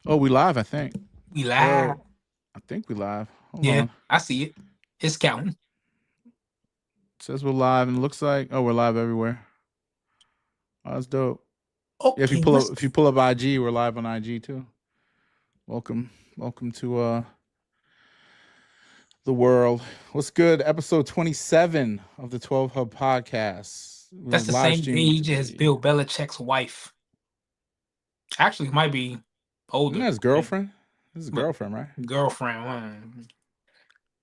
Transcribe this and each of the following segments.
Oh, we live, I think. We live. Or I think we live. Hold Yeah, on. I see it. It's counting. It says we're live and it looks like we're live everywhere. Oh, that's dope. Yeah, Okay, let's. if you pull up IG, we're live on IG too. Welcome. Welcome to the world. What's good? Episode 27 of the 12 Hub podcast. We're That's the live same streaming age as today. Bill Belichick's wife. Actually, might be Isn't older, that his girlfriend? This is his but girlfriend, right? girlfriend.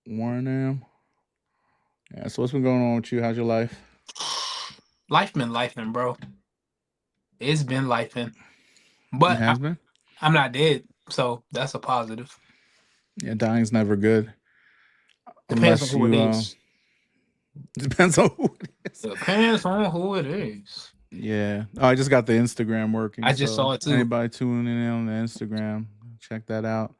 Warren. Yeah, so what's been going on with you? How's your life? Life been, bro. It's been life been, It but has been? I'm not dead, so that's a positive. Yeah, dying's never good. Depends on Unless who it you is. depends on who it is. Depends on who it is. Yeah. Oh, I just got the Instagram working. I just So saw it too. anybody tuning in on the Instagram, check that out.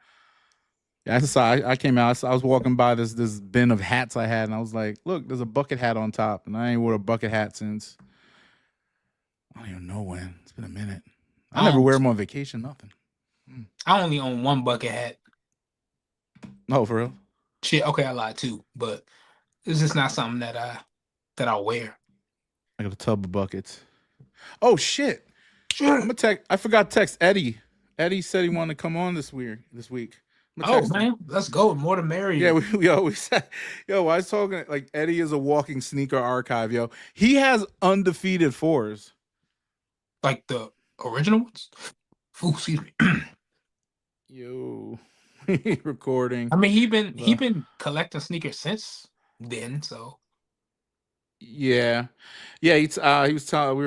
Yeah, I just saw. I came out. I was walking by this bin of hats I had, and I was like, "Look, there's a bucket hat on top." And I ain't wore a bucket hat since I don't even know when. It's been a minute. I I never only, wear them on vacation. Nothing. I only own one bucket hat. No, for real. Shit, okay, I lied too, but it's just not something that I wear. I got a tub of buckets. Oh shit! I'm Sure. gonna text. I forgot to text Eddie. Eddie said he wanted to come on this week. I'm gonna Oh text him. man, let's go. More the Yeah, merrier. we always said, yo, I was talking like Eddie is a walking sneaker archive, yo. He has undefeated fours. Like the original ones. Ooh, excuse me. Yo, recording. I mean, he The been collecting sneakers since then. So yeah, yeah. He was telling we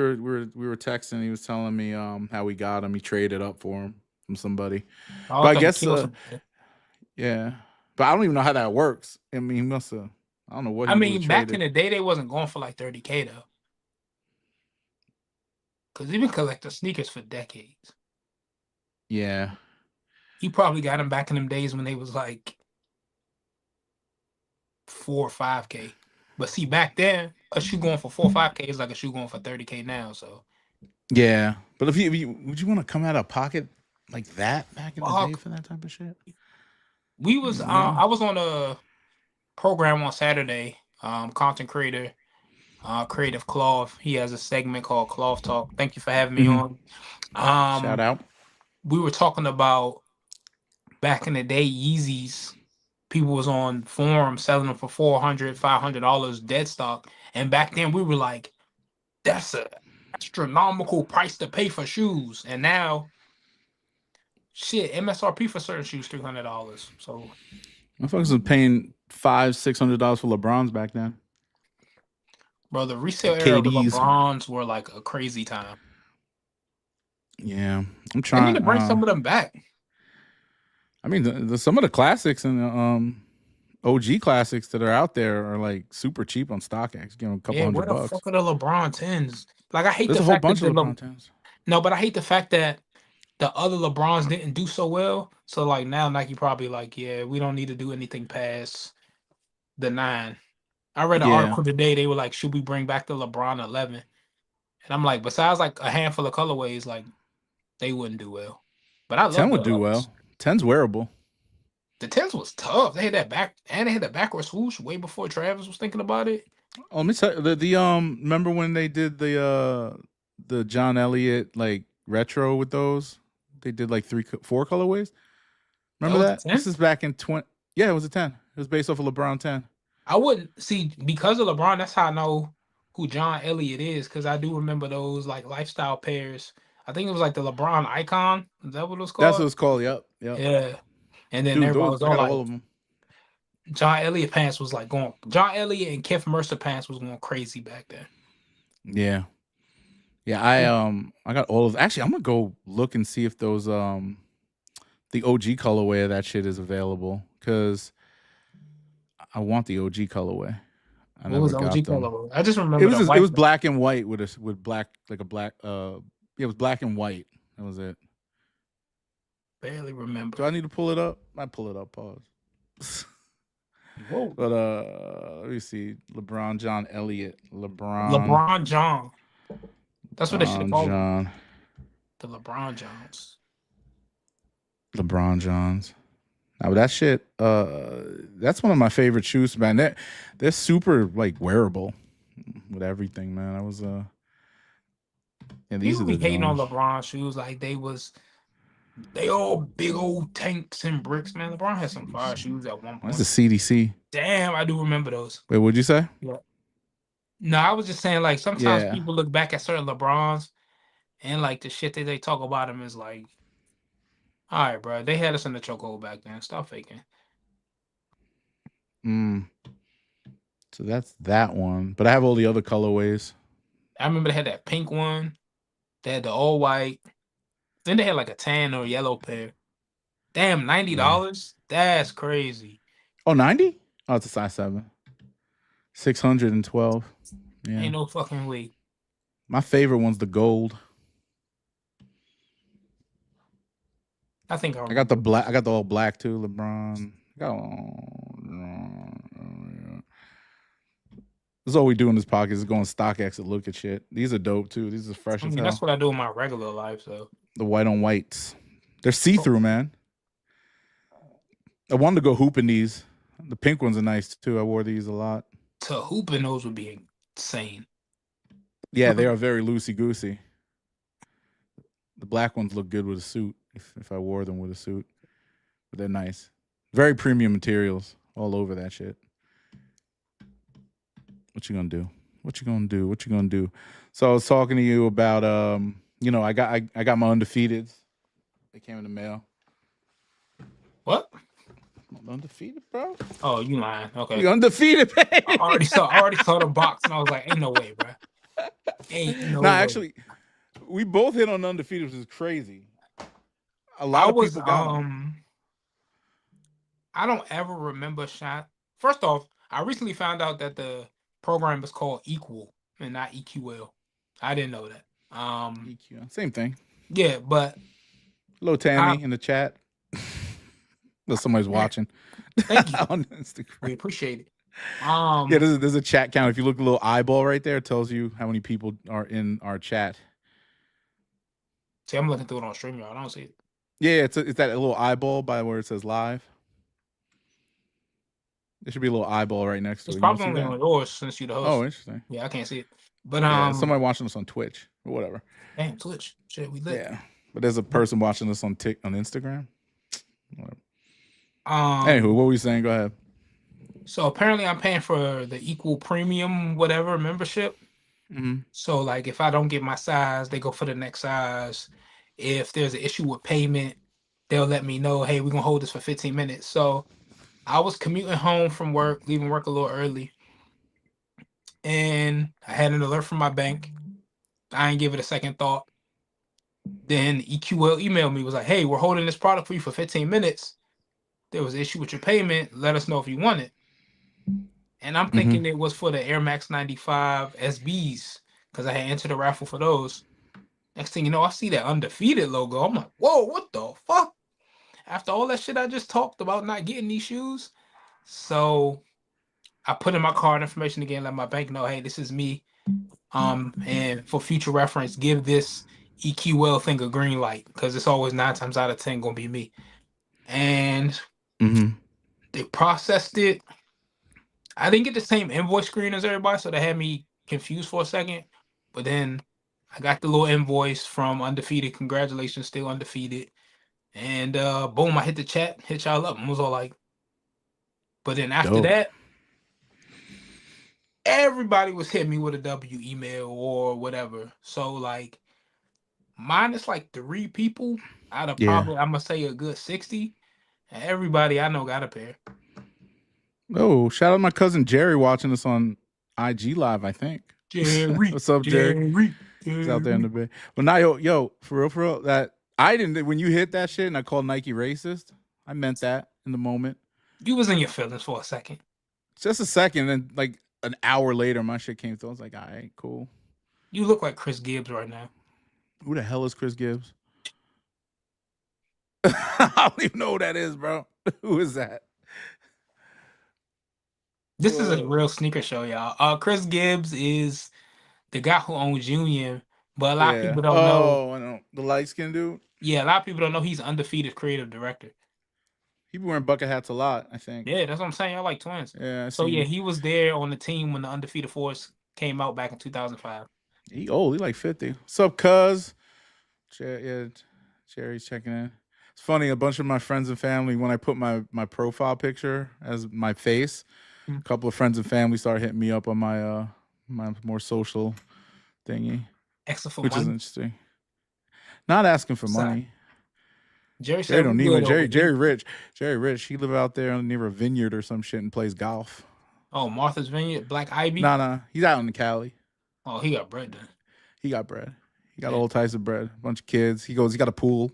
were texting. He was telling me how we got him. He traded up for him from somebody. I But I thought he guess killed somebody. yeah. But I don't even know how that works. I mean, he must have. I don't know what I he would have mean, back in traded. the day, they wasn't going for like 30K though, because he been collecting sneakers for decades. Yeah, He probably got them back in them days when they was like 4 or 5K. But see, back then, a shoe going for 4 or 5K is like a shoe going for 30K now. So yeah. But if you would you want to come out of pocket like that back in the day fuck, for that type of shit? we was No. I was on a program on Saturday. Content creator, Creative Cloth. He has a segment called Cloth Talk. Thank you for having me Hmm. on. Shout Um, out. we were talking about back in the day Yeezys. People was on forums selling them for $400, $500 dead stock, and back then we were like, "That's a astronomical price to pay for shoes." And now, shit, MSRP for certain shoes $300. So, Motherfuckers was paying $500-$600 for LeBrons back then. bro, the resale Like era of the KDs. LeBrons were like a crazy time. Yeah, I'm They need trying. to bring some of them back. I mean, some of the classics and OG classics that are out there are like super cheap on StockX. Give them a couple Yeah, where hundred the bucks. fuck are the LeBron 10s? Like, I hate There's the a whole fact that bunch of LeBron tens. no, but I hate the fact that the other LeBrons didn't do so well. So like now Nike probably like, yeah, we don't need to do anything past the 9. I read an Yeah, article today. They were like, should we bring back the LeBron 11? And I'm like, besides like a handful of colorways, like they wouldn't do well. But I love 10 the would do others. well. 10's wearable. The 10s was tough. They had that back and they had the backward swoosh way before Travis was thinking about it. Oh, let me tell you, the remember when they did the John Elliott like retro with those? They did like four colorways. That Remember was the that? This 10. is back in 20. Yeah, it was a 10. It was based off of LeBron 10. I wouldn't see because of LeBron. That's how I know who John Elliott is because I do remember those like lifestyle pairs. I think it was like the LeBron Icon. Is that what it was That's what called? it's called. Yep, yep. Yeah. And then Dude, everybody those was I all got like, all of them. John Elliott pants was like going. John Elliott and Keith Mercer pants was going crazy back then. Yeah, yeah. I got all of. Actually, I'm gonna go look and see if those the OG colorway of that shit is available because I want the OG colorway. I What never was OG got them. color? I just remember the It white. was black and white with black like a black yeah, it was black and white. That was it. Barely Do remember. I need to pull it up? I pull it up. Pause. Whoa. But let me see. LeBron John Elliott. LeBron John. That's what they should have LeBron called him. John The LeBron Jones. LeBron Johns. Now that shit, that's one of my favorite shoes, man. They're super like wearable with everything, man. I was yeah, these People are the be hating on Jones. LeBron shoes like they all big old tanks and bricks, man. LeBron had some fire shoes at one That's the point. CDC. Damn, I do remember those. Wait, what'd you say? Yeah. No, I was just saying, like, sometimes Yeah. people look back at certain LeBrons and like the shit that they talk about him is like, all right, bro, they had us in the chokehold back then. Stop faking. So that's that one. But I have all the other colorways. I remember they had that pink one. They had the all white. Then they had like a tan or yellow pair. Damn, $90? That's crazy. Oh, 90? Oh, it's a size 7. 612. Yeah. Ain't no fucking way. My favorite one's the gold. I think I got the black. I got the all black too. LeBron. This is all we do in this podcast is go on StockX and look at shit. These are dope too. These are fresh I as mean, hell. that's what I do in my regular life. So The white on whites. They're see through, man. I wanted to go hoop in these. The pink ones are nice too. I wore these a lot. to hoop in those would be insane. Yeah, they are very loosey goosey. The black ones look good with a suit if I wore them with a suit. But they're nice. Very premium materials all over that shit. What you gonna do? What you gonna do? What you gonna do? So I was talking to you about you know, I got my undefeateds. They came in the mail. What? I'm undefeated, bro. Oh, you lying? Okay. We undefeated, baby. I already saw the box and I was like, ain't no way, bro. Ain't no way. Actually, we both hit on undefeated, which is crazy. A lot of people got them. I don't ever remember shot. First off, I recently found out that the program is called Equal and not EQL. I didn't know that. EQ, same thing. Yeah, but Hello, Tammy, in the chat. Well, somebody's watching. Thank you. On Instagram. We appreciate it. Yeah, there's a chat count. If you look at the little eyeball right there, it tells you how many people are in our chat. See, I'm looking through it on StreamYard. I don't see it. Yeah, it's that little eyeball by where it says live. There should be a little eyeball right next to It's it. probably only on yours since you're the host. Oh, interesting. Yeah, I can't see it. But yeah, somebody watching us on Twitch or whatever. Damn, Twitch. Shit, we lit. Yeah, but there's a person watching us on Instagram. Whatever. Anywho, what were you saying? Go ahead. So apparently, I'm paying for the Equal Premium whatever membership. Mm-hmm. So like, if I don't get my size, they go for the next size. If there's an issue with payment, they'll let me know. Hey, we're gonna hold this for 15 minutes. So I was commuting home from work, leaving work a little early, and I had an alert from my bank. I didn't give it a second thought. Then EQL emailed me, was like, hey, we're holding this product for you for 15 minutes. There was an issue with your payment. Let us know if you want it. And I'm thinking it was for the Air Max 95 SBs because I had entered a raffle for those. Next thing you know, I see that undefeated logo. I'm like, whoa, what the fuck? After all that shit I just talked about not getting these shoes. So I put in my card information again, let my bank know, hey, this is me. And for future reference, give this EQL thing a green light because it's always 9 times out of 10 gonna be me. And they processed it. I didn't get the same invoice screen as everybody, so they had me confused for a second. But then I got the little invoice from Undefeated. Congratulations, still undefeated. And boom, I hit the chat, hit y'all up, and was all like, but then after that, everybody was hitting me with a W email or whatever. So like, minus like 3 people out of probably, I'm gonna say a good 60. And everybody I know got a pair. Oh, shout out my cousin Jerry watching us on IG Live, I think. Jerry. What's up, Jerry? He's out there in the bay. But now, yo, for real, that I didn't, when you hit that shit and I called Nike racist, I meant that in the moment. You was in your feelings for a second. Just a second, and like an hour later, my shit came through. I was like, all right, cool. You look like Chris Gibbs right now. Who the hell is Chris Gibbs? I don't even know who that is, bro. Who is that? This is a real sneaker show, y'all. Chris Gibbs is the guy who owns Union, But a lot of Yeah. people don't know. Oh, I know the light skinned dude. Yeah, a lot of people don't know he's undefeated creative director. He be wearing bucket hats a lot. I think. Yeah, that's what I'm saying. Y'all like twins. Yeah, I So yeah, seen. he was there on the team when the Undefeated Force came out back in 2005. He old. He like 50. What's up, cuz? Yeah, Jerry's checking in. It's funny. A bunch of my friends and family, when I put my profile picture as my face, Mm. a couple of friends and family started hitting me up on my more social thingy, Extra for which is money. interesting. Not asking for Son, money. Jerry Jerry said we don't need good money. over here. Jerry rich. He live out there near a vineyard or some shit and plays golf. Oh, Martha's Vineyard, Black Ivy. Nah. He's out in Cali. Oh, he got bread then. He got bread. He got Yeah. all types of bread. A bunch of kids. He got a pool.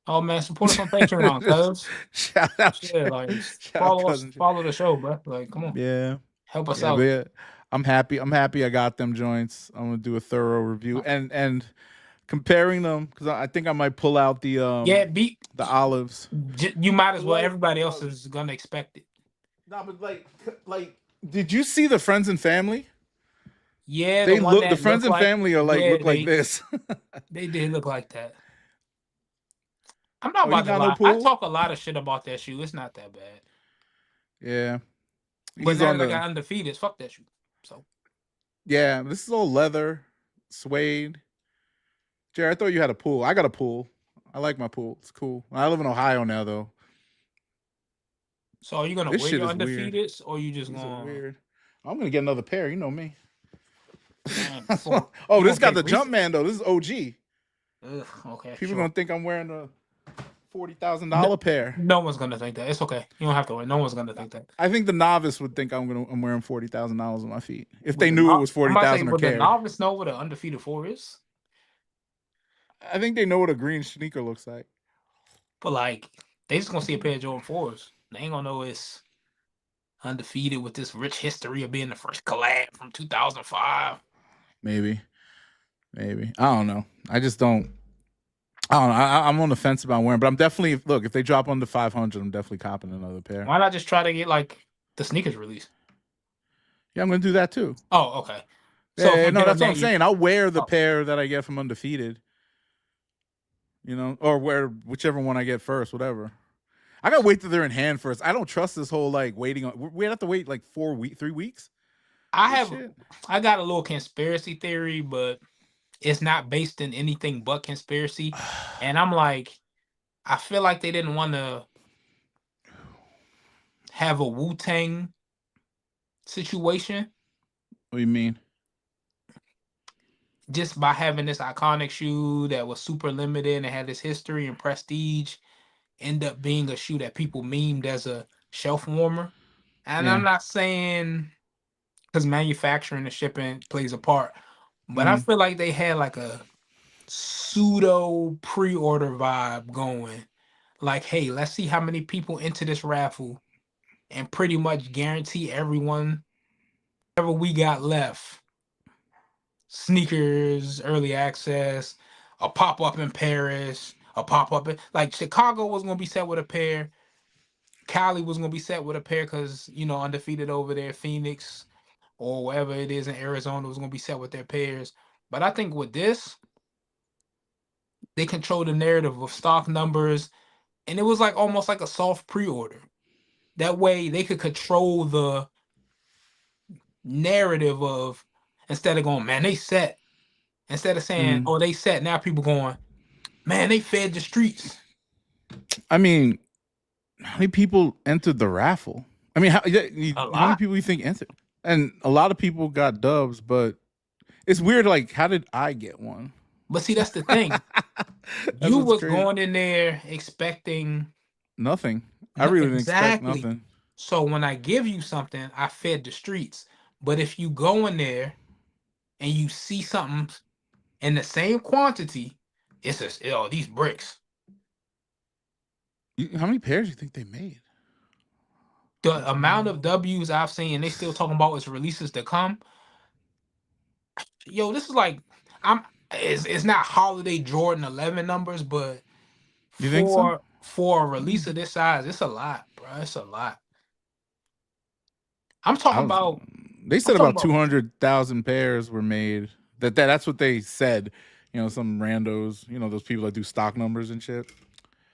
Oh man, support us on Patreon, cuz. Shout out, Yeah, like shout out follow us, cousin. follow the show, bro. Like, come on, Yeah, help us yeah, out. but yeah, I'm happy. I'm happy I got them joints. I'm gonna do a thorough review and comparing them because I think I might pull out the Yeah, the olives. you might as well. Like, Everybody else is gonna expect it. No, but like, did you see the friends and family? Yeah, They the one look. that The friends looked and family are like yeah, look like this. They did look like that. I'm not Oh, you about to got no lie. I pool? talk a lot of shit about that shoe. It's not that bad. Yeah, But he's now on that I the. got undefeated, fuck that shoe. So Yeah, this is all leather, suede. Jerry, I thought you had a pool. I got a pool. I like my pool. It's cool. I live in Ohio now, though. are you gonna This wear shit your is weird. undefeateds or you just These are gonna weird. I'm gonna get another pair. You know me. man, Oh, you this gonna got pay the Jumpman though. This is OG. Ugh, okay, People sure. gonna think I'm wearing a $40,000 pair. No one's gonna think that. It's okay. You don't have to worry. No one's gonna think that. I think the novice would think I'm wearing $40,000 on my feet if Would they the knew it no- was I'm about to say, 40,000 or would the cared. novice know what an undefeated four is? I think they know what a green sneaker looks like. But like, they just gonna see a pair of Jordan 4s. They ain't gonna know it's undefeated with this rich history of being the first collab from 2005. Maybe. I don't know. I just don't. I don't know. I'm on the fence about wearing, but I'm definitely look. If they drop under 500, I'm definitely copping another pair. Why not just try to get like the sneakers release? Yeah, I'm gonna do that too. Oh, okay. So if yeah, you no, get that's them what I'm that, saying. I'll wear the Oh. pair that I get from Undefeated. You know, or wear whichever one I get first, whatever. I gotta wait till they're in hand first. I don't trust this whole like waiting on. We have to wait like 3 weeks. I got a little conspiracy theory, but it's not based in anything but conspiracy. And I'm like, I feel like they didn't want to have a Wu-Tang situation What do you mean? just by having this iconic shoe that was super limited and had this history and prestige end up being a shoe that people memed as a shelf warmer. And Yeah. I'm not saying because manufacturing and shipping plays a part, but I feel like they had like a pseudo pre-order vibe going. Like, hey, let's see how many people enter this raffle and pretty much guarantee everyone whatever we got left. Sneakers, early access, a pop-up in Paris, a pop-up in like Chicago was gonna be set with a pair. Cali was gonna be set with a pair because undefeated over there. Phoenix or wherever it is in Arizona was gonna be set with their pairs. But I think with this, they control the narrative of stock numbers, and it was like almost like a soft pre-order. That way they could control the narrative of instead of going, man, they set. Instead of saying, oh, they set, now people going, man, they fed the streets. I mean, how many people entered the raffle? I mean, how many people you think entered? And a lot of people got dubs, but it's weird. Like, how did I get one? But see, that's the thing. You was going in there expecting nothing. I really didn't expect exactly. nothing. So when I give you something, I fed the streets. But if you go in there and you see something in the same quantity, it's just, these bricks. How many pairs do you think they made? The amount of W's I've seen, and they still talking about its releases to come. Yo, this is like, it's not holiday Jordan 11 numbers, but you think so? For a release of this size, it's a lot, bro. It's a lot. I'm talking about. They said about 200,000 pairs were made. That's what they said. some randos, those people that do stock numbers and shit.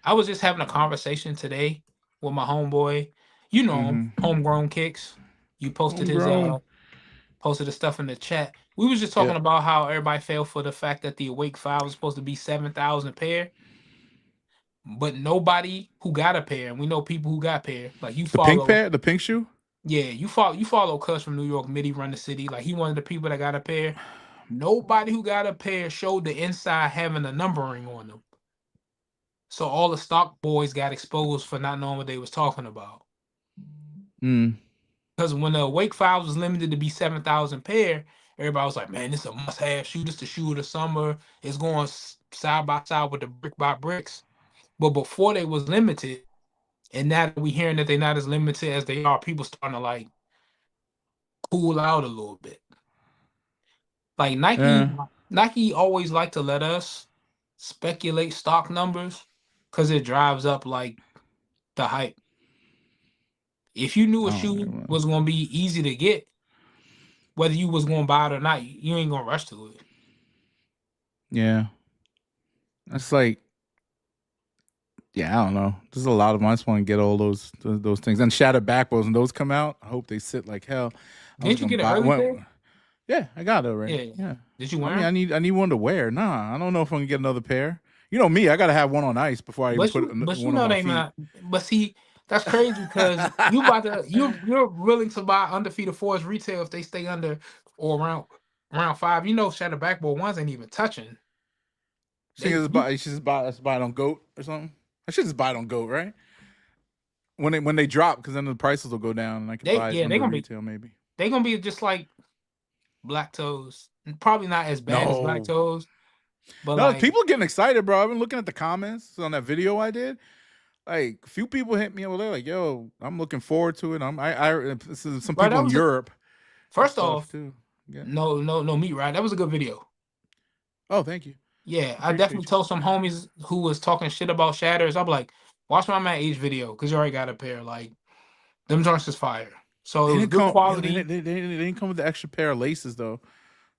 I was just having a conversation today with my homeboy. You know him, Mm-hmm. Homegrown Kicks. You posted his Homegrown. posted the stuff in the chat. We was just talking Yep. about how everybody fell for the fact that the Awake 5 was supposed to be 7,000 a pair, but nobody who got a pair, and we know people who got pair. Like you The pink follow, pair, the pink shoe. yeah, you follow Cuz from New York, Midi Run the City. Like he one of the people that got a pair. Nobody who got a pair showed the inside having a numbering on them. So all the stock boys got exposed for not knowing what they was talking about. Mm. Because when the Awake 5 was limited to be 7,000 pair, everybody was like, man, this is a must-have shoe. This the shoe of the summer. It's going side by side with the Brick by Bricks. But before they was limited, and now that we hearing that they're not as limited as they are, people starting to like cool out a little bit. Like Yeah. Nike always like to let us speculate stock numbers because it drives up like the hype. If you knew a Oh, shoe was gonna be easy to get, whether you was gonna buy it or not, you ain't gonna rush to it. yeah. That's like, yeah, I don't know. There's a lot of them. I just want to get all those things. And Shattered Backbones, when those come out, I hope they sit like hell. I was Didn't you gonna get an buy early one. pair? Yeah, I got it already. Yeah. Yeah. Did you I wear mean, them? I need one to wear. Nah, I don't know if I'm gonna get another pair. You know me, I gotta have one on ice before I even put But you one on know my they feet. not. But see, that's crazy because you about to you're willing to buy undefeated fours retail if they stay under or around 5. You know, Shadow Backboard ones ain't even touching. She They just buy. You should just buy it on Goat or something. I should just buy it on Goat, right? When they drop, because then the prices will go down, and I can buy it they under gonna be retail maybe. they gonna be just like Black Toes. Probably not as bad as Black No, Toes, but no, like people getting excited, bro. I've been looking at the comments on that video I did. Like, a few people hit me over there, like, "Yo, I'm looking forward to it." This is some bro, people that in was Europe and first stuff off, too. Yeah. no meat, right? That was a good video. Oh, thank you. Yeah, I definitely Appreciate you. told some homies who was talking shit about shatters. I'm like, watch my man H video because you already got a pair. Like, them joints is fire. So They it was didn't good come. Yo, quality. they didn't come with the extra pair of laces though.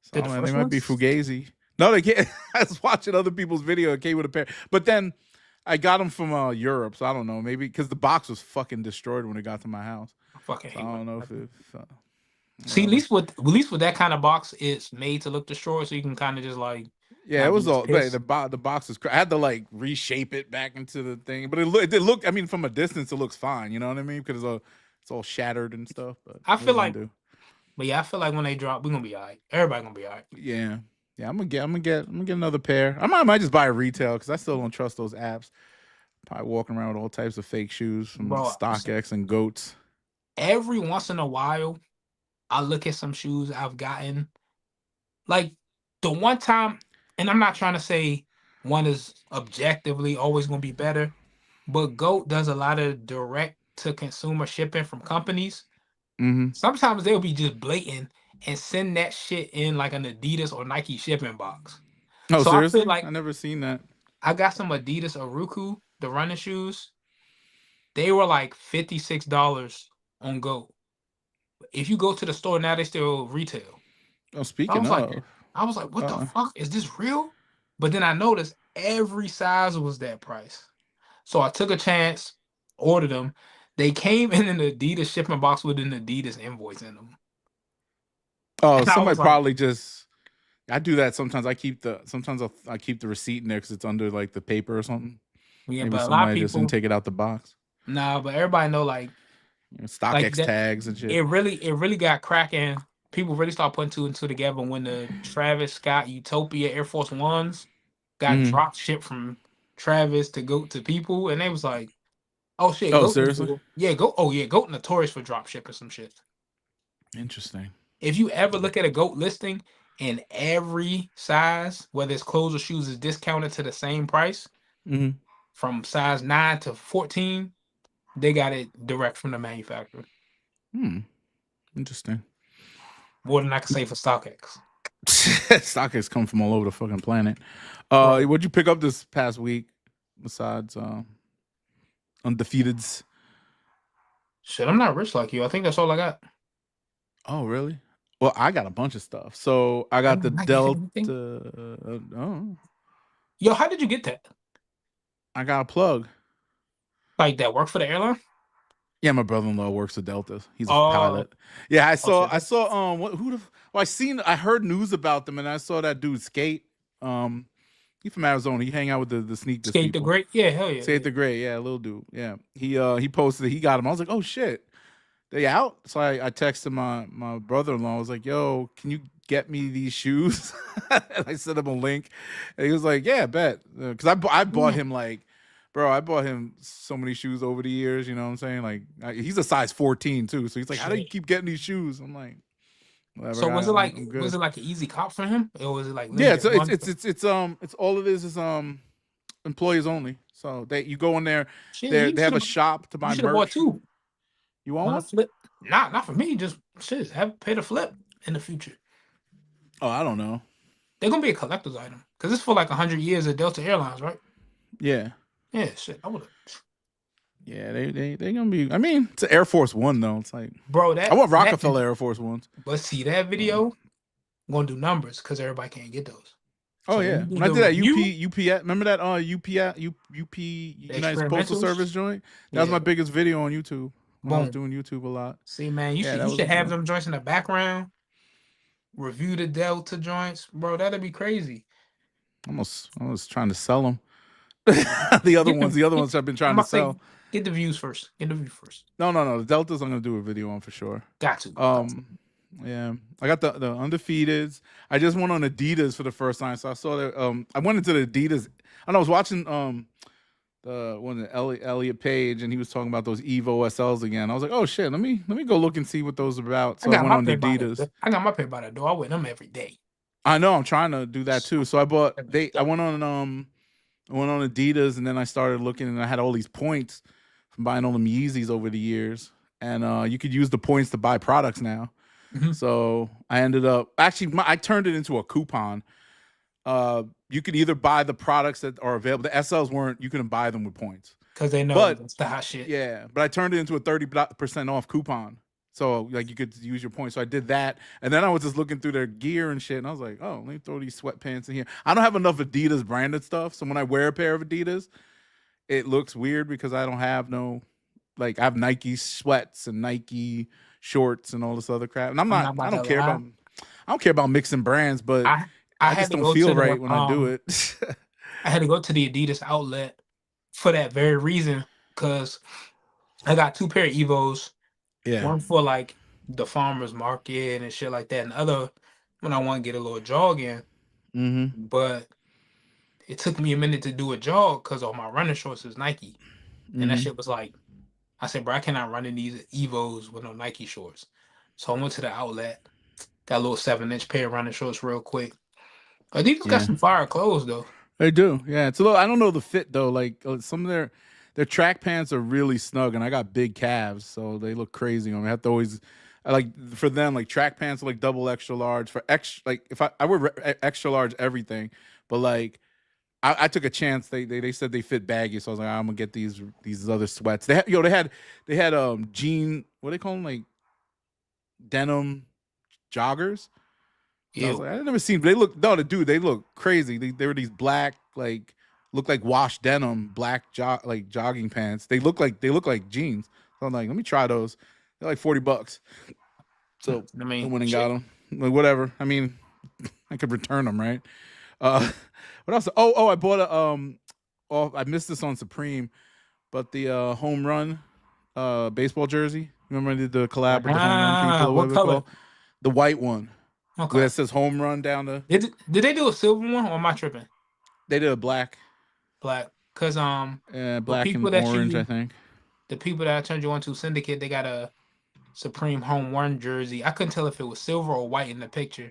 So Did the man, they first might be ones? fugazi. No, they can't. I was watching other people's video. It came with a pair, but then I got them from Europe, so I don't know. Maybe because the box was fucking destroyed when it got to my house. I fucking So I hate when don't know that if happens. it. See, Whatever. at least with that kind of box, it's made to look destroyed, so you can kind of just like Yeah, it not be was as all pissed. the box was. I had to like reshape it back into the thing, but it did look. I mean, from a distance, it looks fine. You know what I mean? Because it's all shattered and stuff. But I what are feel you gonna like, do? but yeah, I feel like when they drop, we're gonna be alright. Everybody gonna be alright, Yeah, yeah. I'm gonna get another pair. I might just buy a retail because I still don't trust those apps. Probably walking around with all types of fake shoes from bro. StockX and Goats. Every once in a while, I look at some shoes I've gotten. Like the one time, and I'm not trying to say one is objectively always going to be better, but GOAT does a lot of direct to consumer shipping from companies. Mm-hmm. Sometimes they'll be just blatant and send that shit in like an Adidas or Nike shipping box. Oh, So I feel seriously? I like never seen that. I got some Adidas Aruku, the running shoes. They were like $56 on GOAT. If you go to the store now, they still retail. Oh, I speaking was like, of, what the uh, fuck? Is this real? But then I noticed every size was that price. So I took a chance, ordered them. They came in an Adidas shipping box with an Adidas invoice in them. oh, And I somebody was like, probably just. I do that sometimes. I keep the receipt in there because it's under like the paper or something. yeah, Maybe but a lot of somebody just didn't people, take it out the box. nah, but everybody know like StockX that tags and shit. it really got cracking. People really start putting two and two together when the Travis Scott Utopia Air Force Ones got Mm. drop shipped from Travis to go to people, and they was like, oh shit, Oh, seriously? Goat notorious for drop shipping some shit. Interesting. If you ever look at a Goat listing and every size, whether it's clothes or shoes, is discounted to the same price Mm-hmm. from size 9 to 14, they got it direct from the manufacturer. Hmm. Interesting. More than I can say for StockX. StockX come from all over the fucking planet. Bro, What'd you pick up this past week besides undefeateds? shit, I'm not rich like you. I think that's all I got. Oh, really? Well, I got a bunch of stuff. So I got the Dang, I get Delta. everything. Oh, Yo, how did you get that? I got a plug. Like that work for the airline? Yeah, my brother-in-law works at Delta. He's a Oh, pilot. Yeah, I oh saw. shit. I saw. What? Who? Well, I heard news about them, and I saw that dude skate. He from Arizona. He hang out with the sneak this Skate the people. Great? Yeah, hell yeah, Skate yeah. the Gray. Yeah, little dude. Yeah. He posted that he got him. I was like, oh shit, they out. So I texted my brother-in-law. I was like, yo, can you get me these shoes? And I sent him a link, and he was like, yeah, bet. Because I bought Mm. him like. Bro, I bought him so many shoes over the years. You know what I'm saying? Like, he's a size 14 too. So he's like, "How do you Shit. keep getting these shoes?" I'm like, "Whatever, So was it I'm, like I'm was good." it like an easy cop for him, or was it like Yeah, limited it's run? it's all it is employees only. So they you go in there, Shit, they have a shop to you buy should have bought merch. two. You want One one? flip. Not for me. Just shit. Have pay the flip in the future. Oh, I don't know. They're gonna be a collector's item because it's for like 100 years of Delta Airlines, right? Yeah, Yeah, shit. I would have, yeah, they gonna be. I mean, it's an Air Force One though. It's like bro. I That want that. Rockefeller Air Force Ones. But see that So. video gonna do numbers because everybody can't get those. Oh So when yeah, you do when I the did that review, UPS, remember that UP the United States Postal experimentals, Service joint? That was yeah, my biggest video on YouTube when I was boom. doing YouTube a lot. See, man, you Yeah, should that you was should have them joints in the background. Review the Delta joints, bro. That'd be crazy. I was trying to sell them. the Get the other get, ones I've been I'm trying to about to say sell. get the views first. Get the view first. No, the Deltas I'm gonna do a video on for sure. Got to, bro. Got to. Yeah, I got the undefeateds. I just went on Adidas for the first time, so I saw that. I went into the Adidas, and I was watching the one Elliot Page, and he was talking about those Evo SLs again. I was like, oh shit, let me go look and see what those are about. I So I got went my on pay by Adidas. the I got my pay by the door. I wear them every day. I know I'm trying to do that too. So I went on Adidas, and then I started looking, and I had all these points from buying all them Yeezys over the years, and you could use the points to buy products now. Mhm. So I ended up I turned it into a coupon. You could either buy the products that are available. The SLs weren't. You couldn't buy them with points. Cause they know But that's the hot shit. yeah, but I turned it into a 30% off coupon. So like you could use your points. So I did that, and then I was just looking through their gear and shit, and I was like, oh, let me throw these sweatpants in here. I don't have enough Adidas branded stuff, so when I wear a pair of Adidas, it looks weird because I don't have no like I have Nike sweats and Nike shorts and all this other crap. And I'm not I about to don't care lie. about mixing brands, but I I I had just to don't go feel to right the when I do it. I had to go to the Adidas outlet for that very reason. Cause I got two pair of Evos. Yeah. One for like the farmers market and shit like that, and the other when I want to get a little jog in. Mm-hmm. But it took me a minute to do a jog because all my running shorts is Nike. And that Mm-hmm. shit was like, I said, bro, I cannot run in these Evos with no Nike shorts. So I went to the outlet, got a little 7-inch pair of running shorts real quick. Adidas got Yeah. some fire clothes though. They do. Yeah. It's a little I don't know the fit though. Like some of their track pants are really snug, and I got big calves, so they look crazy on me. I have to always I like for them like track pants are like double extra large for extra like if I wear extra large everything, but like I took a chance. They said they fit baggy, so I was like, I'm gonna get these other sweats. They had jean what do they call them like denim joggers. And I was Ew. like, I never seen. They look no, the dude. They look crazy. They were these black like look like washed denim black like jogging pants. They look like jeans. So I'm like, let me try those. They're like $40. So I I mean, went and got shit. them. Like whatever. I mean, I could return them, right? What else? I bought a Oh, I missed this on Supreme, but the home run baseball jersey. Remember I did the collab with the home run people or What whatever they're color? called? The white one where Okay. it says home run down the. Did they do a silver one or am I tripping? They did a black, Black. Cause the black and people that orange, I you think. the people that I turned you on to Syndicate, they got a Supreme Home Run jersey. I couldn't tell if it was silver or white in the picture,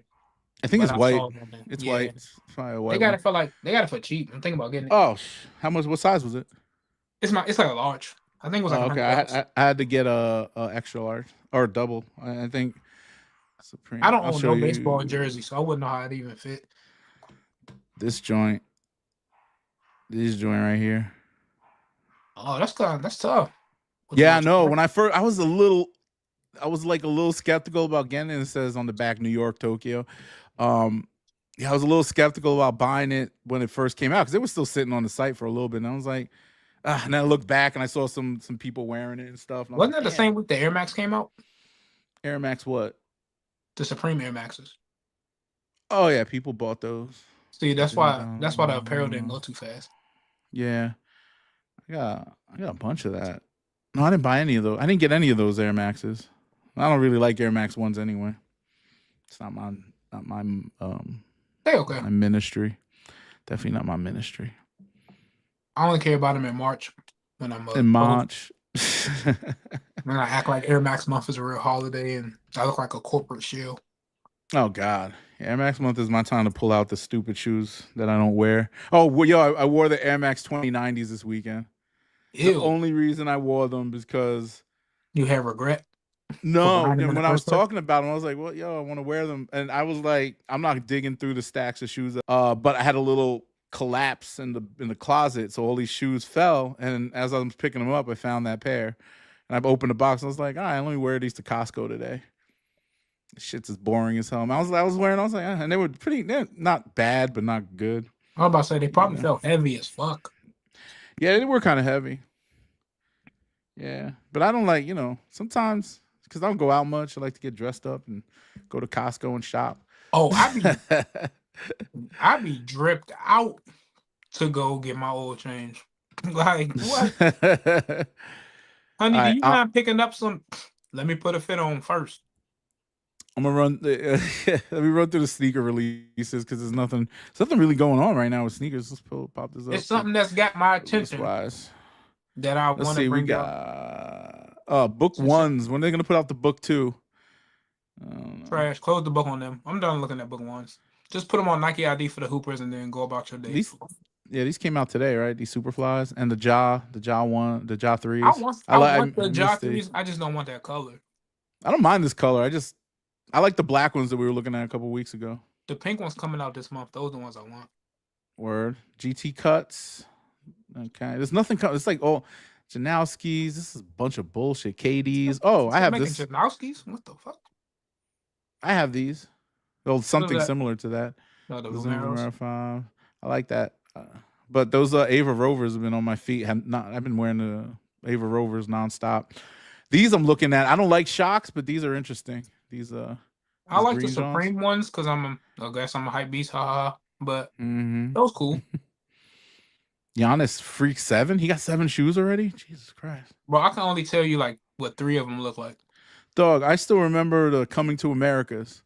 I think but it's I white. saw them. It's Yeah, white. It's probably a they white got one. it for like they got it for cheap. I'm thinking about getting it. Oh, how much? What size was it? It's like a large. I think it was like Oh, a okay. hundred bucks. I had to get a extra large or double. I think I Supreme. don't I'll own show no baseball you jersey, so I wouldn't know how it even fit. this joint. This joint right here. Oh, that's tough. With the Yeah, I little know. track. When I was a little. I was like a little skeptical about getting it. It says on the back New York, Tokyo. Yeah, I was a little skeptical about buying it when it first came out because it was still sitting on the site for a little bit. And I was like, and then I looked back and I saw some people wearing it and stuff. And I was Wasn't like, that the damn, same week the Air Max came out? Air Max what? The Supreme Air Maxes. Oh yeah, people bought those. See, that's Didn't, why the apparel didn't go too fast. Yeah, I got a bunch of that. No, I didn't buy any of those. I didn't get any of those Air Maxes. I don't really like Air Max ones anyway. It's not my They okay. my ministry. Definitely not my ministry. I only care about them in March when I'm In March. When I act like Air Max month is a real holiday and I look like a corporate shill. Oh God, Air Max month is my time to pull out the stupid shoes that I don't wear. Oh, well, yo, I wore the Air Max 2090s this weekend. Ew. The only reason I wore them is because you have regret. No, when I was talking about them, I was like, "Well, yo, I want to wear them," and I was like, "I'm not digging through the stacks of shoes." But I had a little collapse in the closet, so all these shoes fell. And as I was picking them up, I found that pair, and I opened the box. And I was like, "All right, let me wear these to Costco today." This shit's as boring as hell. I was wearing. I was like, and they're not bad, but not good. I was about to say they probably felt heavy as fuck. Yeah, they were kind of heavy. Yeah, but I don't like sometimes. Because I don't go out much. I like to get dressed up and go to Costco and shop. Oh, I be dripped out to go get my oil change. Like what? Honey, do you mind picking up some? Let me put a fit on first. I'm gonna run. Let me run through the sneaker releases because there's nothing really going on right now with sneakers. Let's pop this up. It's something that's got my attention. That I want to bring we got book ones. When are they gonna put out the book 2? Trash. Close the book on them. I'm done looking at book ones. Just put them on Nike ID for the Hoopers and then go about your day. These came out today, right? These Superflies and the Ja 1, the Ja 3s. I want the Ja 3s. I just don't want that color. I don't mind this color. I like the black ones that we were looking at a couple weeks ago. The pink one's coming out this month. Those are the ones I want. Word. GT cuts. Okay. There's nothing. It's like, Janowski's. This is a bunch of bullshit. KD's. Oh, I have this. Janowski's? What the fuck? I have these. Well, something similar to that. No, the Vomero 5. I like that. But those Ava Rovers have been on my feet. I've been wearing the Ava Rovers nonstop. These I'm looking at. I don't like shocks, but these are interesting. These I like the Supreme ones because I guess I'm a hype beast, haha. But those cool. Giannis Freak 7. He got 7 shoes already. Jesus Christ, bro! I can only tell you like what 3 of them look like. Dog, I still remember the Coming to Americas.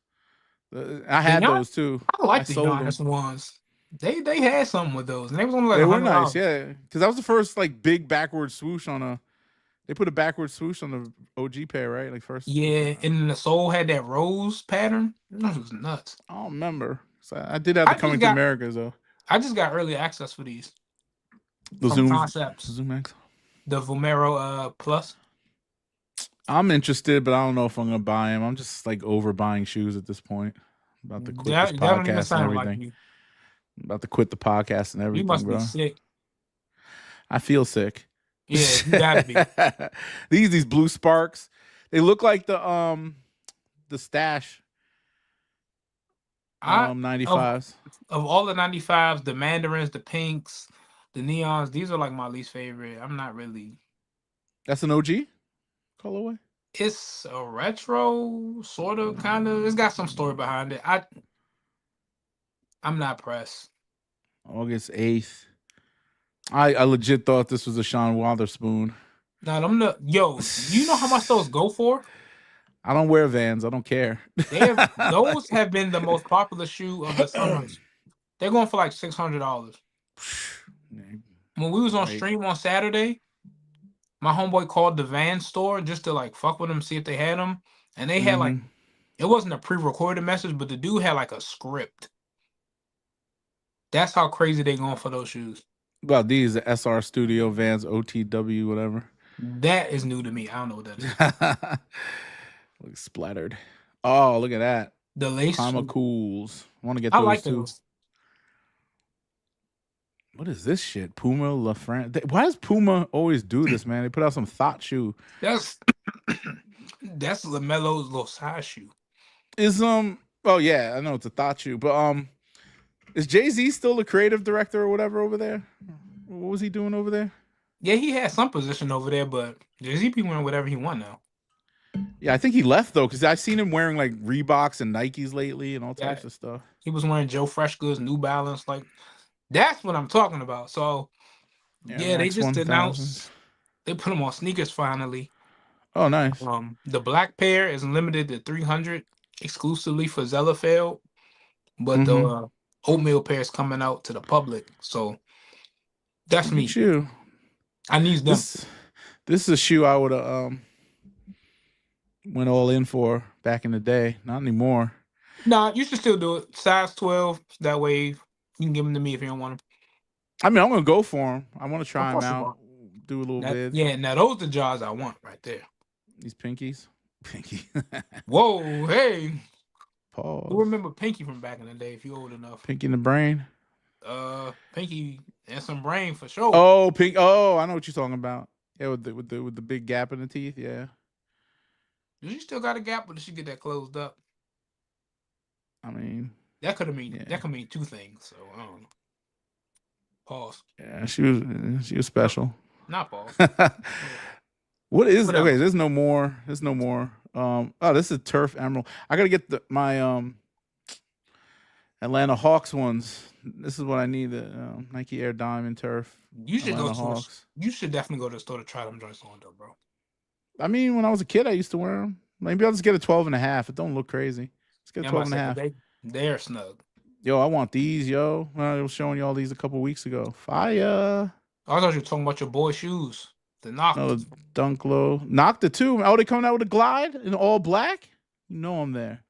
I had those too. I like the Giannis ones. They had something with those, and they was only like they were nice, yeah. Because that was the first like big backward swoosh on a. They put a backward swoosh on the OG pair, right? Like first. Yeah, and then the sole had that rose pattern. That was nuts. I don't remember. So I did have the Coming to Americas though. I just got early access for these. The Zoom Concepts. Zoom X. The Vomero Plus. I'm interested, but I don't know if I'm gonna buy them. I'm just like overbuying shoes at this point. I'm about to quit this podcast and everything. Like I'm about to quit the podcast and everything. You must be sick. I feel sick. Yeah, you gotta be. These blue sparks. They look like the stash. 95s. Of all the 95s, the mandarins, the pinks, the neons, these are like my least favorite. I'm not really. That's an OG colorway? It's a retro, sort of, kind of. It's got some story behind it. I'm not pressed. August 8th. I legit thought this was a Sean Wotherspoon. No, yo, you know how much those go for? I don't wear Vans. I don't care. Those have been the most popular shoe of the summer. They're going for like $600. When we was on stream on Saturday, my homeboy called the Vans store just to like fuck with them, see if they had them, and they had like, it wasn't a pre-recorded message, but the dude had like a script. That's how crazy they going for those shoes. Well, these the SR Studio Vans OTW whatever. That is new to me. I don't know what that is. Looks splattered. Oh, look at that. The lace. Pama Cools. I want to get those like too. Those. What is this shit? Puma LaFrance. Why does Puma always do this, man? They put out some thought shoe. That's That's LaMelo's little side shoe. Is oh yeah, I know it's a thought shoe, but is Jay-Z still the creative director or whatever over there? What was he doing over there? Yeah, he had some position over there, but Jay-Z be wearing whatever he want now. Yeah, I think he left though, because I've seen him wearing like Reeboks and Nikes lately and all types of stuff. He was wearing Joe Freshgoods, New Balance, like that's what I'm talking about. So yeah, they just 1000s. announced they put them on sneakers finally. Oh, nice. The black pair is limited to 300 exclusively for Zellerfeld, but the oatmeal pair is coming out to the public. So that's me. Shoe. I need them. This is a shoe I would have went all in for back in the day. Not anymore. Nah, you should still do it. Size 12. That way you can give them to me if you don't want them. I mean, I'm gonna go for them. I want to try them out. Do a little bit. Yeah, now those are the jars I want right there. These pinkies. Pinky. Whoa, hey. Pause. Who remember Pinky from back in the day if you're old enough? Pinky in the brain. Pinky and some brain for sure. Oh, pink. Oh, I know what you're talking about. Yeah, with the big gap in the teeth. Yeah. Does she still got a gap, or did she get that closed up? I mean, that could mean two things. So I don't know. Pause. Yeah, she was special. Not pause. What is okay? There's no more. Oh, this is Turf Emerald. I gotta get my Atlanta Hawks ones. This is what I need. The Nike Air Diamond Turf. You should Atlanta go to. You should definitely go to the store to try them joints on though, bro. I mean, when I was a kid, I used to wear them. Maybe I'll just get a 12.5. It don't look crazy. Let's get 12.5. They're snug. Yo, I want these, yo. I was showing you all these a couple weeks ago. Fire. I thought you were talking about your boy shoes. The Nocta. No, Dunk Low. Nocta too. Oh, they coming out with a Glide in all black? You know I'm there.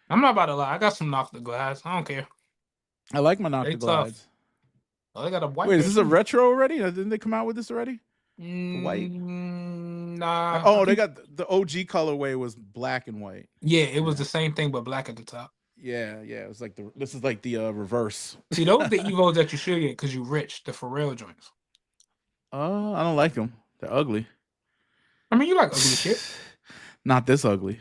I'm not about to lie. I got some Nocta Glides. I don't care. I like my Nocta Glides. Oh, they got a white. Wait, is this a retro already? Didn't they come out with this already? White? Nah. Oh, they got the OG colorway was black and white. Yeah, it was the same thing but black at the top. Yeah. It was like this is like the reverse. See, those are the Evos that you should get because you rich. The Pharrell joints. I don't like them. They're ugly. I mean, you like ugly shit. Not this ugly.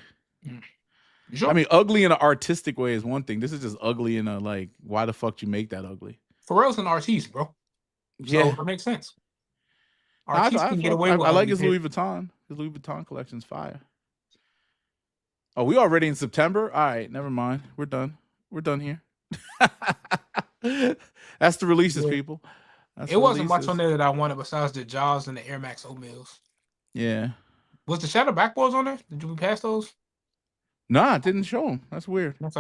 Sure? I mean, ugly in an artistic way is one thing. This is just ugly in a like, why the fuck you make that ugly? Pharrell's an artiste, bro. So yeah, it makes sense. I like his Louis Vuitton. His Louis Vuitton collection's fire. Oh, we already in September? All right, never mind. We're done. We're done here. That's the releases, people. It wasn't much on there that I wanted besides the Jaws and the Air Max Oatmeals. Yeah. Was the Shadow Backboards on there? Did you pass those? Nah, it didn't show them. That's weird. That's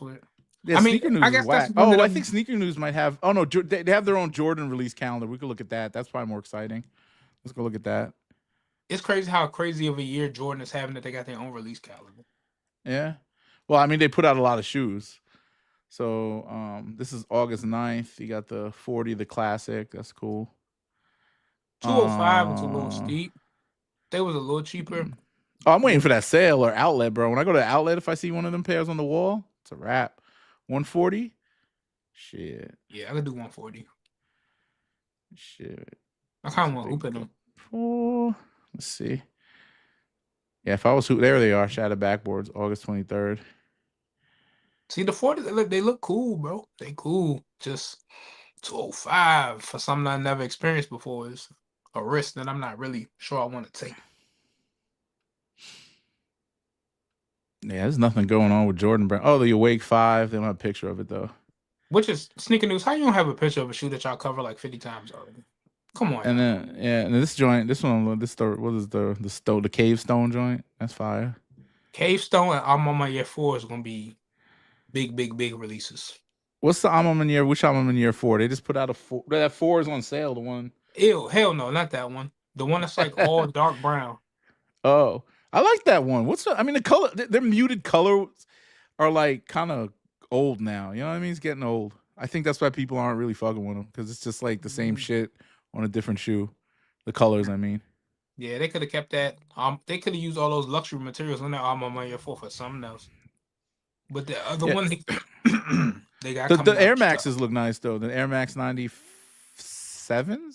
weird. Yeah, I mean, Sneaker News is whack. Oh, I think Sneaker News might have. Oh no, they have their own Jordan release calendar. We could look at that. That's probably more exciting. Let's go look at that. It's crazy how crazy of a year Jordan is having that they got their own release calendar. Yeah. Well, I mean, they put out a lot of shoes. So this is August 9th. You got the 40, the classic. That's cool. 205 was a little steep. They was a little cheaper. Oh, I'm waiting for that sale or outlet, bro. When I go to the outlet, if I see one of them pairs on the wall, it's a wrap. 140? Shit. Yeah, I could do 140. Shit. I kind of want to hoop in them. Let's see. Yeah, if I was hoop, there they are. Shadow Backboards, August 23rd. See, the 40, they look cool, bro. They cool. Just 205 for something I never experienced before is a risk that I'm not really sure I want to take. Yeah, there's nothing going on with Jordan Brand. Oh, the Awake 5. They don't have a picture of it, though. Which is Sneaker News. How you don't have a picture of a shoe that y'all cover like 50 times already? Come on. And then, and this joint, what is the Cave Stone joint? That's fire. Cave Stone and I'm on my year 4 is going to be big releases. What's the Alma Year? Which Alma Year 4? They just put out a 4. That 4 is on sale. The one. Ew, hell no, not that one. The one that's like all dark brown. Oh, I like that one. The color, their muted colors are like kind of old now. You know what I mean? It's getting old. I think that's why people aren't really fucking with them because it's just like the same shit on a different shoe. The colors, I mean. Yeah, they could have kept that. They could have used all those luxury materials in that Alma Year 4 for something else. But the other one they got the Air Maxes look nice though. The Air Max 97s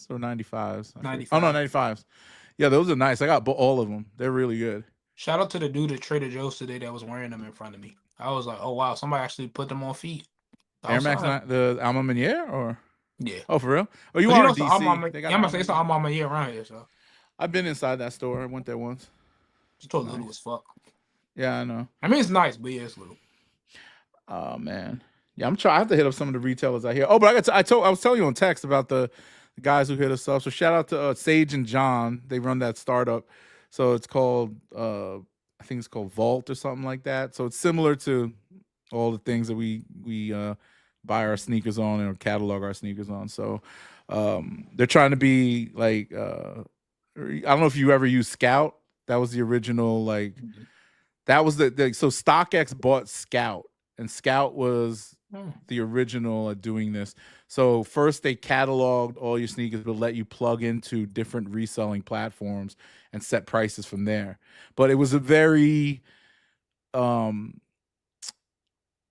or 95s. 95. Oh no, 95s. Yeah, those are nice. I got all of them. They're really good. Shout out to the dude at Trader Joe's today that was wearing them in front of me. I was like, oh wow, somebody actually put them on feet Air Max, outside. the Alma Manier, or Yeah, oh, for real? Oh, you because you are know in it's the Alma. DC. They got Yeah, I'm gonna say Alma it's the Manier. Alma year around here, so I've been inside that store. I went there once. it's It's too little as nice. fuck. Yeah, I know. I mean, it's nice, but yeah, it's little. Oh man. Yeah, I'm trying. I have to hit up some of the retailers out here. Oh, but I was telling you on text about the guys who hit us up. So shout out to Sage and John. They run that startup. So it's called I think it's called Vault or something like that. So it's similar to all the things that we buy our sneakers on or catalog our sneakers on. So they're trying to be like I don't know if you ever used Scout. That was the original like that was so StockX bought Scout, and Scout was the original at doing this. So first they cataloged all your sneakers, but let you plug into different reselling platforms and set prices from there. But it was a very um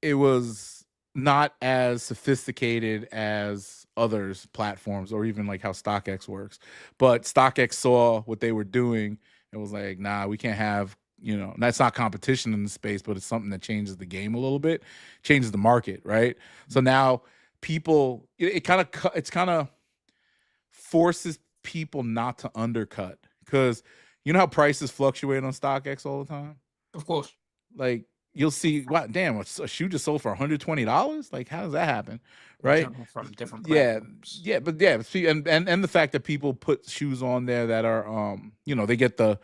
it was not as sophisticated as others platforms or even like how StockX works. But StockX saw what they were doing and was like, nah, we can't have, that's not competition in the space, but it's something that changes the game a little bit, changes the market, right? So now people, it kind of forces people not to undercut because you know how prices fluctuate on StockX all the time? Of course. Like you'll see, wow, damn, a shoe just sold for $120. Like, how does that happen, right? Jumping from different Yeah, platforms. yeah, but yeah, see, and the fact that people put shoes on there that are, they get the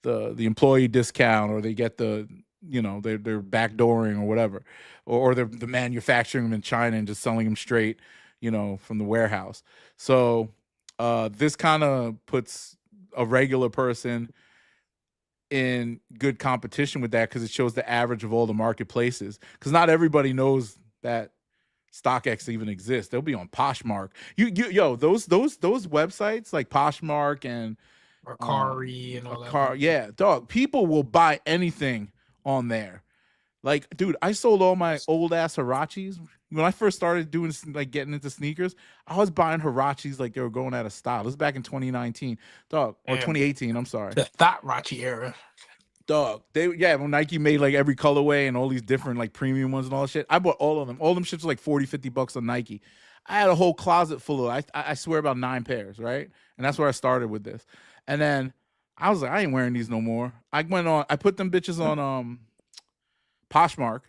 employee discount or they get the, they're backdooring or whatever, or they're the manufacturing them in China and just selling them straight, from the warehouse. So, this kind of puts a regular person in good competition with that because it shows the average of all the marketplaces. Because not everybody knows that StockX even exists. They'll be on Poshmark. Those websites like Poshmark and Mercari and all that. yeah, dog. People will buy anything on there. Like, dude, I sold all my old ass Hirachis when I first started doing like getting into sneakers. I was buying Hirachis like they were going out of style. This is back in 2019, dog, or 2018. I'm sorry. The Thought Rachi era. Dog, when Nike made like every colorway and all these different like premium ones and all that shit, I bought all of them. All them shits were like 40-50 bucks on Nike. I had a whole closet full of I swear about 9 pairs, right? And that's where I started with this. And then I was like, I ain't wearing these no more. I put them bitches on Poshmark,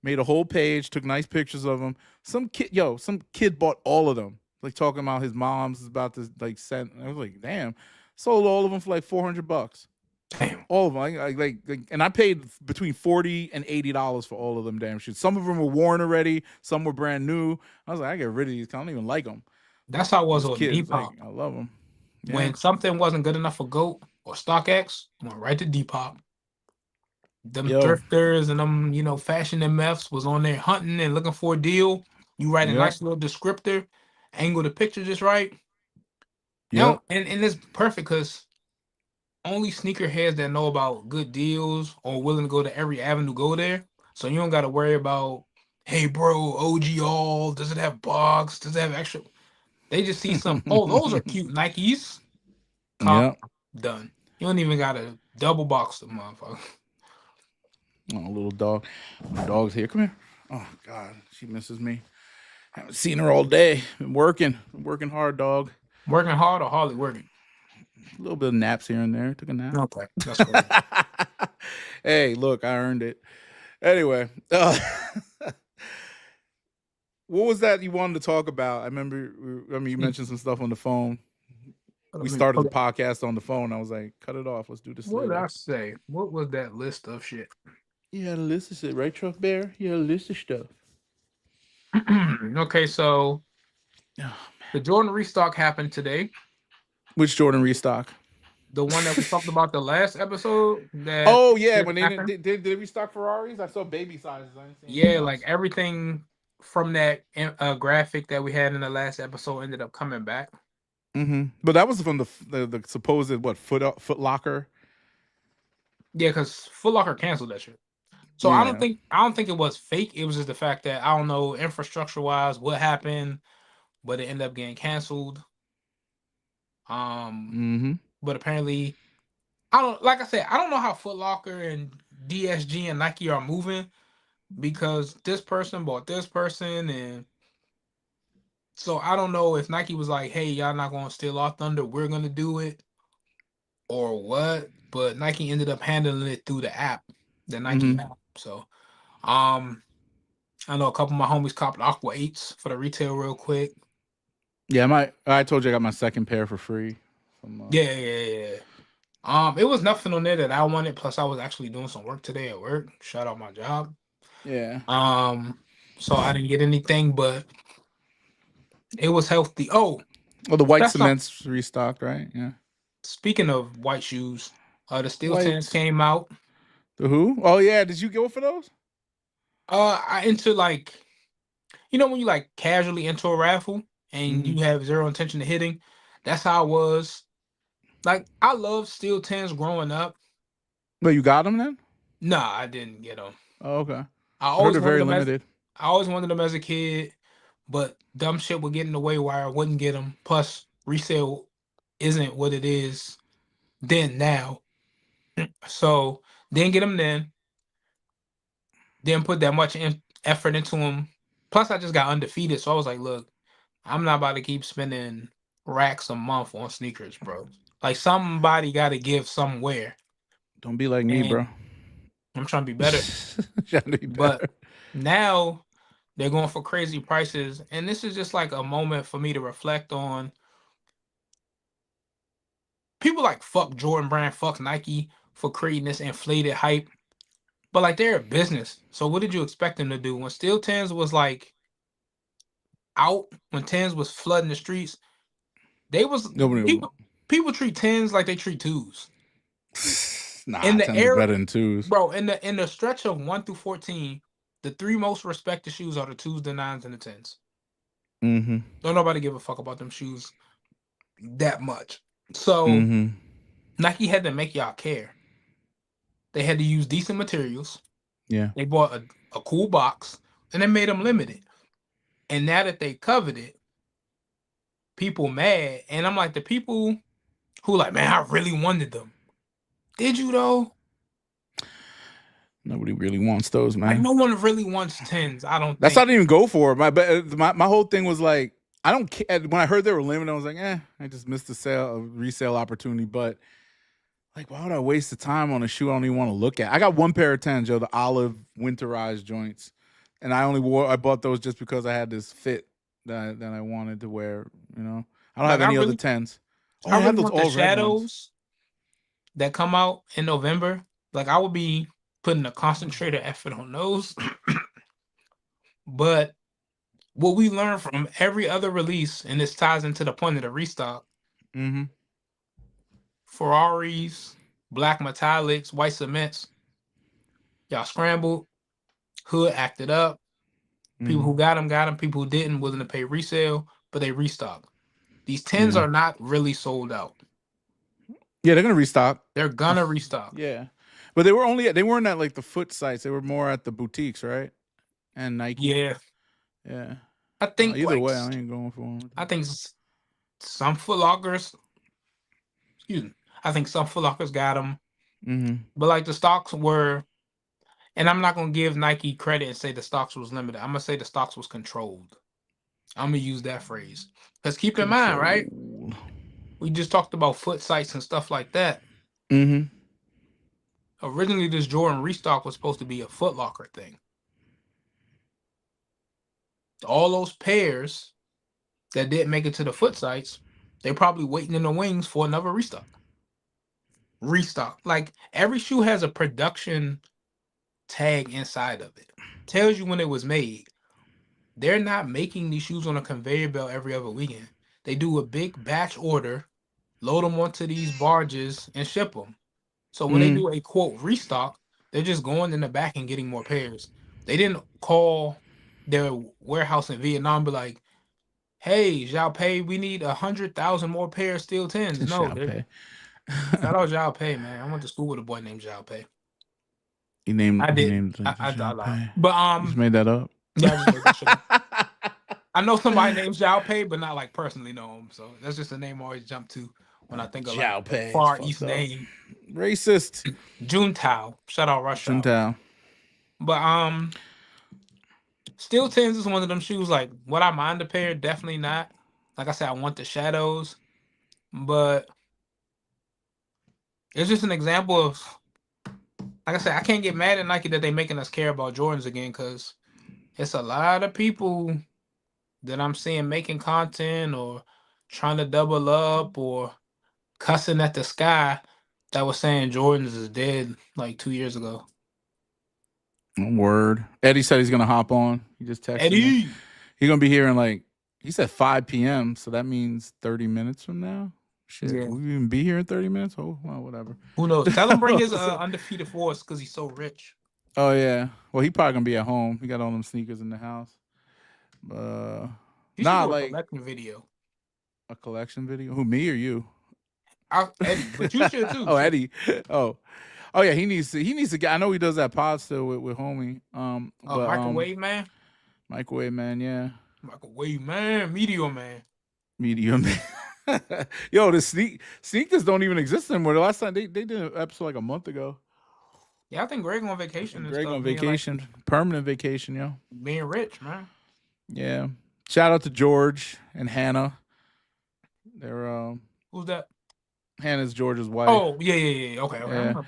made a whole page, took nice pictures of them. Some kid bought all of them. Like talking about his mom's is about to like send. I was like, damn, sold all of them for like $400. Damn. All of them, like, and I paid between $40 and $80 for all of them damn shit. Some of them were worn already, some were brand new. I was like, I get rid of these. I don't even like them. That's how it was with kids, Depop. like, I love them. Yeah. When something wasn't good enough for GOAT or StockX, went right to Depop. Them thrifters and them, fashion MFs was on there hunting and looking for a deal. You write a nice little descriptor, angle the picture just right. Yeah, and it's perfect because only sneakerheads that know about good deals or willing to go to every avenue go there. So you don't got to worry about, hey, bro, OG all, does it have box? Does it have extra? They just see some, oh, those are cute Nikes. Done. You don't even got to double box them, motherfucker. Oh, little dog. My dog's here. Come here. Oh, God. She misses me. Haven't seen her all day. Been working hard, dog. Working hard or hardly working? A little bit of naps here and there. Took a nap. Okay. That's cool. Hey, look, I earned it. Anyway, what was that you wanted to talk about? I remember you mentioned some stuff on the phone. We started the podcast on the phone. I was like, cut it off. Let's do this. What did I say? What was that list of shit? You had a list of shit, right, Truck Bear? You had a list of stuff. Okay, so the Jordan restock happened today. Which Jordan restock? The one that we talked about the last episode. When they did they restock Ferraris? I saw baby sizes. Like everything from that graphic that we had in the last episode ended up coming back. Mm-hmm. But that was from the supposed Foot Locker. Yeah, because Foot Locker canceled that shit. So I don't think it was fake. It was just the fact that I don't know infrastructure wise what happened, but it ended up getting canceled. But apparently I don't like I said, I don't know how Foot Locker and DSG and Nike are moving because this person bought this person, and so I don't know if Nike was like, "Hey, y'all not gonna steal our thunder, we're gonna do it," or what. But Nike ended up handling it through the app, the Nike Mm-hmm. app. So, um, I know a couple of my homies copped Aqua 8s for the retail real quick. Yeah, I told you I got my second pair for free. From, Yeah. It was nothing on there that I wanted. Plus, I was actually doing some work today at work. Shout out my job. yeah. So I didn't get anything, but it was healthy. Oh, Well, the white that's something. cements restocked, right? Yeah. Speaking of white shoes, the Steel Tans White. came out. The who? Oh yeah. Did you go for those? I enter like, when you like casually enter a raffle and Mm-hmm. you have zero intention of hitting. That's how I was. Like, I loved Steel Tans growing up. But you got them then? Nah, I didn't get them. Oh, okay. I I heard always they're wanted very them as limited. I always wanted them as a kid, but dumb shit would get in the way where I wouldn't get them. Plus, resale isn't what it is then now. So didn't get them then. Didn't put that much effort into them. Plus, I just got undefeated, so I was like, look, I'm not about to keep spending racks a month on sneakers, bro. Like, somebody got to give somewhere, Don't be like me, bro. and I'm trying to be better. Trying to be But better. now they're going for crazy prices, and this is just like a moment for me to reflect on. People like fuck Jordan Brand, fuck Nike for creating this inflated hype, but like, they're a business. So what did you expect them to do when Steel Tens was like out, when Tens was flooding the streets? They was Nobody. people treat tens like they treat twos. In Nah, the tens are era, better than twos. bro, in the stretch of 1 through 14, the three most respected shoes are the twos, the nines, and the tens. Mm-hmm. Don't nobody give a fuck about them shoes that much. So Mm-hmm. Nike had to make y'all care. They had to use decent materials. Yeah. They bought a cool box, and they made them limited. And now that they covered it, people mad. And I'm like, the people who like, man, I really wanted them. Did you though? Nobody really wants those, Like, man. no one really wants tens. I don't That's why I think. didn't even go for it. My whole thing was like, I don't care. When I heard they were limited, I was like, I just missed the resale opportunity. But like, why would I waste the time on a shoe I don't even want to look at? I got one pair of tens, Joe, the olive winterized joints, and I bought those just because I had this fit that I wanted to wear. You know, I don't Like, have any other tens. Oh, I I have really those want the all red ones. shadows that come out in November. Like, I would be putting a concentrated effort on those. But what we learned from every other release, and this ties into the point of the restock, Mm-hmm. Ferraris, black metallics, white cements, y'all scrambled, hood acted up. People Mm-hmm. who got them, people who didn't, willing to pay resale, but they restock. These tens Yeah. are not really sold out. Yeah, they're gonna restock. They're gonna restock. Yeah, but they weren't at like the foot sites. They were more at the boutiques, right? And Nike. Yeah. Yeah. I think Either like way, I ain't going for them. I think some Foot Lockers, excuse me, I think some Foot Lockers got them, Mm-hmm. but like the stocks were, and I'm not gonna give Nike credit and say the stocks was limited. I'm gonna say the stocks was controlled. I'm gonna use that phrase because keep in mind, right? We just talked about foot sites and stuff like that. Mm-hmm. Originally, this Jordan restock was supposed to be a Foot Locker thing. All those pairs that didn't make it to the foot sites, they're probably waiting in the wings for another restock. Like, every shoe has a production tag inside of it. Tells you when it was made. They're not making these shoes on a conveyor belt every other weekend. They do a big batch order, load them onto these barges, and ship them. So when they do a quote restock, they're just going in the back and getting more pairs. They didn't call their warehouse in Vietnam, be like, "Hey, Zhao Pei, we need 100,000 more pairs Steel Tens." No, Xiaopei. shout out Zhao Pei, man. I went to school with a boy named Zhao Pei. He named. I He didn't. named things I lied. Xiaopei. But You just made that up. yeah, I just made that shit up. I know somebody named Zhao Pei, but not like personally know him. So that's just a name I always jump to when I think of like Xiaopei. Far It's East fucked up. name. Racist. Juntao. Shout out Rush Hour. Juntao. But Steel Tins is one of them shoes. Like, would I mind a pair? Definitely not. Like I said, I want the shadows, but it's just an example of, like I said, I can't get mad at Nike that they making us care about Jordans again, because it's a lot of people that I'm seeing making content or trying to double up or cussing at the sky that was saying Jordans is dead like 2 years ago. Word. Eddie said he's gonna hop on. He just texted me. He's gonna be here in like, he said 5 p.m. So that means 30 minutes from now. Shit, Yeah. will we even be here in 30 minutes? Oh, well, whatever. Who knows? Tell him bring his undefeated force because he's so rich. Oh yeah. Well, he probably gonna be at home. He got all them sneakers in the house. You should Nah, do a like collection video. a collection video. Who, me or you? Eddie, but you should too. Oh, Eddie. Oh yeah. He needs to get. I know he does that pod still with homie. But, Microwave Man. Microwave Man. Yeah. Microwave Man. Meteor Man. Medium. Yo, the sneakers don't even exist anymore. The last time they did an episode like a month ago. Yeah, I think Greg on vacation. Greg on vacation, permanent vacation, yo. Being rich, man. Yeah. Shout out to George and Hannah. They're Who's that? Hannah's George's wife. Oh yeah. Okay. Yeah.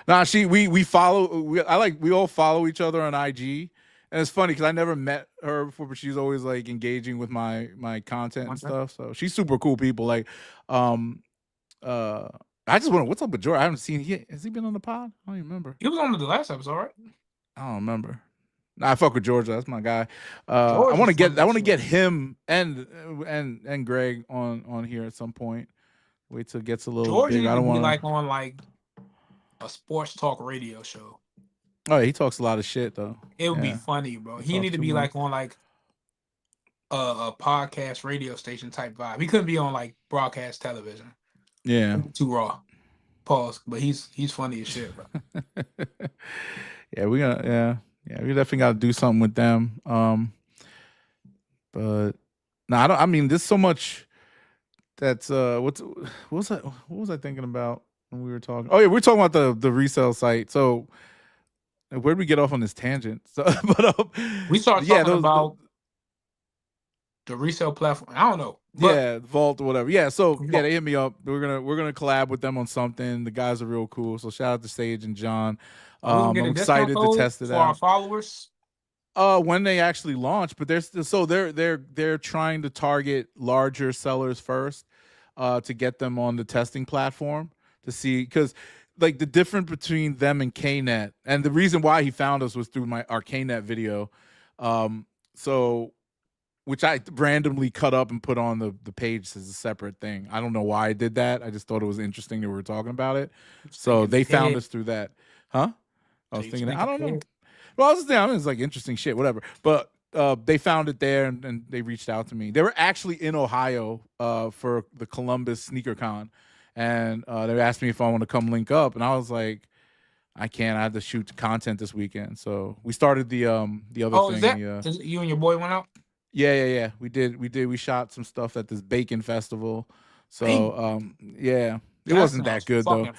Nah, we follow. We all follow each other on IG. And it's funny because I never met her before, but she's always like engaging with my content and stuff. So she's super cool people. Like, I just wonder what's up with George. I haven't seen has he been on the pod? I don't even remember. He was on the last episode, right? I don't remember. Nah, I fuck with George. That's my guy. I want to get him and Greg on here at some point. Wait till it gets a little George big. I don't want to like on like a sports talk radio show. Oh, he talks a lot of shit though. It would be funny, bro. He need to be like on like a podcast radio station type vibe. He couldn't be on like broadcast television. Yeah. Too raw. Pause. But he's funny as shit, bro. Yeah, we definitely gotta do something with them. But no, I don't. I mean, there's so much that's what was I thinking about when we were talking? Oh yeah, we're talking about the resale site. So where did we get off on this tangent? So, but we started talking about the resale platform. I don't know. But, Vault or whatever. Yeah, so yeah, they hit me up. We're gonna collab with them on something. The guys are real cool. So shout out to Sage and John. I'm excited to test it out. For our followers? When they actually launch, but they're trying to target larger sellers first, to get them on the testing platform to see, because like the difference between them and KNet, and the reason why he found us was through our KNet video, so which I randomly cut up and put on the page as a separate thing. I don't know why I did that. I just thought it was interesting that we were talking about it. So they found us through that, huh? I was thinking that. I don't know. Well, I was thinking, it's like interesting shit, whatever. But they found it there and they reached out to me. They were actually in Ohio for the Columbus Sneaker Con. And they asked me if I want to come link up. And I was like, I can't. I had to shoot content this weekend. So we started the other thing. Is you and your boy went out? Yeah. We did. We shot some stuff at this bacon festival. So yeah. It wasn't that good though.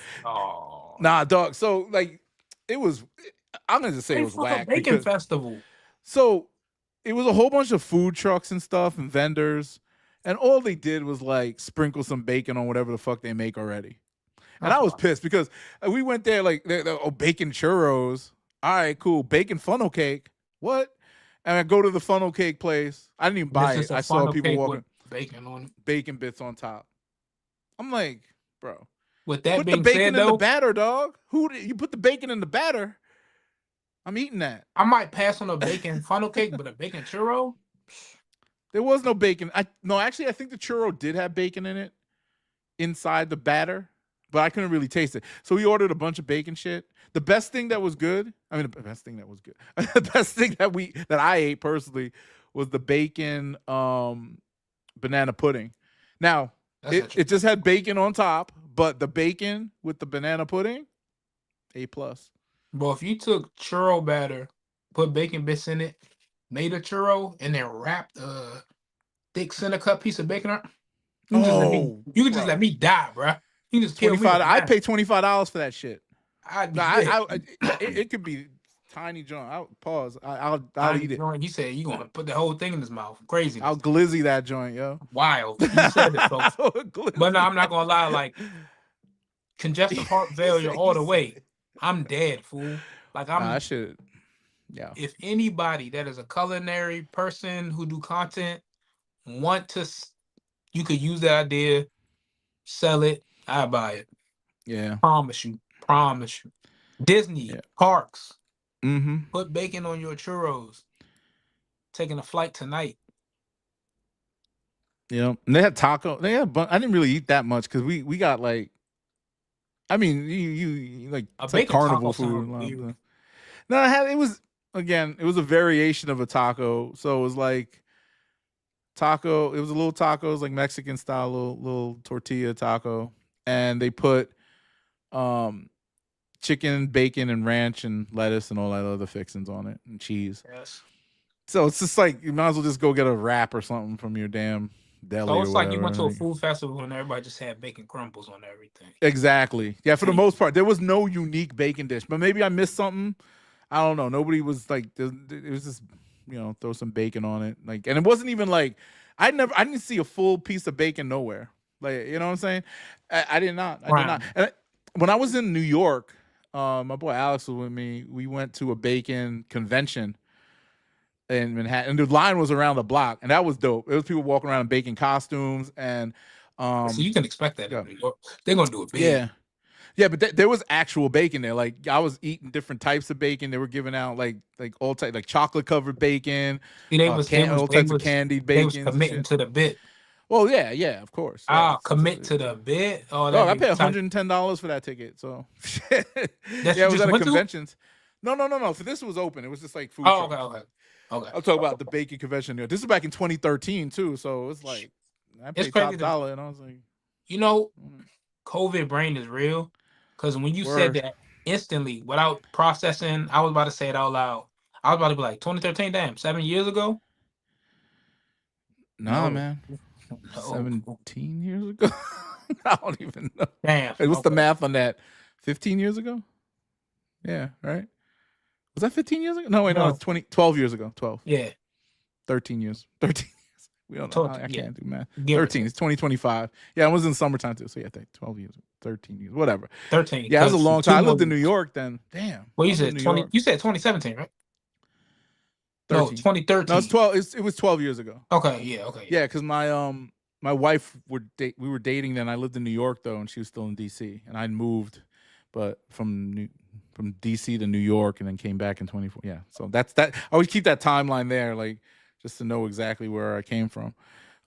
Nah, dog. So like it was, I'm gonna just say it was whack. Bacon festival. So it was a whole bunch of food trucks and stuff and vendors, and all they did was like sprinkle some bacon on whatever the fuck they make already. And I was pissed because we went there like bacon churros. All right, cool. Bacon funnel cake. What? And I go to the funnel cake place. I didn't even buy it. I saw people walking bacon on it. Bacon bits on top. I'm like, bro. With that put being the bacon said, in the batter, dog. You put the bacon in the batter? I'm eating that. I might pass on a bacon funnel cake, but a bacon churro? There was no bacon. Actually, I think the churro did have bacon in it inside the batter, but I couldn't really taste it. So we ordered a bunch of bacon shit. The best thing that was good, the best thing that I ate personally was the bacon banana pudding. Now, it just had bacon on top, but the bacon with the banana pudding, A+. Bro, if you took churro batter, put bacon bits in it, made a churro, and then wrapped a thick center cut piece of bacon on, you could just let me die, bro. You just kill me. 25. with I'd that. pay $25 for that shit. I'd be No, lit. it could be tiny joint. I'll pause. I'll Tiny eat it. joint. He said you gonna put the whole thing in his mouth. Crazy. I'll glizzy that joint, yo. Wild. You said it, folks. But no, I'm not gonna lie. Like congestive heart failure all the way. I'm dead, fool. Like I'm. I should. Yeah. If anybody that is a culinary person who do content want to, you could use that idea, sell it. I buy it. Yeah. Promise you. Promise you. Disney parks. Mm-hmm. Put bacon on your churros. Taking a flight tonight. Yeah. And they had taco. They had. I didn't really eat that much because we got like. I mean, you like it's like carnival food. No, it was again. It was a variation of a taco. So it was like taco. It was a little taco. It was like Mexican style, little tortilla taco, and they put chicken, bacon, and ranch, and lettuce, and all that other fixings on it, and cheese. Yes. So it's just like you might as well just go get a wrap or something from your damn deli. So it's or like whatever. you went to a food festival and everybody just had bacon crumbles on everything. Exactly. Yeah, for the most part, there was no unique bacon dish, but maybe I missed something. I don't know. Nobody was like, it was just, throw some bacon on it, like, and it wasn't even like I didn't see a full piece of bacon nowhere. Like, you know what I'm saying? I did not. I did not. And when I was in New York, my boy Alex was with me. We went to a bacon convention in Manhattan, and the line was around the block, and that was dope. It was people walking around in bacon costumes, and so you can expect that in New York. They're gonna do it big. Yeah, but there was actual bacon there. Like I was eating different types of bacon. They were giving out like all type, like chocolate covered bacon. All types of candied bacon. They was committing to the bit. Well, yeah, of course. Commit to the bit. Oh, I paid $110 for that ticket. So it was at a convention. No. For this was open. It was just like food. Okay. I'm talking about the bacon convention there. This is back in 2013 too. So it's like I paid top dollar, and I was like, COVID brain is real. Because when you said that instantly, without processing, I was about to say it out loud. I was about to be like, 2013, damn, 7 years ago? Nah, man. 17 years ago? I don't even know. Damn. Hey, what's the math on that? 15 years ago? Yeah, right? Was that 15 years ago? No, wait, no, it's 12 years ago. 12. Yeah. 13 years. 13 years. We don't know. I can't do math. 13. It's 2025. Yeah, I was in summertime too. So yeah, 12 years, 13 years, whatever. 13. Yeah, that was a long time. I lived in New York then. Damn. Well, you said 20. You said 2017, right? 13. No, 2013. No, it's 12. It was 12 years ago. Okay. Yeah. Yeah, because my wife we were dating then. I lived in New York though, and she was still in DC, and I moved, but from DC to New York, and then came back in 24. Yeah, so that's that. I always keep that timeline there, like just to know exactly where I came from.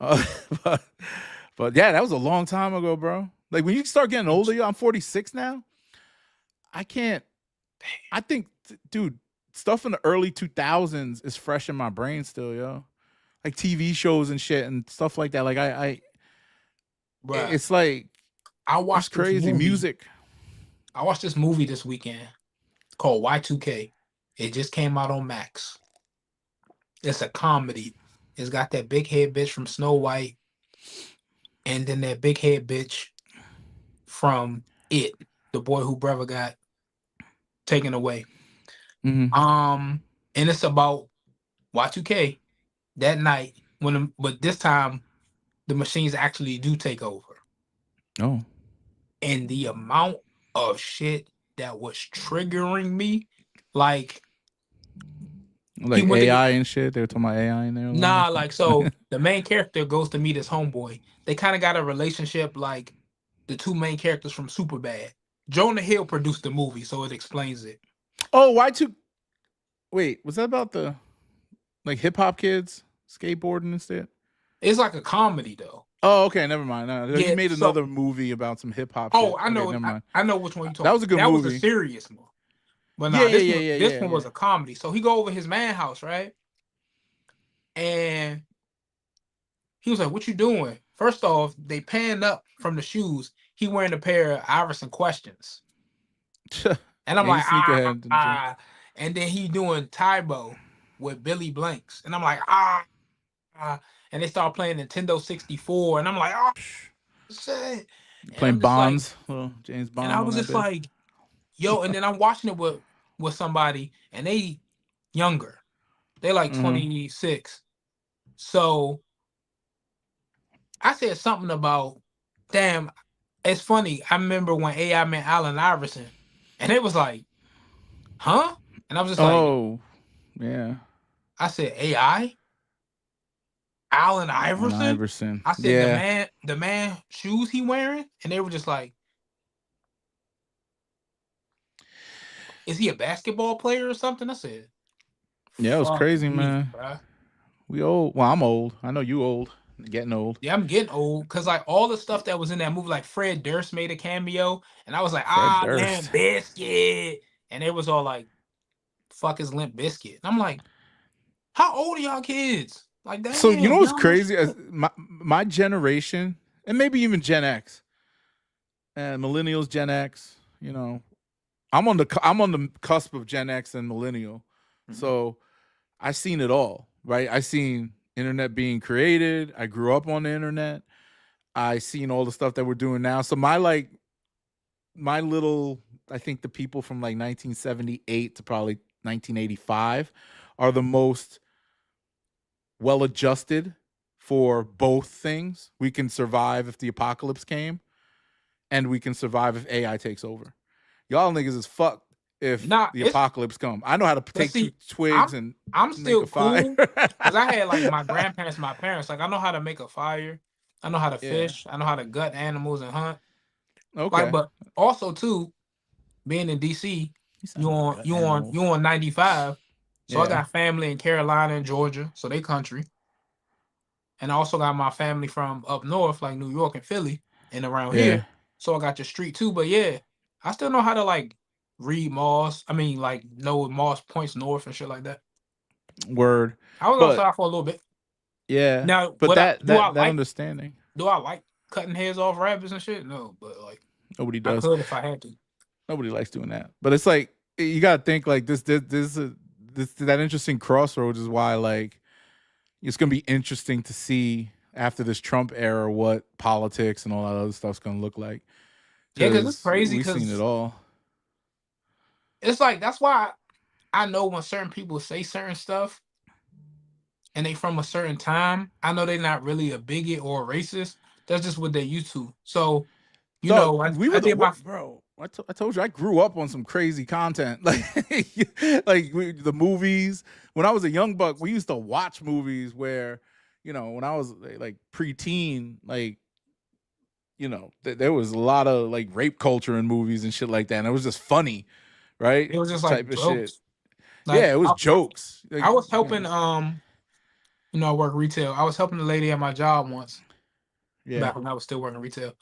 But yeah, that was a long time ago, bro. Like when you start getting older, I'm 46 now. I can't. I think, dude, stuff in the early 2000s is fresh in my brain still, yo. Like TV shows and shit and stuff like that. Like it's like I watched crazy music. I watched this movie this weekend called Y2K. It just came out on Max. It's a comedy. It's got that big head bitch from Snow White, and then that big head bitch from It, the boy who brother got taken away. Mm-hmm. And it's about Y2K that night but this time the machines actually do take over. Oh. And the amount of shit that was triggering me, like AI and shit. They were talking about AI in there. Nah, like so the main character goes to meet his homeboy. They kind of got a relationship like the two main characters from Superbad. Jonah Hill produced the movie, so it explains it. Oh, Y2. Wait, was that about the like hip hop kids skateboarding and shit? It's like a comedy though. Oh, okay, never mind. No, he made another movie about some hip hop. Oh, shit. I know. Okay, never mind. I know which one you talking. That was a good movie. That was a serious one. But this one was a comedy. So he go over his man house, right? And he was like, "What you doing?" First off, they panned up from the shoes. He wearing a pair of Iverson Questions. And I'm like, and then he doing Tybo with Billy Blanks. And I'm like, and they start playing Nintendo 64. And I'm like, oh, shit. And Playing I'm just like, Bonds, little James and I Bond on was that just bitch. like, yo, and then I'm watching it with somebody, and they younger. They like Mm-hmm. 26. So I said something about, damn, it's funny. I remember when AI met Allen Iverson, and it was like, huh? And I was just like, Oh, yeah. I said, AI? Allen And Iverson? Iverson. I said, Yeah. the man shoes he wearing? And they were just like, is he a basketball player or something? I said, Yeah, it was fuck crazy, me, man. bruh. We old. Well, I'm old. I know you old. Getting old. Yeah, I'm getting old because like all the stuff that was in that movie, like Fred Durst made a cameo, and I was like, Fred Limp Durst. Bizkit, and it was all like, fuck is Limp Bizkit? And I'm like, how old are y'all kids? Like, So you know damn, what's y'all know crazy? As shit. my generation, and maybe even Gen X and millennials, Gen X. You know, I'm on the cusp of Gen X and millennial. Mhm. So I seen it all, right? I seen internet being created. I grew up on the internet. I seen all the stuff that we're doing now. So my little, I think the people from like 1978 to probably 1985 are the most well adjusted for both things. We can survive if the apocalypse came, and we can survive if AI takes over. Y'all niggas is fucked if Nah, the it's apocalypse come. I know how to but take two see, twigs I'm and I'm make a still fire. cool because I had like my grandparents, my parents. Like I know how to make a fire. I know how to Yeah. fish. I know how to gut animals and hunt. Like, Okay. but also too, being in DC, You said I know how to gut animals. you on 95. So I Yeah. got family in Carolina and Georgia, so they country. And I also got my family from up north, like New York and Philly, and around Yeah. here. So I got the street too. But yeah, I still know how to like read Moss. I mean, like know Moss points north and shit like that. Word. I was But outside for a little bit. yeah. Now, But what I that do I that that like understanding. do I like cutting heads off rabbits and shit? No, but like Nobody I does. could if I had to. Nobody likes doing that. But it's like you gotta think like this that interesting crossroads is why like it's gonna be interesting to see after this Trump era what politics and all that other stuff's gonna look like. Yeah, because it's Because crazy. we've seen it Because all. it's like that's why I know when certain people say certain stuff and they from a certain time, I know they're not really a bigot or a racist. That's just what they're used to. So, you Dog, know, we I were the did my bro. I told you I grew up on some crazy content, like the movies. When I was a young buck, we used to watch movies where, when I was like preteen, like there was a lot of like rape culture in movies and shit like that, and it was just funny, right? it was just like Type of shit. jokes. Like Yeah, it was jokes. Like, I was helping I work retail. I was helping the lady at my job once yeah, back when I was still working retail.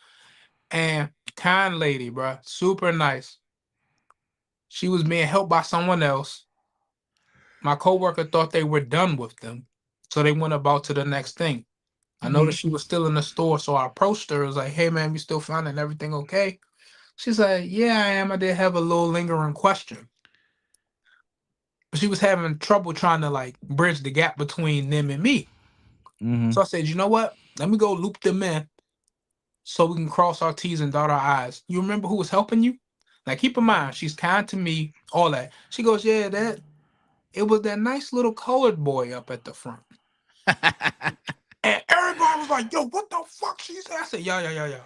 And kind lady, bro, super nice. She was being helped by someone else. My coworker thought they were done with them, so they went about to the next thing. I hmm noticed she was still in the store, so I approached her. I was like, "Hey, man, you still finding everything okay?" She's like, "Yeah, I am. I did have a little lingering question." But she was having trouble trying to like bridge the gap between them and me. hmm So I said, "You know what? Let me go loop them in so we can cross our T's and dot our I's. You remember who was helping you? Like, keep in mind, she's kind to me, all that." She goes, "Yeah, that it was that nice little colored boy up at the front." And everybody was like, "Yo, what the fuck?" She said. I said, "Yeah, yeah, yeah, yeah.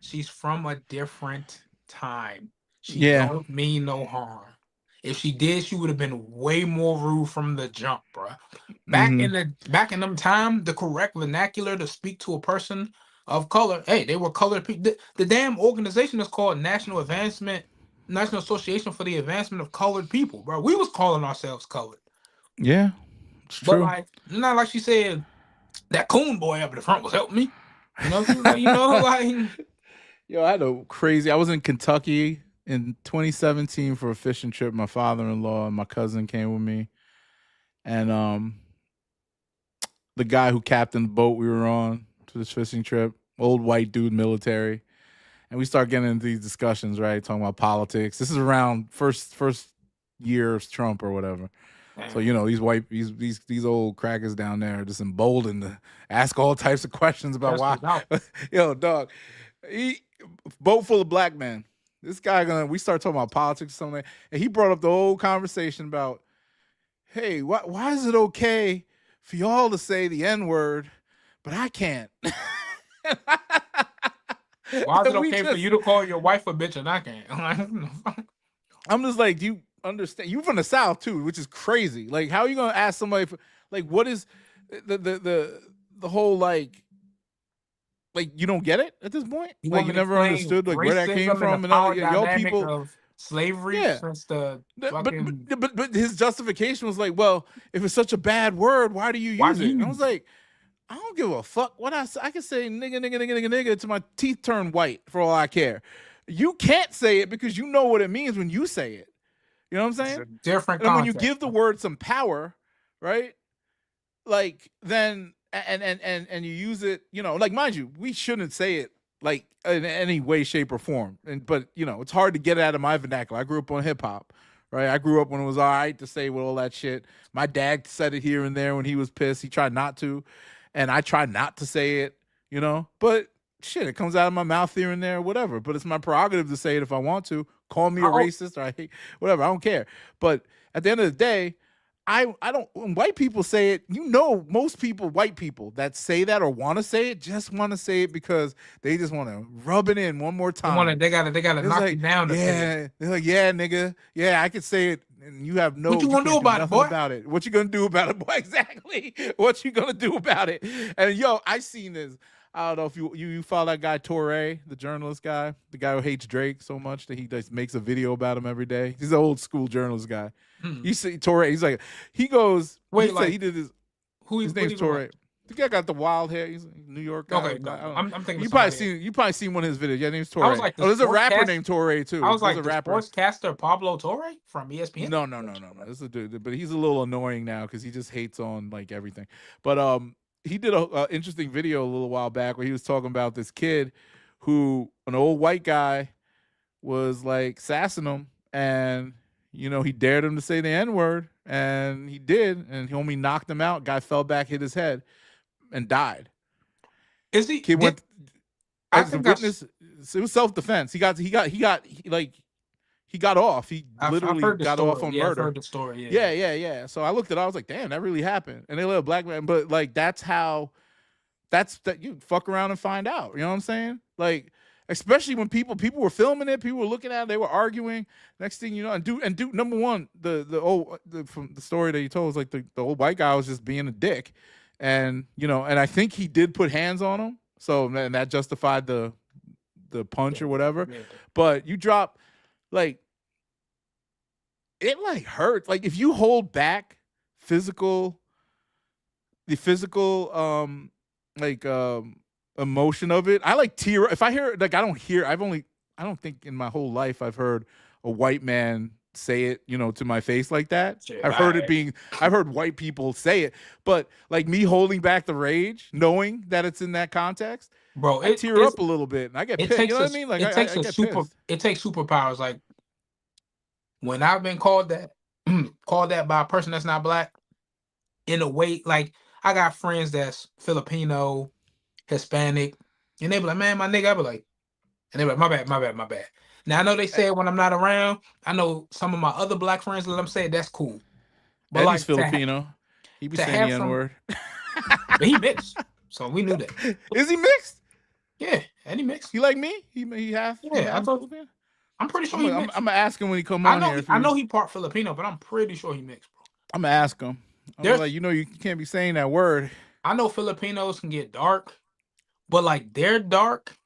She's from a different time. She yeah, don't mean no harm. If she did, she would have been way more rude from the jump, bruh. hmm Back in them time, the correct vernacular to speak to a person of color, hey, they were colored people. The damn organization is called National Association for the Advancement of Colored People, bro. We was calling ourselves colored. yeah. It's But true. like, not like she said that coon boy up in the front was helping me. You know, she was like, like Yo, I had a crazy. I was in Kentucky in 2017 for a fishing trip. My father-in-law and my cousin came with me, and the guy who captained the boat we were on to this fishing trip, old white dude, military, and we start getting into these discussions, right, talking about politics. This is around first year of Trump or whatever. So man, these white these old crackers down there are just emboldened to ask all types of questions about that's why. without. Yo, dog, he boat full of black men. This guy we start talking about politics or something, and he brought up the whole conversation about, hey, why is it okay for y'all to say the N-word, but I can't? Why is it okay for you to call your wife a bitch and I can't? I'm just like, do you understand? You from the South too, which is crazy. Like, how are you gonna ask somebody for, like, what is the whole like you don't get it at this point? You Like, want you me to never explain understood like where that came racism and from the and all power y'all dynamic people. of slavery Yeah. since the But fucking. his justification was like, well, if it's such a bad word, why do you use it? And I was like, I don't give a fuck what I say. I can say nigga, nigga, nigga, nigga, nigga till my teeth turn white for all I care. You can't say it because you know what it means when you say it. You know what I'm saying? It's a different And when you concept. give the word some power, right? Like then and you use it, you know, like mind you, we shouldn't say it like in any way, shape, or form. But you know, it's hard to get it out of my vernacular. I grew up on hip hop, right? I grew up when it was all right to say with all that shit. My dad said it here and there when he was pissed. He tried not to, and I tried not to say it, you know. But shit, it comes out of my mouth here and there, whatever. But it's my prerogative to say it if I want to. Call me a racist or I hate whatever. I don't care. But at the end of the day, I don't, when white people say it, you know, most people, white people that say that or want to say it, just want to say it because they just want to rub it in one more time. They gotta knock like, you down. Yeah, they're like, yeah, nigga, yeah, I could say it, and you have no. What you gonna do about it, boy? About it. What you gonna do about it, boy? Exactly. What you gonna do about it? And yo, I seen this. I don't know if you follow that guy Torre, the journalist guy, the guy who hates Drake so much that he just makes a video about him every day. He's an old school journalist guy. You see Torre, he's like, he goes, wait, he did his. His name's Torre. The guy got the wild hair. He's a New York guy. Okay, I'm thinking. You probably seen one of his videos. Yeah, name's Torre. I was like, there's a rapper named Torre too. I was like, a the rapper. sportscaster Pablo Torre from ESPN. No. This is a dude, but he's a little annoying now because he just hates on like everything. But he did a interesting video a little while back where he was talking about this kid who an old white guy was like sassing him, and you know he dared him to say the N-word, and he did, and he only knocked him out. Guy fell back, hit his head, and died. Is he? Kid went as a witness. It was self-defense. He got off. He literally got off on murder. I've heard the story. Yeah. So I looked at it. I was like, damn, that really happened. And they let a black man, but like that's that you fuck around and find out. You know what I'm saying? Like, especially when people were filming it, people were looking at it, they were arguing. Next thing you know, and do number one, from the story that he told was like the old white guy was just being a dick. And you know, and I think he did put hands on him. So and that justified the punch or whatever. Yeah. But you drop like it like hurts. Like if you hold back the physical emotion of it, I like tear. If I hear like I don't think in my whole life I've heard a white man say it, you know, to my face like that. I've heard white people say it, but like me holding back the rage, knowing that it's in that context, bro, I tear up a little bit and I get pissed. You know what I mean? Like it takes superpowers. Like when I've been called that by a person that's not black, in a way, like I got friends that's Filipino, Hispanic, and they be like, man, my nigga, I be like, and they be like, my bad. Now I know they say it when I'm not around. I know some of my other black friends let them say it, that's cool. But Eddie's like Filipino. He be saying the N-word. But he mixed. So we knew that. Is he mixed? Yeah, Eddie mixed. He like me? He half? Yeah, I'm pretty sure I'm gonna ask him when he come on here. I know he part Filipino, but I'm pretty sure he mixed, bro. I'm gonna ask him. I'm like, you know, you can't be saying that word. I know Filipinos can get dark, but like their dark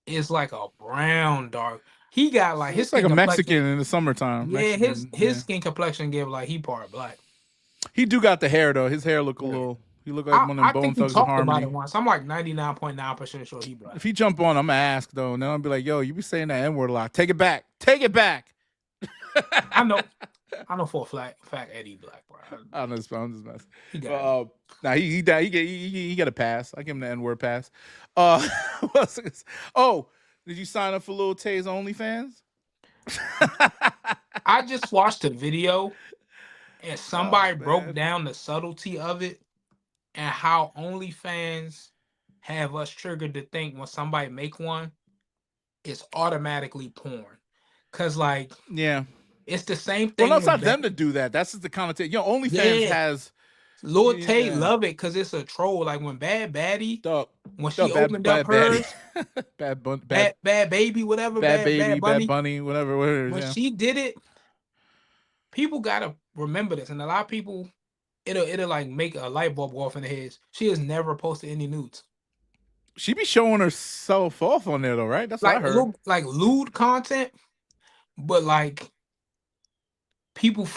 is like a brown dark. He got like his like a Mexican in the summertime. Yeah, his skin complexion give like he part black. He do got the hair though. His hair look a little. He look like one of them Bone Thugs and Harmony. Once. I'm like 99.9% sure he black. If he jump on, I'm gonna ask though, and then I'll be like, "Yo, you be saying that N-word a lot. Take it back. Take it back." I know for a fact Eddie black, bro. I'm just messing. He got a pass. I give him the N-word pass. Did you sign up for Lil Tay's OnlyFans? I just watched a video and somebody broke down the subtlety of it and how OnlyFans have us triggered to think when somebody make one it's automatically porn. Cause like Yeah. it's the same Well, thing. no, it's when not them to do that. That's just the connotation. OnlyFans Yeah. has Lil Tay yeah. love it because it's a troll. Like when Bad Baddie, Dog, when she bad, opened up bad, hers, bad baby, whatever, bad bad baby, bunny. bad bunny, whatever it is. When Yeah. she did it, people gotta remember this, and a lot of people, it'll like make a light bulb go off in their heads. She has never posted any nudes. She be showing herself off on there though, right? That's what I Like heard. look like lewd content, but like people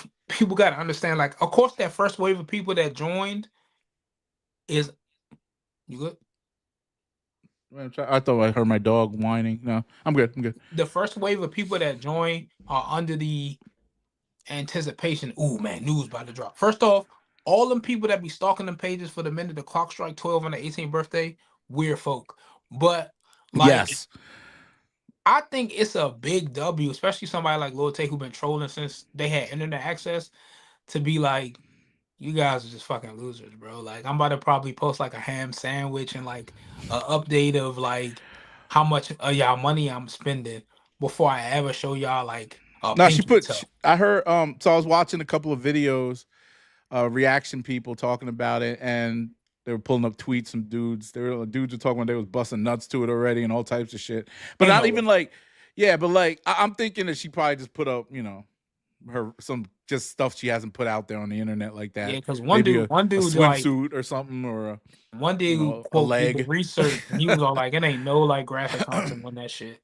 gotta understand. Like, of course, that first wave of people that joined is you good. I thought I heard my dog whining. No, I'm good. I'm good. The first wave of people that join are under the anticipation. Ooh, man, news about to drop. First off, all them people that be stalking them pages for the minute the clock strike 12 on the 18th birthday, weird folk. But like, Yes. I think it's a big W, especially somebody like Lil Tay who been trolling since they had internet access, to be like, you guys are just fucking losers, bro. Like, I'm about to probably post like a ham sandwich and like an update of like how much of y'all money I'm spending before I ever show y'all like a No, she pinky put. toe. I heard. So I was watching a couple of videos, reaction people talking about it, and they were pulling up tweets from dudes. Dudes were talking about they was busting nuts to it already and all types of shit. But Ain't not no even way. like, yeah. But like, I'm thinking that she probably just put up, her some just stuff she hasn't put out there on the internet like that. Yeah, because Maybe a one dude like swimsuit or something, or one dude a quote did the leg. research and he was all like, it ain't no like graphic content on that shit.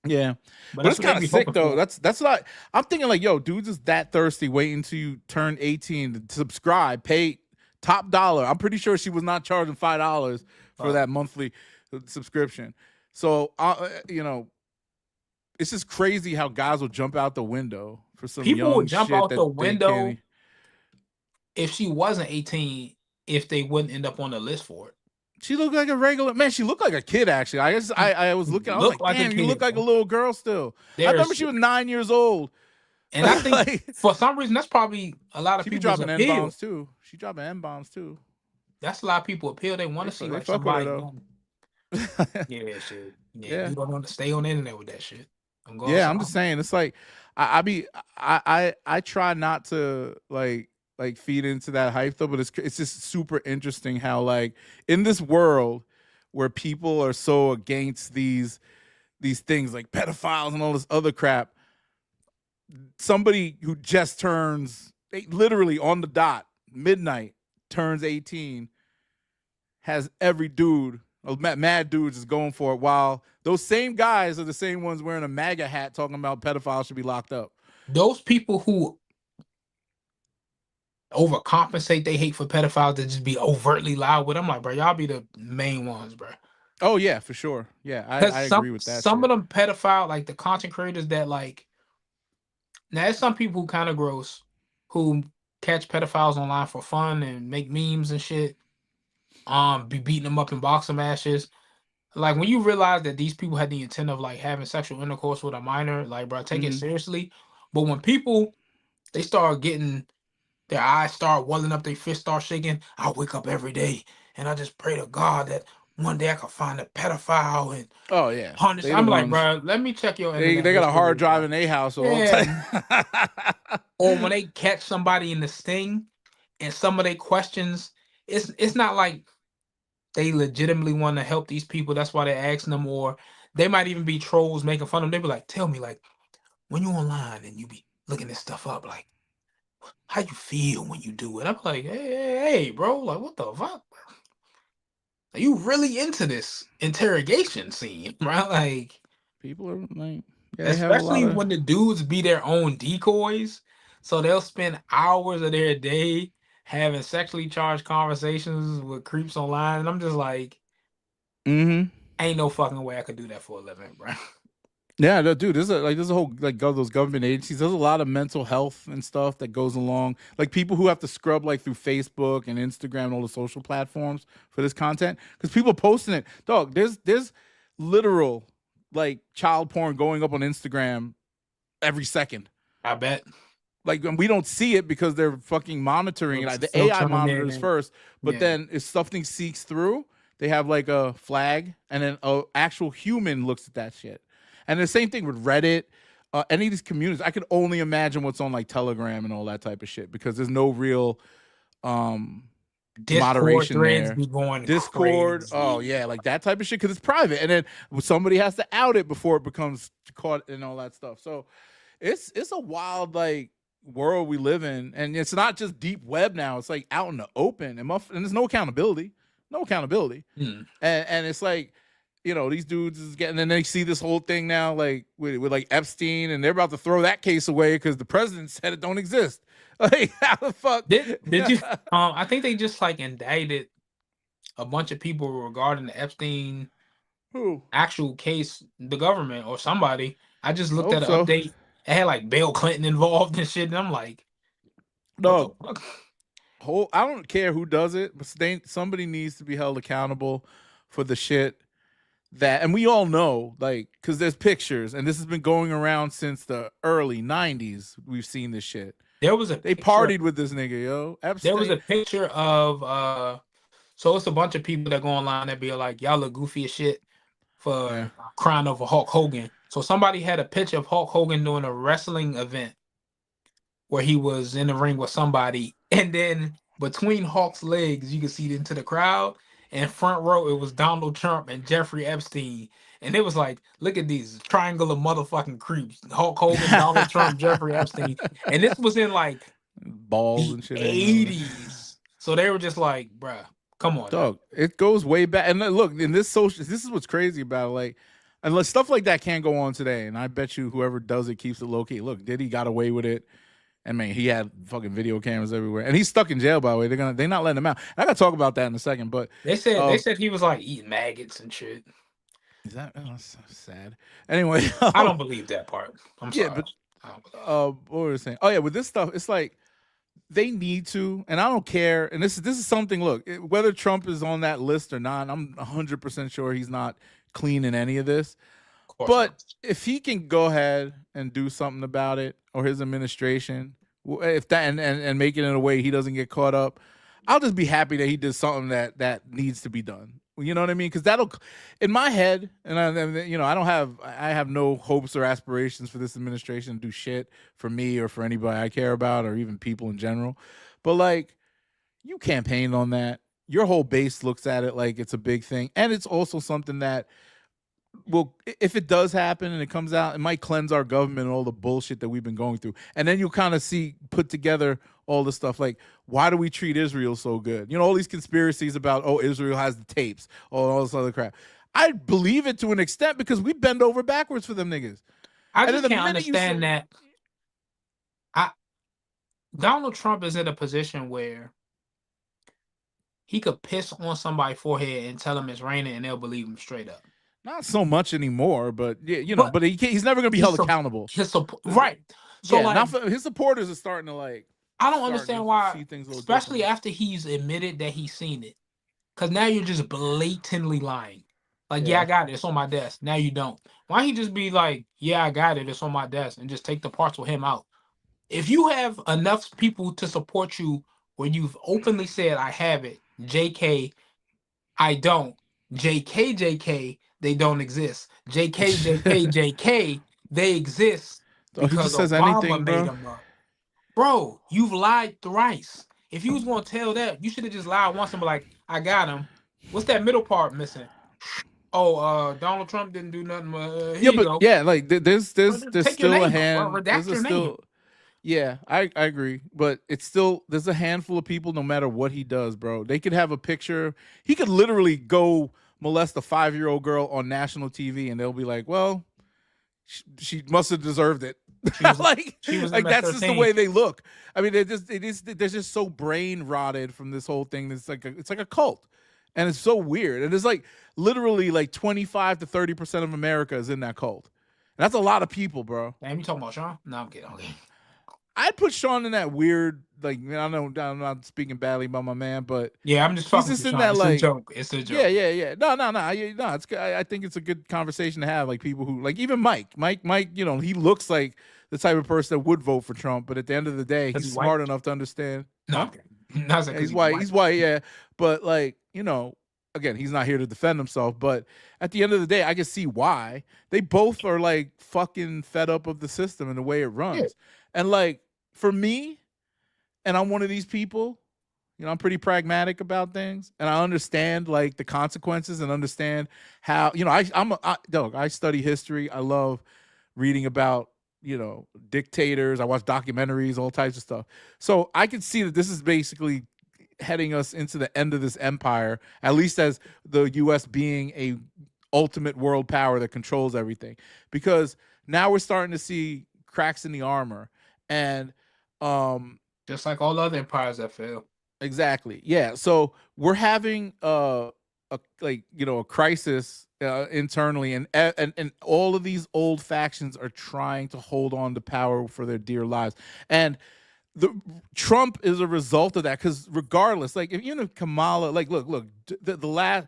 Yeah, But but that's it's what they kind of be sick hoping though. for. That's what I'm thinking. Like, yo, dudes is that thirsty, waiting till you turn 18 to subscribe, pay top dollar. I'm pretty sure she was not charging $5 for that monthly subscription. So, it's just crazy how guys will jump out the window for some People young would jump shit out the that they window can't. if she wasn't 18, if they wouldn't end up on the list for it. She looked like a regular man. She looked like a kid, actually. I was looking. I was Looked like, like a damn, you kid, look like a bro. little girl still. I There's- remember she was 9 years old. And I think Like, for some reason that's probably a lot of she be people's dropping appeal. N-bombs too. She dropping N-bombs too. That's a lot of people appeal. They want to see like fuck with her, somebody though. young. Yeah, shit. Yeah, you don't want to stay on the internet with that shit. Yeah, I'm just saying. It's like I try not to like feed into that hype though, but it's just super interesting how like in this world where people are so against these things like pedophiles and all this other crap, somebody who just turns literally on the dot midnight turns 18 has every dude, mad dudes is going for it, while those same guys are the same ones wearing a MAGA hat talking about pedophiles should be locked up. Those people who overcompensate they hate for pedophiles to just be overtly loud with them, like, bro, y'all be the main ones, bro. Oh yeah, for sure. Yeah, I agree with that. Some of them pedophile, like the content creators that like, now there's some people who kind of gross who catch pedophiles online for fun and make memes and shit. Be beating them up in boxing matches. Like when you realize that these people had the intent of like having sexual intercourse with a minor, like, bro, take it seriously. But when people they start getting their eyes start welling up, their fist start shaking, I wake up every day and I just pray to God that one day I can find a pedophile and punish. I'm like, bro, let me check your internet. They got a hard drive in their house or or when they catch somebody in the sting and some of their questions, it's not like they legitimately want to help these people. That's why they're asking them, or they might even be trolls making fun of them. They be like, tell me, like, when you online and you be looking this stuff up, like, how you feel when you do it? I'm like, hey, bro, like, what the fuck? Are you really into this interrogation scene, right? Like, people are like, especially when the dudes be their own decoys, so they'll spend hours of their day having sexually charged conversations with creeps online, and I'm just like, ain't no fucking way I could do that for a living, bro. Yeah, no, dude, there's a whole like those government agencies. There's a lot of mental health and stuff that goes along. Like people who have to scrub like through Facebook and Instagram and all the social platforms for this content because people posting it. Dog, there's literal like child porn going up on Instagram every second. I bet. Like we don't see it because they're fucking monitoring it. Like, the AI monitors first, but then if something seeks through, they have like a flag and then an actual human looks at that shit. And the same thing with Reddit. Any of these communities, I can only imagine what's on like Telegram and all that type of shit because there's no real Discord moderation threads there. be going Discord, crazy. oh yeah, like that type of shit because it's private, and then somebody has to out it before it becomes caught and all that stuff. So it's a wild like world we live in, and it's not just deep web now. It's like out in the open, and there's no accountability, and it's like, you know, these dudes is getting, and they see this whole thing now, like with like Epstein, and they're about to throw that case away because the president said it don't exist. Like, how the fuck? Did you? I think they just like indicted a bunch of people regarding the Epstein Who? actual case, the government or somebody. I just looked at an So. update. It had like Bill Clinton involved and shit, and I'm like, No, what the fuck? I don't care who does it, but somebody needs to be held accountable for the shit that, and we all know, like, because there's pictures, and this has been going around since the early '90s. We've seen this shit. There was They partied with this nigga, yo. Epstein. There was a picture of so it's a bunch of people that go online that be like, y'all look goofy as shit for crying over Hulk Hogan. So somebody had a picture of Hulk Hogan doing a wrestling event where he was in the ring with somebody, and then between Hulk's legs, you could see into the crowd, and front row it was Donald Trump and Jeffrey Epstein. And it was like, look at these triangle of motherfucking creeps. Hulk Hogan, Donald Trump, Jeffrey Epstein. And this was in like balls and shit. 80s. So they were just like, bruh, come on. Dog, it goes way back. And look, in this is what's crazy about it. Like, unless stuff like that can't go on today. And I bet you whoever does it keeps it low key. Look, Diddy got away with it. And man, he had fucking video cameras everywhere, and he's stuck in jail. By the way, they're not letting him out. And I gotta talk about that in a second. But they said he was like eating maggots and shit. Is that? Oh, that's so sad. Anyway, I don't believe that part. I'm sorry. But what were we saying? Oh yeah, with this stuff, it's like they need to, and I don't care. And this is something. Look, whether Trump is on that list or not, I'm 100% sure he's not clean in any of this. But if he can go ahead and do something about it, or his administration, if that and make it in a way he doesn't get caught up, I'll just be happy that he did something that needs to be done. You know what I mean? Because that'll, in my head, and I have no hopes or aspirations for this administration to do shit for me or for anybody I care about or even people in general. But like, you campaigned on that. Your whole base looks at it like it's a big thing, and it's also something that, well, if it does happen and it comes out, it might cleanse our government and all the bullshit that we've been going through. And then you'll kind of put together all the stuff like, why do we treat Israel so good? You know, all these conspiracies about, oh, Israel has the tapes, all this other crap. I believe it to an extent because we bend over backwards for them niggas. I just can't understand that. Donald Trump is in a position where he could piss on somebody's forehead and tell him it's raining and they'll believe him straight up. Not so much anymore, but yeah, but he's never gonna be held accountable. Right. So yeah, his supporters are starting to like. I don't understand why, especially after he's admitted that he's seen it, because now you're just blatantly lying. Like, yeah, I got it. It's on my desk. Now you don't. Why don't he just be like, yeah, I got it. It's on my desk, and just take the parts with him out? If you have enough people to support you where you've openly said, I have it, JK, I don't, JK, JK, they don't exist. JK, JK, JK, they exist because Obama made them up. Bro, you've lied thrice. If you was going to tell that, you should have just lied once and be like, I got him. What's that middle part missing? Oh, Donald Trump didn't do nothing. Like there's still a hand. Yeah, I agree, but it's still, there's a handful of people. No matter what he does, bro, they could have a picture. He could literally go molest a 5-year-old girl on national TV, and they'll be like, "Well, she must have deserved it." She was like that's 13. Just the way they look. I mean, they're just so brain rotted from this whole thing. It's like a cult, and it's so weird. And it's like literally like 25 to 30% of America is in that cult. And that's a lot of people, bro. Damn, you talking about Sean? No, I'm kidding. Okay. I'd put Sean in that weird, like, I know I'm not speaking badly about my man, but yeah, I'm just fucking. He's just in that, like, it's a joke. It's a joke. Yeah. No. It's. I think it's a good conversation to have. Like people who, like, even Mike. You know, he looks like the type of person that would vote for Trump, but at the end of the day, he's smart enough to understand. No, he's white. He's white. Yeah, but like, you know, again, he's not here to defend himself, but at the end of the day, I can see why. They both are like fucking fed up of the system and the way it runs. And like for me, and I'm one of these people, you know, I'm pretty pragmatic about things, and I understand like the consequences and understand how, you know, I study history. I love reading about, you know, dictators. I watch documentaries, all types of stuff. So I can see that this is basically heading us into the end of this empire, at least as the US being a ultimate world power that controls everything. Because now we're starting to see cracks in the armor. And just like all other empires that fail. exactly. Yeah. So we're having a like, you know, a crisis internally, and all of these old factions are trying to hold on to power for their dear lives. And Trump is a result of that, because regardless, like if even if Kamala, like look, the last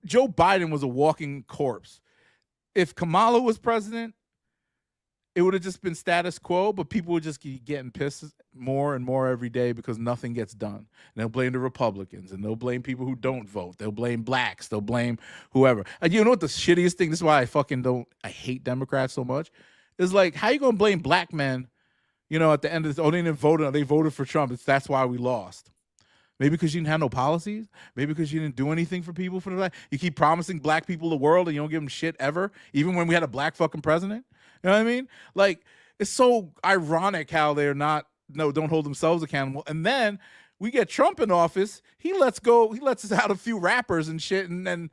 Joe Biden was a walking corpse. If Kamala was president, it would have just been status quo, but people would just keep getting pissed more and more every day because nothing gets done. And they'll blame the Republicans, and they'll blame people who don't vote. They'll blame blacks. They'll blame whoever. And you know what the shittiest thing, this is why I hate Democrats so much, is like, how you going to blame black men, you know, at the end of this? Oh, they didn't vote. They voted for Trump. That's why we lost. Maybe because you didn't have no policies. Maybe because you didn't do anything for people for the black. You keep promising black people the world and you don't give them shit ever, even when we had a black fucking president. You know what I mean? Like, it's so ironic how they're don't hold themselves accountable. And then we get Trump in office. He lets us out a few rappers and shit. And then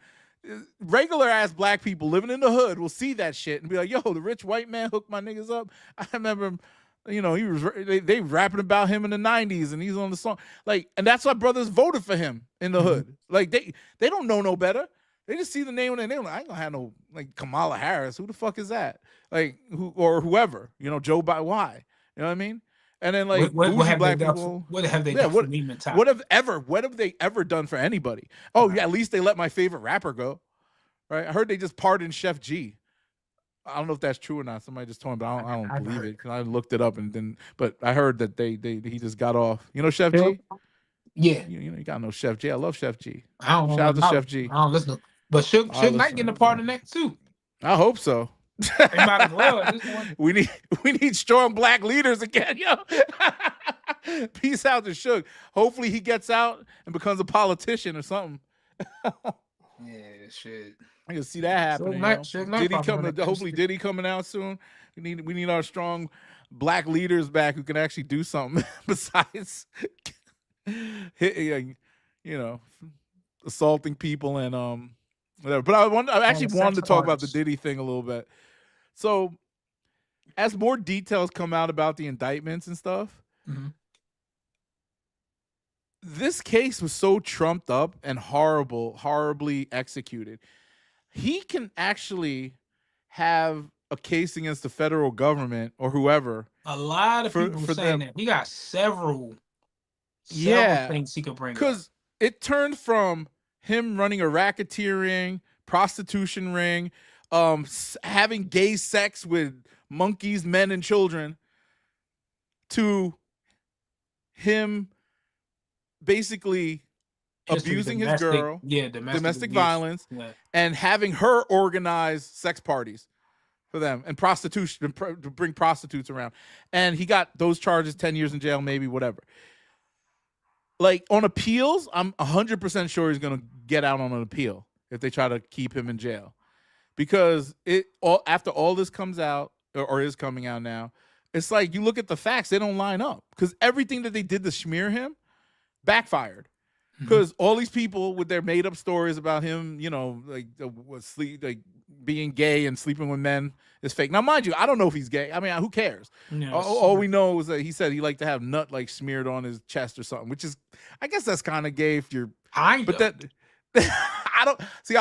regular ass black people living in the hood will see that shit and be like, yo, the rich white man hooked my niggas up. I remember him. You know, they rapping about him in the 90s, and he's on the song. Like, and that's why brothers voted for him in the hood. Like, they don't know no better. They just see the name on their name. I ain't gonna have no like Kamala Harris. Who the fuck is that? Like, whoever. You know, Joe Biden. Why? You know what I mean? And then like what have black they people. What have they done for me mentality? What have they ever done for anybody? Oh yeah, at least they let my favorite rapper go. Right? I heard they just pardoned Chef G. I don't know if that's true or not. Somebody just told me, but I don't believe it, because I looked it up and then. But I heard that he just got off. You know Chef G? Yeah. You know, you got no Chef G. I love Chef G. I don't know. Shout out to Chef G. I don't listen. But Suge Knight getting a part in that too. I hope so. They might as well at this point. We need strong black leaders again, yo. Peace out to Suge. Hopefully he gets out and becomes a politician or something. Yeah, shit. I can see that happening. Hopefully Diddy coming out soon. We need our strong black leaders back who can actually do something besides you know, assaulting people and whatever. But I actually wanted to talk about the Diddy thing a little bit. So as more details come out about the indictments and stuff, this case was so trumped up and horribly executed. He can actually have a case against the federal government or whoever. A lot of people saying that he got several things he could bring. Because it turned from him running a racketeering, prostitution ring, having gay sex with monkeys, men, and children, to him basically abusing his girl, domestic violence, and having her organize sex parties for them and prostitution, to bring prostitutes around. And he got those charges, 10 years in jail, maybe, whatever. Like, on appeals, I'm 100% sure he's going to get out on an appeal if they try to keep him in jail. Because after all this comes out, or is coming out now, it's like, you look at the facts, they don't line up. Because everything that they did to smear him backfired. Because all these people with their made up stories about him, you know, like being gay and sleeping with men is fake. Now, mind you, I don't know if he's gay. I mean, who cares? Yes. All we know is that he said he liked to have nut like smeared on his chest or something, which is, I guess that's kind of gay if you're. But that I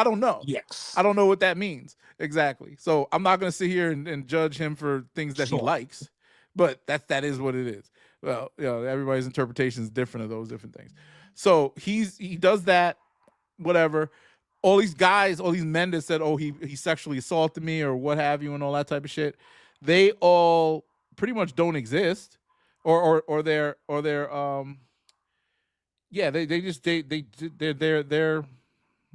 don't know. Yes, I don't know what that means exactly. So I'm not going to sit here and judge him for things that he likes. But that is what it is. Well, you know, everybody's interpretation is different of those different things. So he does that, whatever. All these guys, all these men that said, oh, he sexually assaulted me or what have you and all that type of shit, they all pretty much don't exist, or they're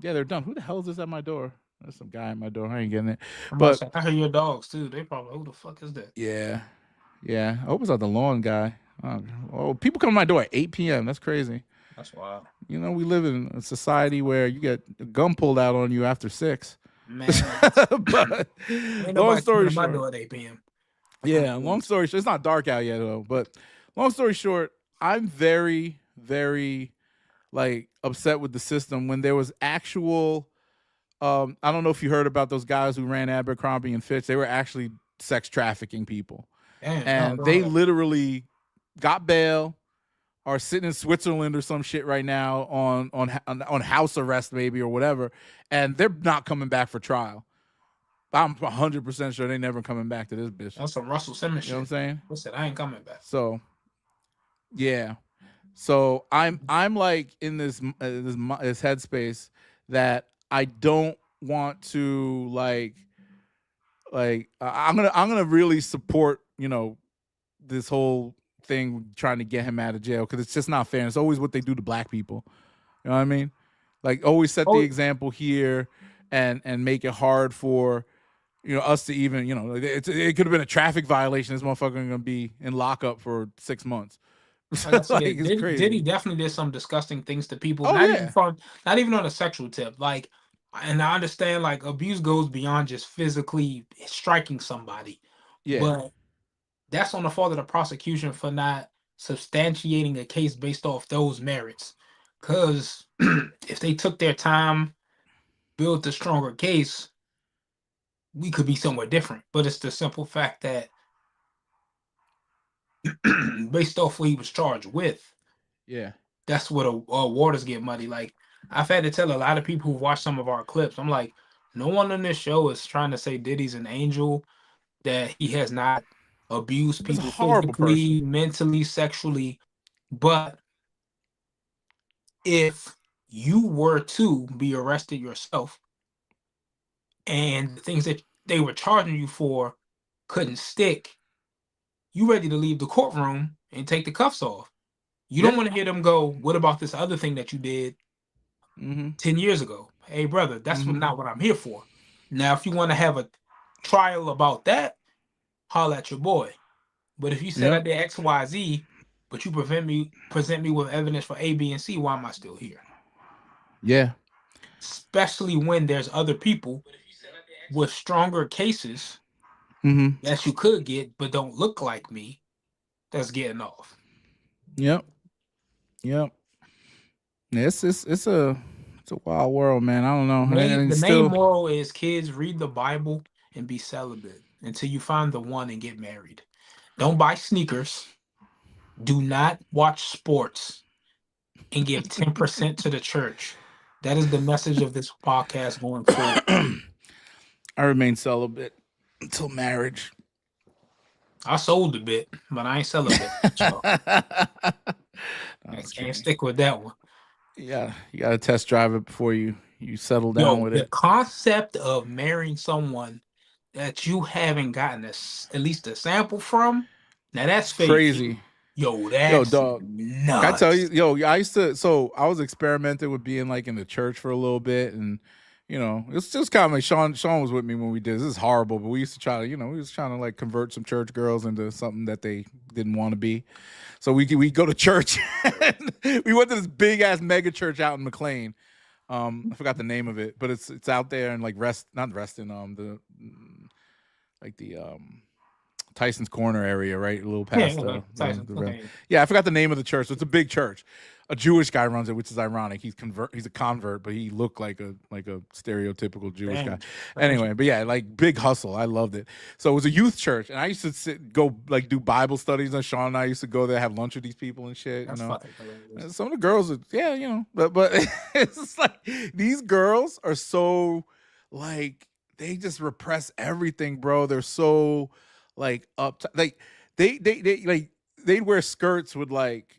Yeah, they're dumb. Who the hell is this at my door? There's some guy at my door. I ain't getting it. I'm about to But say, I hear your dogs too. They probably, who the fuck is that? yeah, yeah. I hope it's not the lawn guy. Oh, people come to my door at 8 p.m. That's crazy. That's wild. You know, we live in a society where you get a gun pulled out on you after 6. Man, But ain't long nobody story coming to my short, door at 8 p.m. yeah, long story short, it's not dark out yet though. But long story short, I'm very, very like upset with the system when there was actual. I don't know if you heard about those guys who ran Abercrombie and Fitch. They were actually sex trafficking people, Damn, and they literally got bail, are sitting in Switzerland or some shit right now on house arrest maybe or whatever, and they're not coming back for trial. I'm 100% sure they never coming back to this bitch. That's some Russell Simmons shit. You know what I'm saying? I said I ain't coming back. So, yeah. So I'm like in this headspace that I don't want to I'm gonna really support this whole thing trying to get him out of jail because it's just not fair. It's always what they do to black people. You know what I mean? Like always set the example here and make it hard for us to even it could have been a traffic violation. This motherfucker gonna be in lockup for 6 months. Like Diddy definitely did some disgusting things to people. Oh, not even on a sexual tip. Like, and I understand like abuse goes beyond just physically striking somebody. Yeah. But that's on the fault of the prosecution for not substantiating a case based off those merits. Because if they took their time, built a stronger case, we could be somewhere different. But it's the simple fact that based off what he was charged with, yeah, that's what waters get muddy. Like I've had to tell a lot of people who watch some of our clips, I'm like, no one on this show is trying to say Diddy's an angel, that he has not abused people physically, mentally, sexually. But if you were to be arrested yourself and the things that they were charging you for couldn't stick, you ready to leave the courtroom and take the cuffs off. You don't want to hear them go, what about this other thing that you did 10 years ago? Hey, brother, that's not what I'm here for. Now, if you want to have a trial about that, holler at your boy. But if you said I did X, Y, Z, but you present me with evidence for A, B, and C, why am I still here? Yeah. Especially when there's other people with stronger cases that you could get, but don't look like me, that's getting off. Yep. It's a wild world, man. I don't know. The main moral is kids read the Bible and be celibate until you find the one and get married. Don't buy sneakers. Do not watch sports and give 10% to the church. That is the message of this podcast going forward. I remain celibate until marriage. I sold a bit, but I ain't celibate. So I can't stick with that one. Yeah, you got to test drive it before you settle down with it. The concept of marrying someone that you haven't gotten at least a sample from, now that's crazy. That's dog. Nuts. I tell you, I was experimenting with being like in the church for a little bit, and it's just kind of like Sean was with me when we did this. This is horrible, but we used to try to, we was trying to like convert some church girls into something that they didn't want to be. So we go to church. We went to this big ass mega church out in McLean. I forgot the name of it, but it's out there in like Tyson's Corner area, right? A little past I forgot the name of the church. So it's a big church. A Jewish guy runs it, which is ironic. He's a convert, but he looked like a stereotypical Jewish guy. Anyway, but yeah, like big hustle. I loved it. So it was a youth church, and I used to go do Bible studies. And Sean and I used to go there, have lunch with these people and shit. That's fucking some of the girls, but it's just like these girls are so like they just repress everything, bro. They're so like up, like they'd wear skirts with like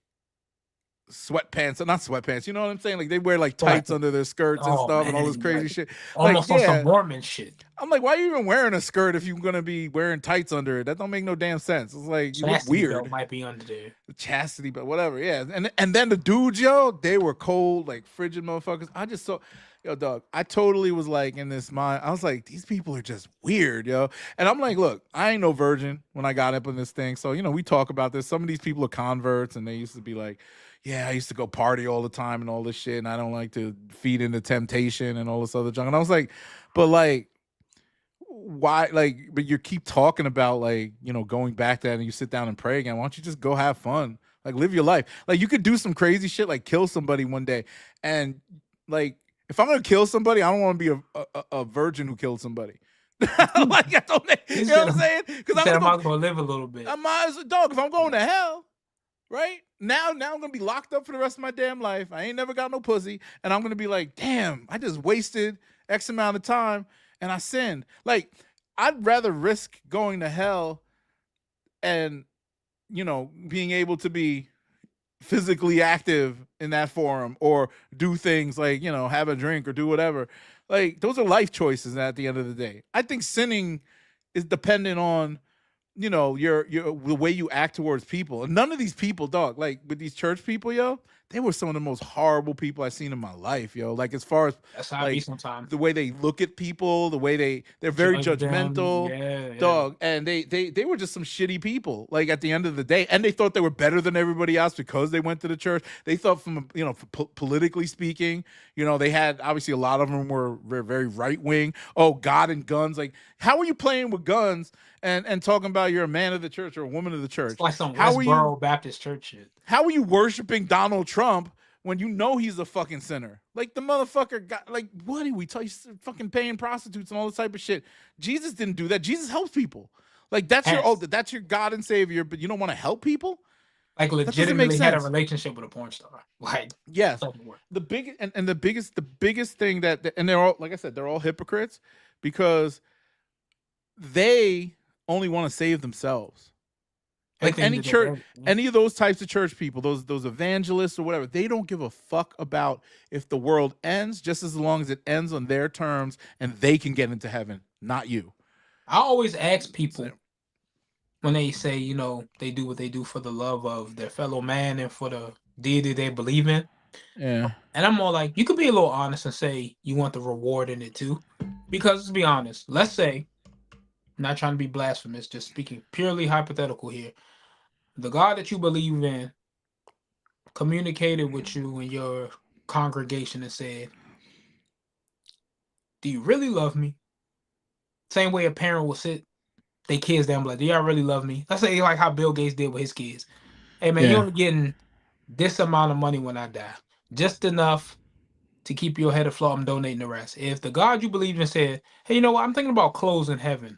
sweatpants, not sweatpants, you know what I'm saying? Like they wear like tights under their skirts and stuff, and all this crazy shit. Almost on some Mormon shit. I'm like, why are you even wearing a skirt if you're gonna be wearing tights under it? That don't make no damn sense. It's like you look weird. Belt might be under there. The chastity, but whatever. Yeah, and then the dudes, yo, they were cold, like frigid motherfuckers. I just saw, Yo, dog, I totally was like in this mind. I was like, these people are just weird, yo. And I'm like, look, I ain't no virgin when I got up in this thing. So, we talk about this. Some of these people are converts and they used to be like, yeah, I used to go party all the time and all this shit. And I don't like to feed into temptation and all this other junk. And I was like, but like, why, like, but you keep talking about like, going back to that and you sit down and pray again. Why don't you just go have fun? Like, live your life. Like, you could do some crazy shit, like kill somebody one day. And like, if I'm gonna kill somebody, I don't want to be a virgin who killed somebody. Like, I don't, you know what I'm saying? Because I I'm might as well live a little bit. I might as a dog. If I'm going to hell, right now I'm gonna be locked up for the rest of my damn life. I ain't never got no pussy, and I'm gonna be like, damn, I just wasted X amount of time and I sinned. Like, I'd rather risk going to hell and being able to be physically active in that forum or do things like have a drink or do whatever. Like, those are life choices at the end of the day. I think sinning is dependent on your the way you act towards people. And none of these people, dog, like with these church people, yo, they were some of the most horrible people I've seen in my life, yo. Like, as far as that's how I be sometimes. The way they look at people, the way they're very judgmental, dog. And they were just some shitty people. Like, at the end of the day, and they thought they were better than everybody else because they went to the church. They thought politically speaking, they had, obviously a lot of them were very right wing. Oh, God and guns. Like, how are you playing with guns and talking about you're a man of the church or a woman of the church? It's like some Westboro Baptist church shit. How are you worshiping Donald Trump when he's a fucking sinner? Like, the motherfucker got, like, what do we tell you? Fucking paying prostitutes and all this type of shit. Jesus didn't do that. Jesus helps people. Like, that's your God and Savior, but you don't want to help people? Like, legitimately had a relationship with a porn star. Like, yes. The biggest thing that and they're all, like I said, they're all hypocrites because they only want to save themselves. Like, any church, any of those types of church people, those evangelists or whatever, they don't give a fuck about if the world ends, just as long as it ends on their terms and they can get into heaven, not you. I always ask people when they say, they do what they do for the love of their fellow man and for the deity they believe in. Yeah. And I'm more like, you could be a little honest and say you want the reward in it too. Because, to be honest, let's say, not trying to be blasphemous, just speaking purely hypothetical here. The God that you believe in communicated with you in your congregation and said, do you really love me? Same way a parent will sit their kids down and be like, do y'all really love me? Let's say like how Bill Gates did with his kids. Hey, man, you're only getting this amount of money when I die. Just enough to keep your head afloat. I'm donating the rest. If the God you believe in said, hey, you know what? I'm thinking about closing heaven.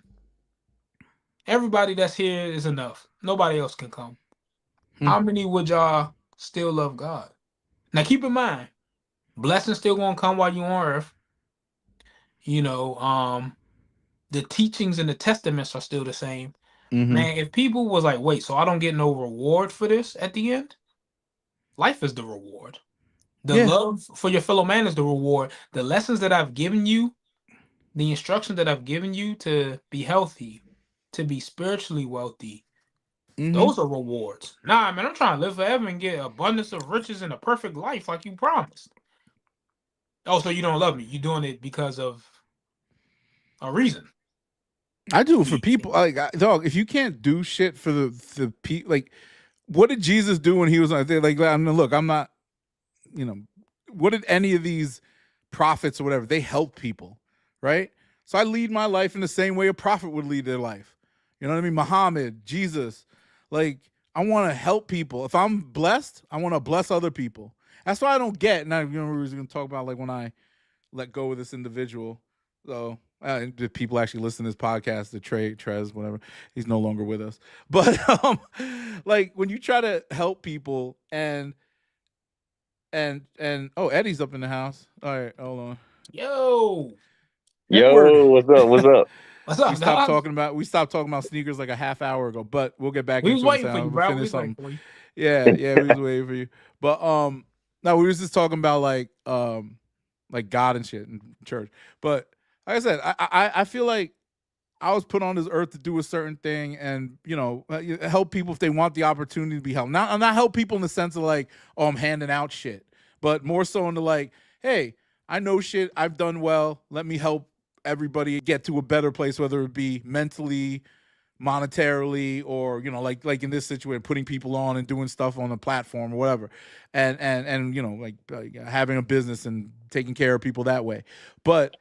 Everybody that's here is enough. Nobody else can come. How many would y'all still love God? Now, keep in mind, blessings still gonna come while you're on earth. The teachings and the testaments are still the same. Man, if people was like, wait, so I don't get no reward for this at the end? Life is the reward. The love for your fellow man is the reward. The lessons that I've given you, the instruction that I've given you to be healthy, to be spiritually wealthy, those are rewards. Nah, man, I'm trying to live forever and get abundance of riches and a perfect life like you promised. Oh, so you don't love me. You're doing it because of a reason. I do it for people. Like, dog, if you can't do shit for the people, like, what did Jesus do when he was on there? Like, I mean, look, I'm not, what did any of these prophets or whatever, they help people, right? So I lead my life in the same way a prophet would lead their life. You know what I mean? Muhammad, Jesus, like, I want to help people. If I'm blessed, I want to bless other people. That's why I don't get, and we were going to talk about, like, when I let go of this individual. So if people actually listen to this podcast, the Trez, whatever, he's no longer with us. But like, when you try to help people and oh, Eddie's up in the house. All right, hold on. Yo, what's up? What's up? What's up? We stopped talking about sneakers like a half hour ago, but we'll get back we into was it. Waiting for you, bro. We was waiting for you. Yeah, we was waiting for you. But no, we was just talking about like God and shit in church. But like I said, I feel like I was put on this earth to do a certain thing and, help people if they want the opportunity to be helped. Not help people in the sense of like, oh, I'm handing out shit, but more so into like, hey, I know shit. I've done well. Let me help everybody get to a better place, whether it be mentally, monetarily, or like in this situation, putting people on and doing stuff on the platform or whatever, and like having a business and taking care of people that way. But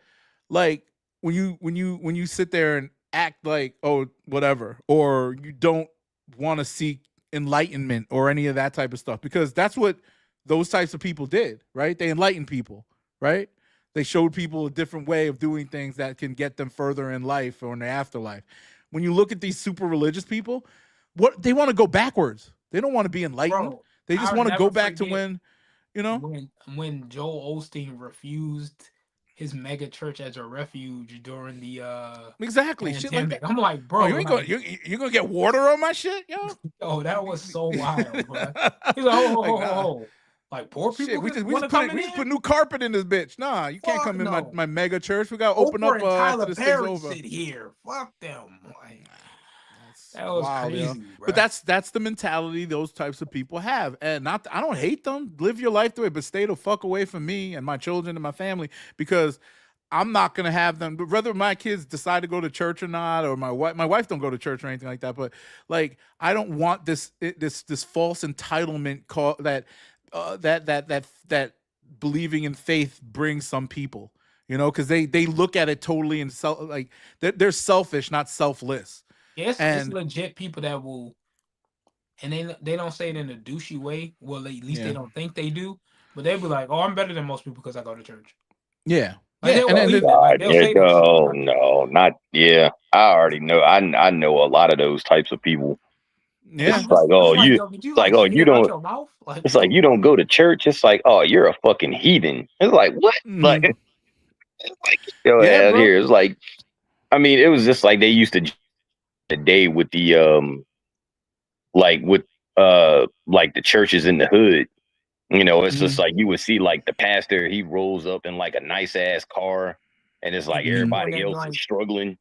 like when you sit there and act like, oh, whatever, or you don't want to seek enlightenment or any of that type of stuff, because that's what those types of people did, right? They enlightened people, right? They showed people a different way of doing things that can get them further in life or in the afterlife. When you look at these super religious people, what they want to go backwards. They don't want to be enlightened. Bro, They just I'll want to go never back to forget when when Joel Osteen refused his mega church as a refuge during the exactly shit like pandemic. that. I'm like, bro, Oh, you ain't like, gonna you gonna get water on my shit, yo? oh, that was so wild, bro. He's like, ho, ho, Like, ho, ho, nah. ho. Like, poor people Shit, we want to come in just here? put new carpet in this bitch. Nah, you can't Fuck come in no. my mega church. We gotta open Oprah up and after Tyler this thing's Perry over. sit here. Fuck them. Like, That's that was wild, yo. crazy, bro. But that's the mentality those types of people have. And I don't hate them. Live your life the way, but stay the fuck away from me and my children and my family, because I'm not gonna have them. But whether my kids decide to go to church or not, or my wife don't go to church or anything like that. But like, I don't want this false entitlement that believing in faith brings some people. Because they look at it totally and like they're selfish, not selfless. Yes, it's And legit people that will, and they don't say it in a douchey way. Well, at least they don't think they do. But they'll be like, "Oh, I'm better than most people because I go to church." yeah, Like, they'll and believe then it. Like, they'll say this shit. Oh no, not yeah. I already know. I know a lot of those types of people. yeah, It's like, oh, I'm like, you. yo, did you It's like, like oh, spit you it out don't. your mouth? Like, It's like you don't go to church. It's like, oh, you're a fucking heathen. It's like what? Mhm. Like, yo, Yeah, ass bro. here. It's like, I mean, it was just like they used to the day with the like with like the churches in the hood. It's just like you would see like the pastor, he rolls up in like a nice ass car, and it's like and people everybody that else like is struggling.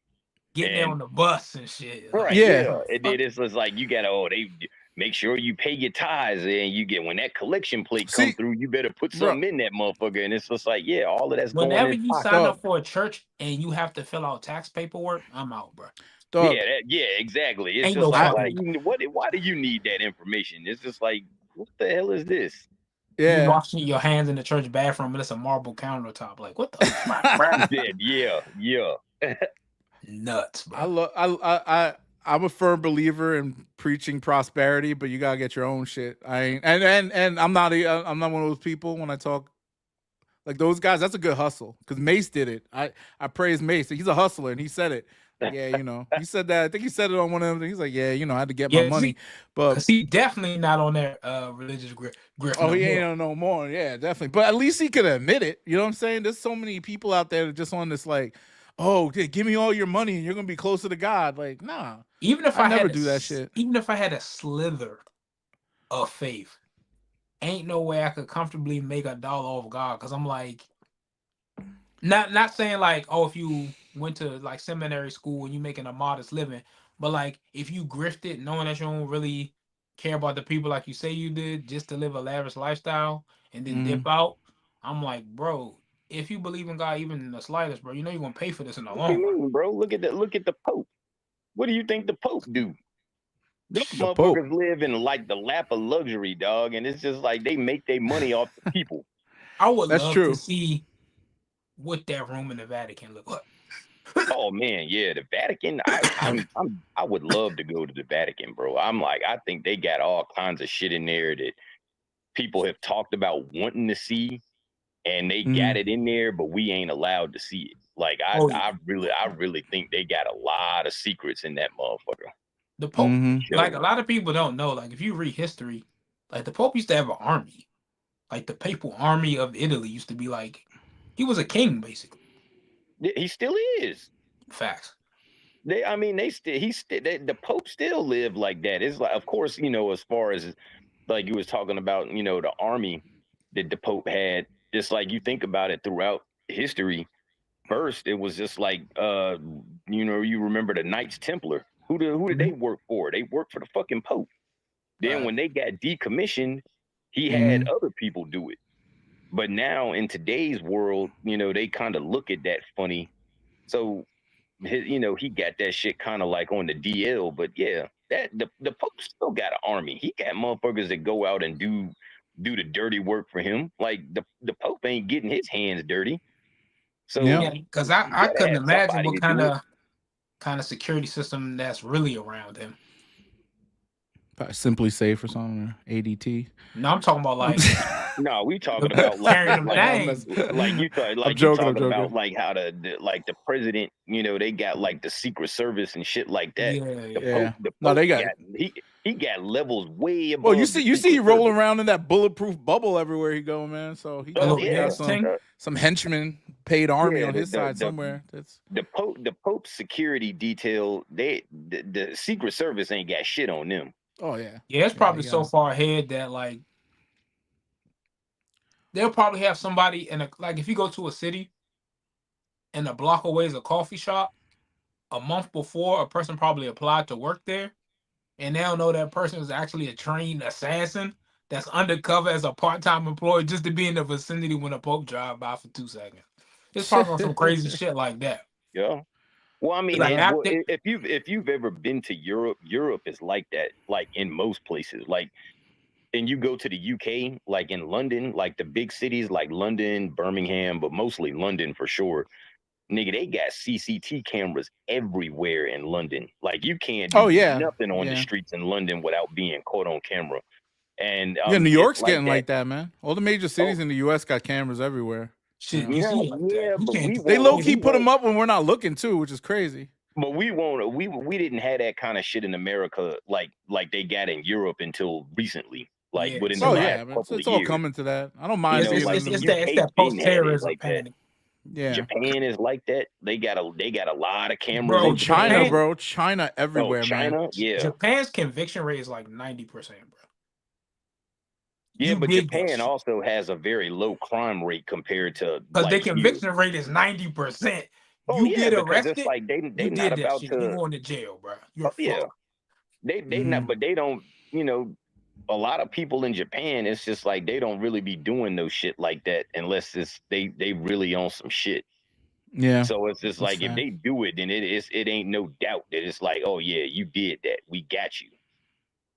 getting there And on the bus and shit. right, Like, Yeah. and then it's just like you gotta they make sure you pay your tithes, and you get when that collection plate come See, through, you better put bro, something in that motherfucker. And it's just like, yeah, all of that's going whenever in you pocket. sign Dog. up for a church and you have to fill out tax paperwork, I'm out, bro. dog. Yeah, exactly. It's Ain't just no like, fucking- why do you need that information? It's just like, what the hell is this? You Yeah, washing your hands in the church bathroom and it's a marble countertop. Like, what the fuck? Yeah. Nuts, I bro. love I'm a firm believer in preaching prosperity, but you gotta get your own shit. I ain't, and I'm not one of those people when I talk like those guys. That's a good hustle because Mace did it. I praise Mace. He's a hustler and he said it. Like, yeah, he said that. I think he said it on one of them. He's like, yeah, I had to get my money, but because he definitely not on that religious grift. Oh, he ain't on no more. Yeah, definitely. But at least he could admit it. You know what I'm saying? There's so many people out there that just on this like, oh, give me all your money and you're gonna be closer to God. Like, nah. Even if I I never had do that shit. Even if I had a slither of faith, ain't no way I could comfortably make $1 off God. Because I'm like, not saying like, oh, if you went to like seminary school and you making a modest living, but like if you grifted, knowing that you don't really care about the people like you say you did, just to live a lavish lifestyle and then dip out. I'm like, bro, if you believe in God even in the slightest, bro, you're gonna pay for this in the long run. Bro, look at the Pope. What do you think the Pope do? Those The Pope. motherfuckers live in like the lap of luxury, dog, and it's just like they make their money off the people. I would That's love true. to see what that room in the Vatican look like. Oh man, yeah, the Vatican. I would love to go to the Vatican, bro. I think they got all kinds of shit in there that people have talked about wanting to see, and they got it in there, but we ain't allowed to see it. Like I really think they got a lot of secrets in that motherfucker. The Pope, like a lot of people don't know, like if you read history, like the Pope used to have an army. Like the papal army of Italy used to be like, he was a king basically. He still is. Facts. The Pope still lived like that. It's like, of course, as far as like you was talking about, the army that the Pope had, just like you think about it throughout history. First, it was just like, you remember the Knights Templar. Who did they work for? They worked for the fucking Pope. Then when they got decommissioned, he had other people do it. But now in today's world, they kind of look at that funny. So he got that shit kind of like on the DL. But yeah, that the Pope still got an army. He got motherfuckers that go out and do the dirty work for him. Like the Pope ain't getting his hands dirty. So Yeah. Yeah, because you I gotta couldn't have imagine somebody what to kind do it. of security system that's really around him. Simply Safe or something, or ADT. No, I'm talking about like No, we talking about carrying them I'm things. you talking joking. about like how the president, they got like the Secret Service and shit like that. Yeah, The Yeah. Pope, the No, they Pope got- he got levels way above. Well, you the see, Secret he rolling Service. around in that bulletproof bubble everywhere he go, man. So he A little definitely got thing. some henchmen, paid army Yeah, on his side the somewhere. That's the Pope's security detail. The Secret Service ain't got shit on them. oh yeah. Yeah, it's probably yeah. so far ahead that like they'll probably have somebody like if you go to a city and a block away is a coffee shop, a month before a person probably applied to work there, and they'll know that person is actually a trained assassin that's undercover as a part-time employee just to be in the vicinity when a Pope drive by for 2 seconds. It's probably some crazy shit like that. Yeah. Well, I mean, Like if you've ever been to Europe, Europe is like that. Like in most places, like. And you go to the UK, like in London, like the big cities like London, Birmingham, but mostly London for sure. Nigga, they got CCT cameras everywhere in London. Like you can't do nothing on the streets in London without being caught on camera. And yeah, New York's like getting like that, man. All the major cities in the US got cameras everywhere. Shit, Yeah, but they low key put them up when we're not looking too, which is crazy. But we won't. We didn't have that kind of shit in America like they got in Europe until recently. Like within the last couple it's of all years. coming to that. I don't mind. It's that post-terrorism panic. Yeah, Japan is like that. They got a lot of cameras. Bro, China everywhere, China, man. yeah. Japan's conviction rate is like 90%, bro. Yeah, but Japan also has a very low crime rate compared to because their conviction rate is 90%. Oh, you get arrested, it's like they you not did about that shit. to. You going to jail, bro. You're yeah, they not, but they don't. A lot of people in Japan, it's just like they don't really be doing no shit like that unless they really on some shit. Yeah. So it's just like if they do it, then it ain't no doubt that it's like, oh yeah, you did that. We got you.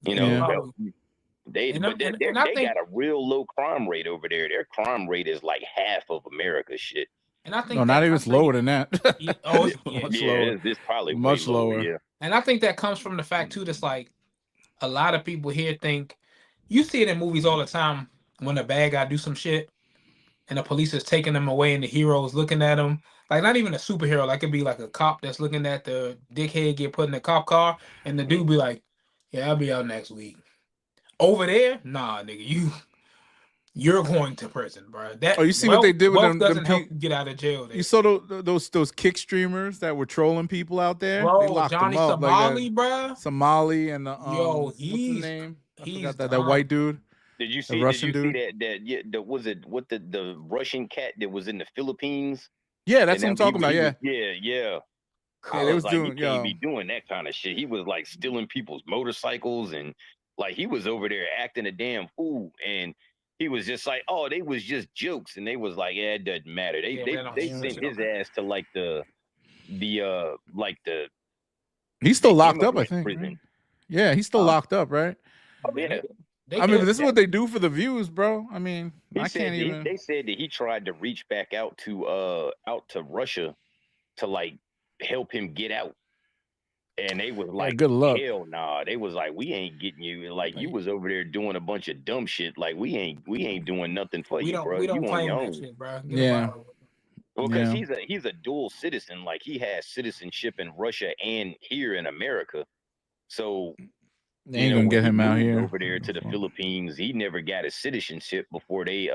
They got a real low crime rate over there. Their crime rate is like half of America's shit. And I think no, not even lower than that. It's probably much lower. Yeah. And I think that comes from the fact too that's like a lot of people here think you see it in movies all the time when a bad guy do some shit and the police is taking them away and the hero is looking at him. Like not even a superhero, like it be like a cop that's looking at the dickhead get put in the cop car and the dude be like, yeah, I'll be out next week. Over there, nah, nigga, you're going to prison, bro. You see what they did with them? Doesn't help you get out of jail. There. You saw those kick streamers that were trolling people out there. Bro, they locked Johnny them up, Somali, like bro. Somali and what's his name? I forgot that white dude. Did you see? Russian dude? See that was it? What the Russian cat that was in the Philippines? Yeah, that's what I'm talking about. Yeah. Yeah. They was like, doing. You can't be doing that kind of shit. He was like stealing people's motorcycles and like he was over there acting a damn fool and. He was just like, oh, they was just jokes, and they was like, yeah, it doesn't matter. They sent his ass to like the. He's still locked up, I think. Right? Yeah, he's still locked up, right? Oh yeah. I mean, this is what they do for the views, bro. I mean, I can't even. They said that he tried to reach back out to Russia to like help him get out. And they was like, good luck. Hell nah. They was like, we ain't getting you. And like you was over there doing a bunch of dumb shit. Like we ain't doing nothing for you, bro. We don't you claim on your that own. shit, bro. Well, because he's a dual citizen. Like he has citizenship in Russia and here in America. So they ain't gonna get him out here over there to the Philippines. He never got his citizenship before they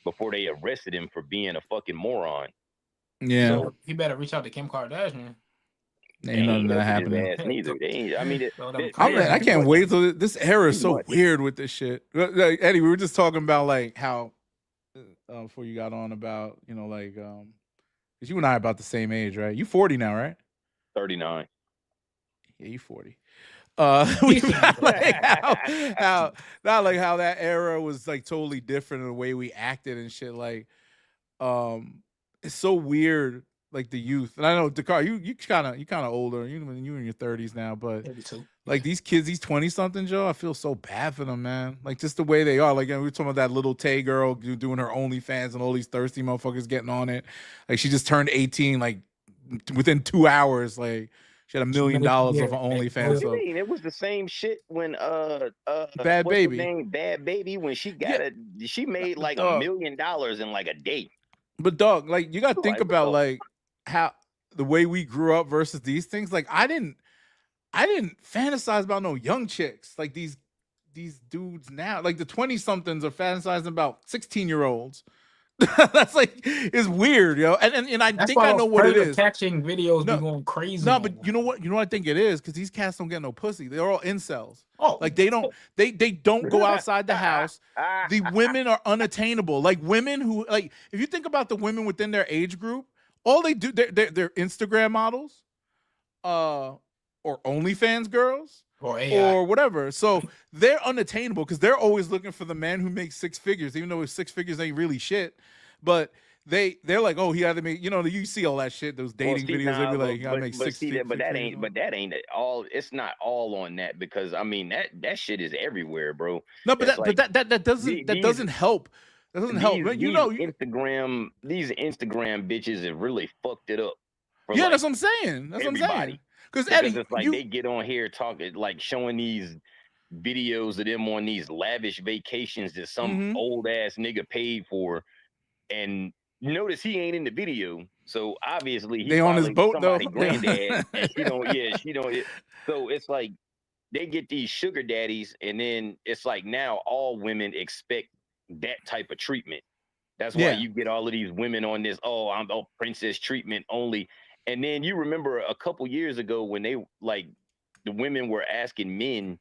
arrested him for being a fucking moron. Yeah. So he better reach out to Kim Kardashian. Ain't nothing that happening. Neither. I can't wait till this era is so weird with this shit. Like, Eddie, we were just talking about like how before you got on about like because you and I are about the same age, right? You 40 now, right? 39. Yeah, you 40. We've got, like how not like how that era was like totally different in the way we acted and shit. Like, it's so weird. Like the youth, and I know Dakar, you kind of older. You in your 30s now, but 32. like these kids, these 20 something, Joe, I feel so bad for them, man. Like just the way they are. Like we were talking about that little Tay girl doing her OnlyFans and all these thirsty motherfuckers getting on it. Like she just turned 18, like within 2 hours. Like she had $1 million off of OnlyFans. What do So you mean? It was the same shit when Bad what's Baby. her name? Bad Baby, when she got it, she made like $1 million in like a day. But dog, like you gotta think Like, about bro. like how the way we grew up versus these things. Like I didn't fantasize about no young chicks like these dudes now. Like the 20 somethings are fantasizing about 16-year-olds. That's like it's weird, yo. And I That's think why I know what it is. Catching videos No, be going crazy. No, but you know what? You know what I think it is? Because these cats don't get no pussy. They're all incels. Oh, Like they don't go outside the house. The women are unattainable. Like women who like if you think about the women within their age group, all they do they're Instagram models, or OnlyFans girls, or whatever. So they're unattainable because they're always looking for the man who makes 6 figures, even though his 6 figures ain't really shit. But they're like, oh, he had to make, you see all that shit, those dating videos. They be like, you gotta make 6 figures. But that ain't all. It's not all on that because I mean that shit is everywhere, bro. No, but that doesn't help. That doesn't help. These Instagram bitches have really fucked it up. Yeah, that's what I'm saying. That's what I'm saying. Because Eddie, it's like they get on here talking, like showing these videos of them on these lavish vacations that some old ass nigga paid for, and you notice he ain't in the video, so obviously they on his boat though. Granddad, and she don't. So it's like they get these sugar daddies, and then it's like now all women expect that type of treatment. That's why you get all of these women on this. Oh, I'm princess treatment only. And then you remember a couple years ago when they like the women were asking men,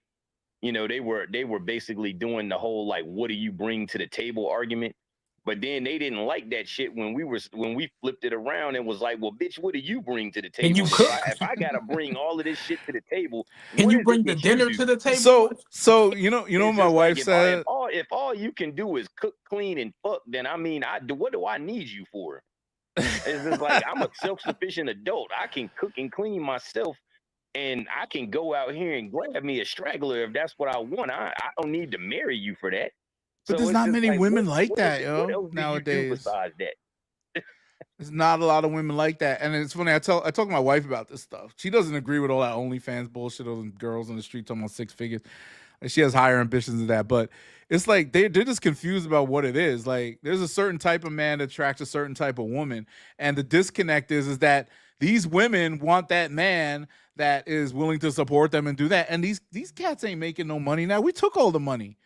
they were basically doing the whole like, what do you bring to the table argument. But then they didn't like that shit when we flipped it around and was like, well, bitch, what do you bring to the table? And you cook. If I gotta bring all of this shit to the table, can you bring the dinner to the table? So you know my wife said, if all you can do is cook, clean, and fuck, then I mean, what do I need you for? It's just like I'm a self-sufficient adult. I can cook and clean myself, and I can go out here and grab me a straggler if that's what I want. I don't need to marry you for that. But there's not many women like that, yo. Nowadays, besides that, there's not a lot of women like that. And it's funny. I talk to my wife about this stuff. She doesn't agree with all that OnlyFans bullshit of girls on the street talking about 6 figures. She has higher ambitions than that, but it's like they're just confused about what it is. Like there's a certain type of man that attracts a certain type of woman, and the disconnect is that these women want that man that is willing to support them and do that. And these cats ain't making no money now. We took all the money.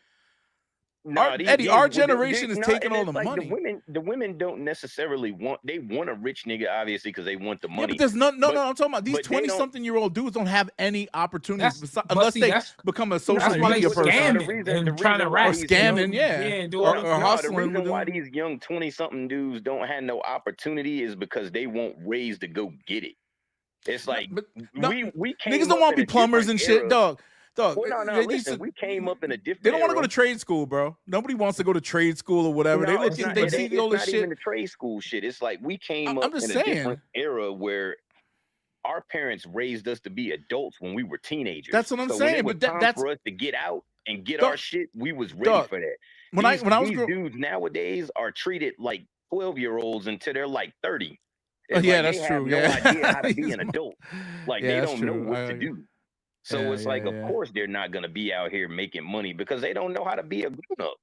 Eddie, our generation is taking all the money. The women don't necessarily want. They want a rich nigga, obviously, because they want the money. Yeah, but there's no. I'm talking about these 20-something-year-old dudes don't have any opportunities unless they become a social media person. Scamming, or hustling. The reason why these young 20-something dudes don't have no opportunity is because they won't raise to go get it. It's like we came niggas don't want to be plumbers and shit, dog. Dog, well, listen, we came up in a different. They don't want to go to trade school, bro. Nobody wants to go to trade school or whatever. No, they see all this shit. Even the trade school shit. It's like we came up in a different era where our parents raised us to be adults when we were teenagers. That's what I'm saying. But that's for us to get out and get our shit. We was ready for that. When I was dudes nowadays are treated like 12-year-olds until they're like 30. That's true. They have no idea how to be an adult. Like they don't know what to do. So it's like, of course, they're not going to be out here making money because they don't know how to be a grown-up.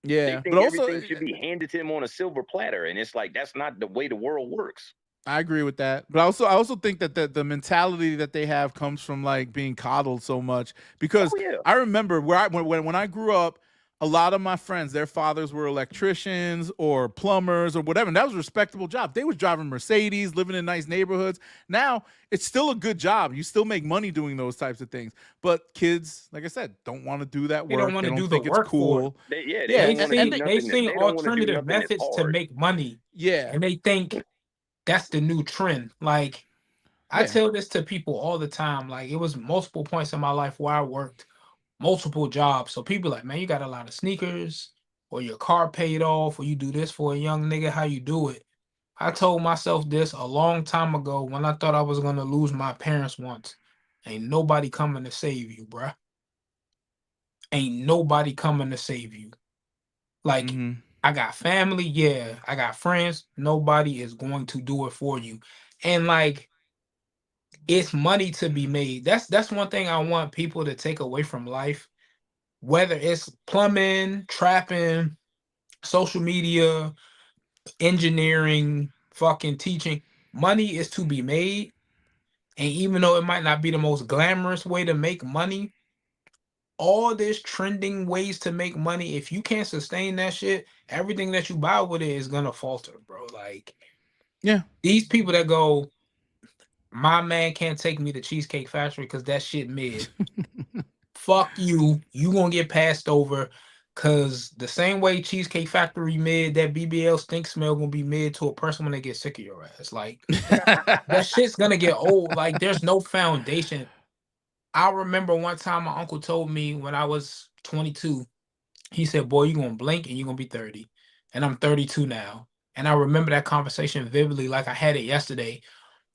Yeah, they think but everything also should be handed to them on a silver platter, and it's like that's not the way the world works. I agree with that, but I also think that the mentality that they have comes from like being coddled so much. Because I remember when I grew up, a lot of my friends, their fathers were electricians or plumbers or whatever, and that was a respectable job. They was driving Mercedes, living in nice neighborhoods. Now, it's still a good job. You still make money doing those types of things. But kids, like I said, don't want to do that work. They don't want to do the work. Cool. They see alternative methods to make money. Yeah. And they think that's the new trend. Like, I Yeah. tell this to people all the time. Like, it was multiple points in my life where I worked multiple jobs. So people like, man, you got a lot of sneakers, or your car paid off, or you do this for a young nigga. How you do it? I told myself this a long time ago when I thought I was gonna lose my parents once. Ain't nobody coming to save you, bruh. Ain't nobody coming to save you. Like, Mhm. I got family, yeah. I got friends. Nobody is going to do it for you. And like, it's money to be made. That's one thing I want people to take away from life. Whether it's plumbing, trapping, social media, engineering, fucking teaching, money is to be made. And even though it might not be the most glamorous way to make money, all this trending ways to make money, if you can't sustain that shit, everything that you buy with it is gonna falter, bro. Like, Yeah. these people that go, my man can't take me to Cheesecake Factory because that shit mid. Fuck you. You gonna get passed over. Cause the same way Cheesecake Factory mid, that BBL stink smell gonna be mid to a person when they get sick of your ass. Like, that shit's gonna get old. Like, there's no foundation. I remember one time my uncle told me when I was 22, he said, boy, you're gonna blink and you're gonna be 30. And I'm 32 now. And I remember that conversation vividly, like I had it yesterday.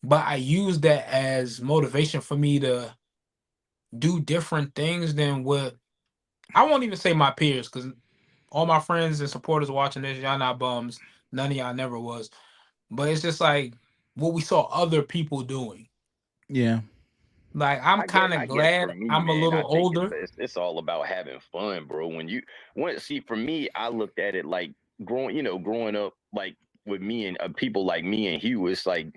But I used that as motivation for me to do different things than what I won't even say my peers, because all my friends and supporters watching this, y'all not bums. None of y'all never was. But it's just like what we saw other people doing. Yeah. Like, I'm kind I of guess for glad me, I'm a man, I little think older. it's all about having fun, bro. See, for me, I looked at it like growing up, like with me and people like me and Hugh. It's like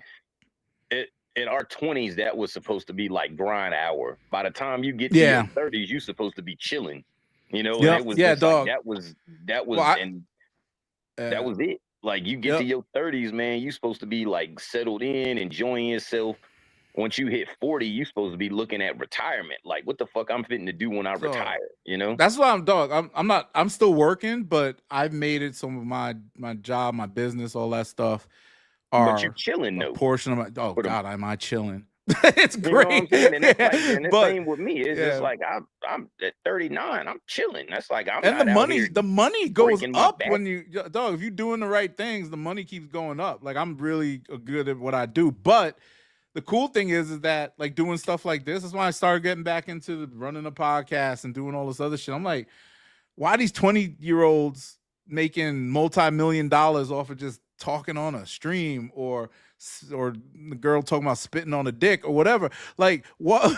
in our 20s, that was supposed to be like grind hour. By the time you get to your Yeah. 30s, you're supposed to be chilling, and Yep. it was Yeah, just like dog. that was Well, and that was it. Like, you get to Yep. your 30s, man, you supposed to be like settled in, enjoying yourself. Once you hit 40, you supposed to be looking at retirement. Like, what the fuck I'm fitting to do when I So retire, you know? that's why I'm dog. I'm still working, but I've made it some of my job, my business, all that stuff But you are chilling a though. portion of my For the God, am I chilling? It's You know what I'm great. saying? And that's like, Yeah, and the but same with me. It's just yeah. like I'm at 39. I'm chilling. That's like I'm And the not out money, here the money goes breaking my up back. when dog, if you're doing the right things, the money keeps going up. Like, I'm really good at what I do. But the cool thing is that, like, doing stuff like this is why I started getting back into running a podcast and doing all this other shit. I'm like, why are these 20-year-olds making multi-million dollars off of just talking on a stream, or the girl talking about spitting on a dick or whatever? Like, what?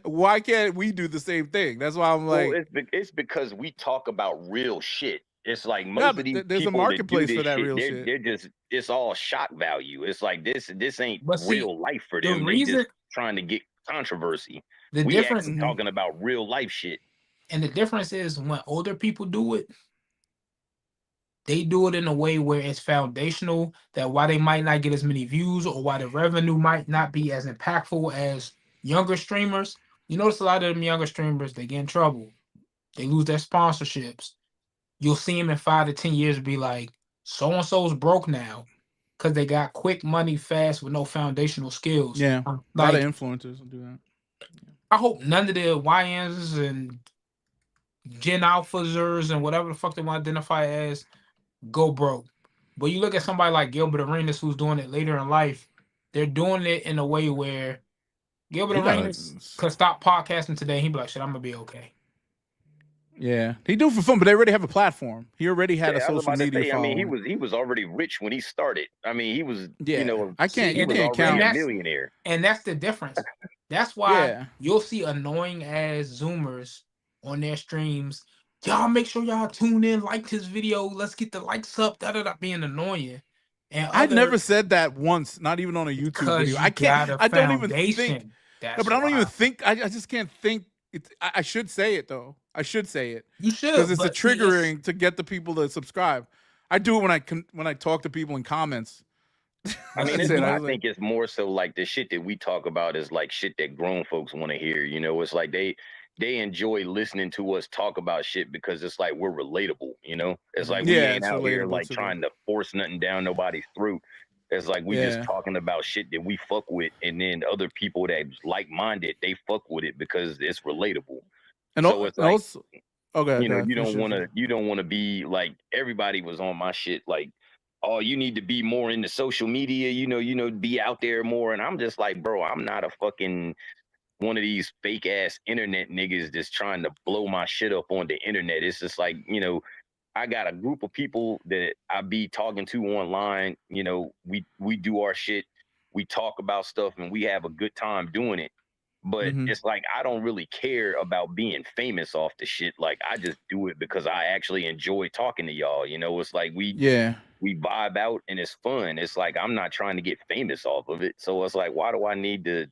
Why can't we do the same thing? That's why I'm Well, like, it's because we talk about real shit. It's like yeah, most of but these there's a people that do marketplace for this that shit, real shit. they're just it's all shock value. It's like this ain't But see, real life for the them. They reason, just trying to get controversy. the We difference, actually talking about real life shit. and the difference is when older people do it, they do it in a way where it's foundational, that why they might not get as many views, or why the revenue might not be as impactful as younger streamers. You notice a lot of them younger streamers, they get in trouble. They lose their sponsorships. You'll see them in 5 to 10 years be like, so and so's broke now because they got quick money fast with no foundational skills. Yeah, a lot of influencers will do that. I hope none of the YNs and Gen Alphazers and whatever the fuck they want to identify as go broke. But you look at somebody like Gilbert Arenas, who's doing it later in life, they're doing it in a way where Gilbert He got Arenas could stop podcasting today. He'd be like, shit, I'm going to be okay. Yeah, he do it for fun, but they already have a platform. He already had a I was social about to media say, following. I mean, he was already rich when he started. I mean, he was, I can't. he You was can't already count. a millionaire. And that's the difference. That's why Yeah. you'll see annoying ass Zoomers on their streams. Y'all make sure y'all tune in, like this video. Let's get the likes up. Being annoying. And I never said that once, not even on a YouTube video. I can't. I don't even think. No, but I don't even think. I just can't think. I should say it though. I should say it. You should, because it's a triggering to get the people to subscribe. I do it when I talk to people in comments. I mean, I think it's more so like the shit that we talk about is like shit that grown folks want to hear. You know, it's like they enjoy listening to us talk about shit because it's like we're relatable. You know, it's like we ain't out here like trying to force nothing down nobody's throat. It's like we Yeah. just talking about shit that we fuck with, and then other people that like minded, they fuck with it because it's relatable. And, So it's and like, also, okay, you know, God, you finish don't your- want to be like everybody was on my shit. Like, oh, you need to be more into social media. You know, be out there more. And I'm just like, bro, I'm not a fucking one of these fake ass internet niggas that's trying to blow my shit up on the internet. It's just like, you know, I got a group of people that I be talking to online. You know, we do our shit, we talk about stuff, and we have a good time doing it. But Mhm. it's like I don't really care about being famous off the shit. Like I just do it because I actually enjoy talking to y'all. You know, it's like Yeah. we vibe out and it's fun. It's like I'm not trying to get famous off of it. So it's like, why do I need to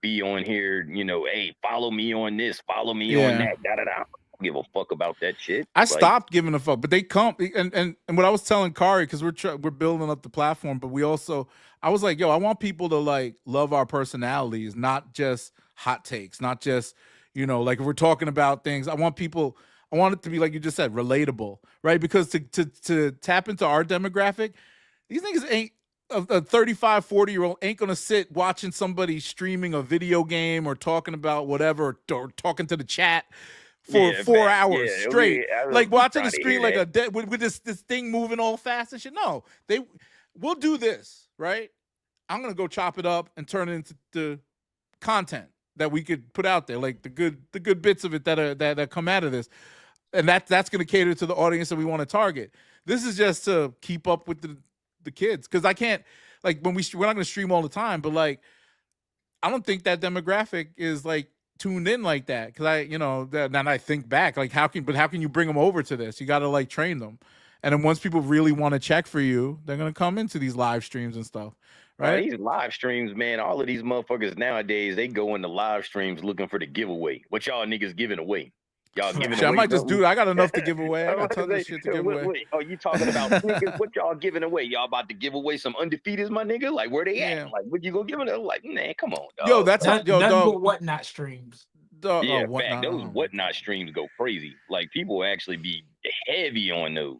be on here? You know, hey, follow me on this, follow me on Yeah. that. Da da da. I don't give a fuck about that shit. I Like, stopped giving a fuck, but they come and what I was telling Kari, because we're building up the platform, but we also I was like, yo, I want people to like love our personalities, not just hot takes, not just like if we're talking about things. I want it to be like you just said, relatable, right? Because to tap into our demographic, these niggas ain't a 35, 40-year-old ain't gonna sit watching somebody streaming a video game or talking about whatever or talking to the chat for yeah, 4 man. hours Yeah, straight, I was like watching trying the to screen hear like that. with this thing moving all fast and shit. No, we'll do this, right? I'm gonna go chop it up and turn it into the content that we could put out there, like the good bits of it that come out of this, and that's gonna cater to the audience that we want to target. This is just to keep up with the kids, because I can't, like, we're not gonna stream all the time, but like I don't think that demographic is like tuned in like that, because then I think back, like how can you bring them over to this? You got to like train them, and then once people really want to check for you, they're gonna come into these live streams and stuff, right? These live streams, man, all of these motherfuckers nowadays, they go into live streams looking for the giveaway. What y'all niggas giving away? Y'all giving Shit, I away might just something? do it. I got enough to give away. I I got was tons of like, shit to give away. wait, are you talking about sneakers? What y'all giving away? Y'all about to give away some undefeateds, my nigga? Like, where they Yeah. at? Like, what you gonna give them? Like, man, come on, dog. Yo, that's how, Nothing but dog. whatnot streams. Yeah, What fact. not? Those whatnot streams go crazy. Like, people actually be heavy on those.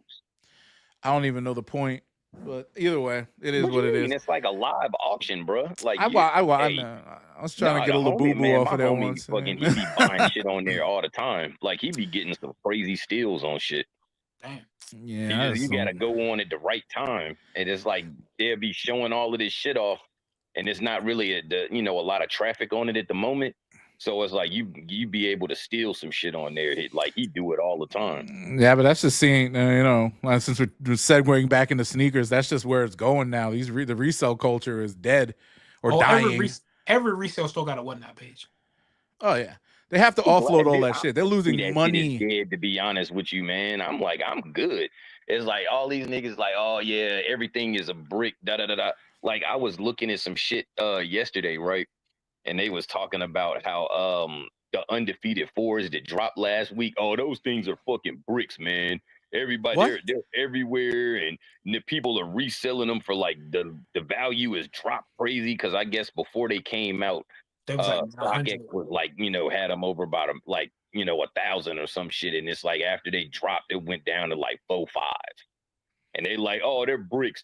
I don't even know the point, but either way, it is What what you it mean? is. It's like a live auction, bro. Like, I hey, know. I was trying to nah, get the a little homie, boo boo man, off my of there homie, once. fucking, he be buying shit on there all the time. Like, he be getting some crazy steals on shit. Damn. Yeah, You gotta go on at the right time, and it's like they'll be showing all of this shit off, and it's not really a lot of traffic on it at the moment. So it's like you be able to steal some shit on there. Like, he do it all the time. Yeah, but that's just seeing, since we're segueing back into sneakers, that's just where it's going now. The resale culture is dead or dying. Every resale store got a whatnot page. Oh yeah, they have to offload all that shit. They're losing money. Shit is dead, to be honest with you, man. I'm like, I'm good. It's like all these niggas like, oh yeah, everything is a brick. Da da da da. Like, I was looking at some shit yesterday, right? And they was talking about how the undefeated fours that dropped last week, oh, those things are fucking bricks, man. Everybody, they're everywhere, and the people are reselling them for like the value is dropped crazy, because I guess before they came out, They was like StockX was like, had them over about like 1,000 or some shit, and it's like after they dropped, it went down to like 4-5. And they like, oh, they're bricks.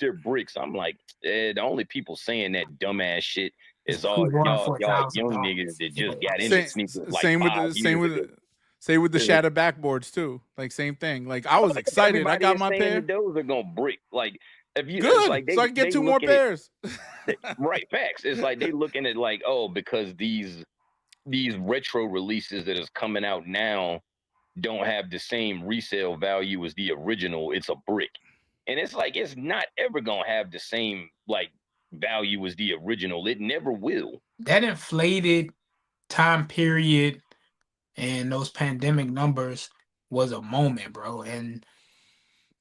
I'm like, the only people saying that dumbass shit is all y'all young niggas that just got into sneakers like Same with 5 the years ago. shattered backboards too. Like same thing. Like I was excited. I got my pair. Those are gonna brick. Like, if you good, like, so I can get 2 more pairs. Right, facts. It's like they looking at like, oh, because these retro releases that is coming out now don't have the same resale value as the original. It's a brick. And it's like, it's not ever gonna have the same like value as the original. It never will. That inflated time period and those pandemic numbers was a moment, bro. And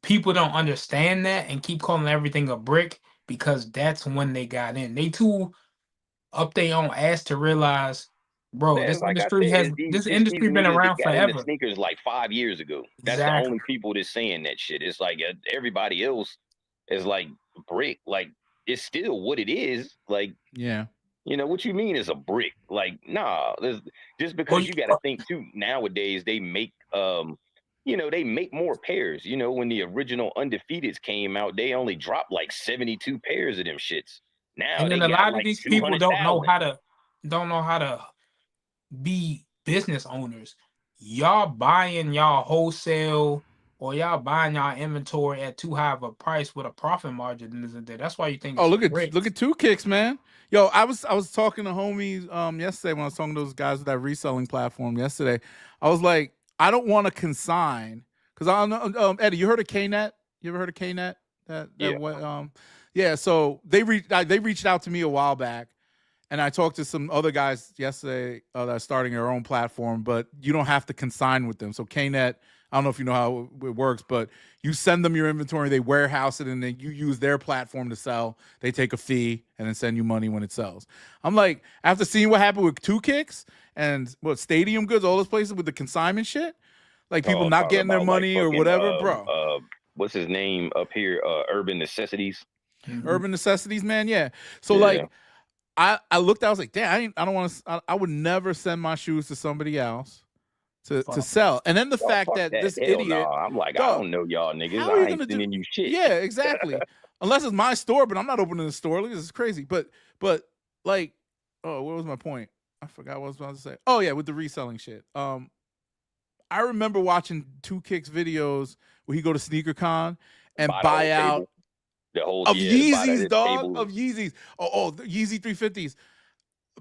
people don't understand that and keep calling everything a brick, because that's when they got in. They too up their own ass to realize, bro, Man, this like industry these been niggas around that got into forever. sneakers like 5 years ago. That's Exactly. the only people that's saying that shit. It's like everybody else is like brick. Like, it's still what it is. Like, Yeah. What you mean is a brick? Like, nah, just because you got to think too. Nowadays, they make they make more pairs. When the original Undefeateds came out, they only dropped like 72 pairs of them shits. Now And they then a got lot of like these people 200,000. don't know how to be business owners. Y'all buying y'all wholesale or y'all buying y'all inventory at too high of a price with a profit margin, isn't there? That's why you think Oh, it's look at bricks. 2Kicks, man. Yo, I was talking to homies yesterday when I was talking to those guys with that reselling platform yesterday. I was like, I don't want to consign because I don't know. Eddie, you heard of KNet? You ever heard of KNet? Yeah. Yeah. So they reached out to me a while back, and I talked to some other guys yesterday that are starting their own platform, but you don't have to consign with them. So KNet, I don't know if you know how it works, but you send them your inventory, they warehouse it, and then you use their platform to sell. They take a fee and then send you money when it sells. I'm like, after seeing what happened with 2Kicks and Stadium Goods, all those places with the consignment shit, like people not Talking getting their about like money or fucking whatever, bro. what's his name up here? Urban Necessities. Mhm. Urban Necessities, man. Yeah. So Yeah. like, I looked, I was like, damn, I don't want to. I would never send my shoes to somebody else to Fuck. sell. And then the Oh, fact fuck that this Hell idiot, nah. I'm like, I dog, don't know y'all niggas. how are you I ain't gonna do? sending you shit. Yeah, exactly. Unless it's my store, but I'm not opening the store. This is crazy. But like, oh, what was my point? I forgot what I was about to say. Oh yeah, with the reselling shit. I remember watching 2Kicks videos where he go to SneakerCon and buy out the whole of yeah, Yeezys, dog. table. Of Yeezys. The Yeezy 350s.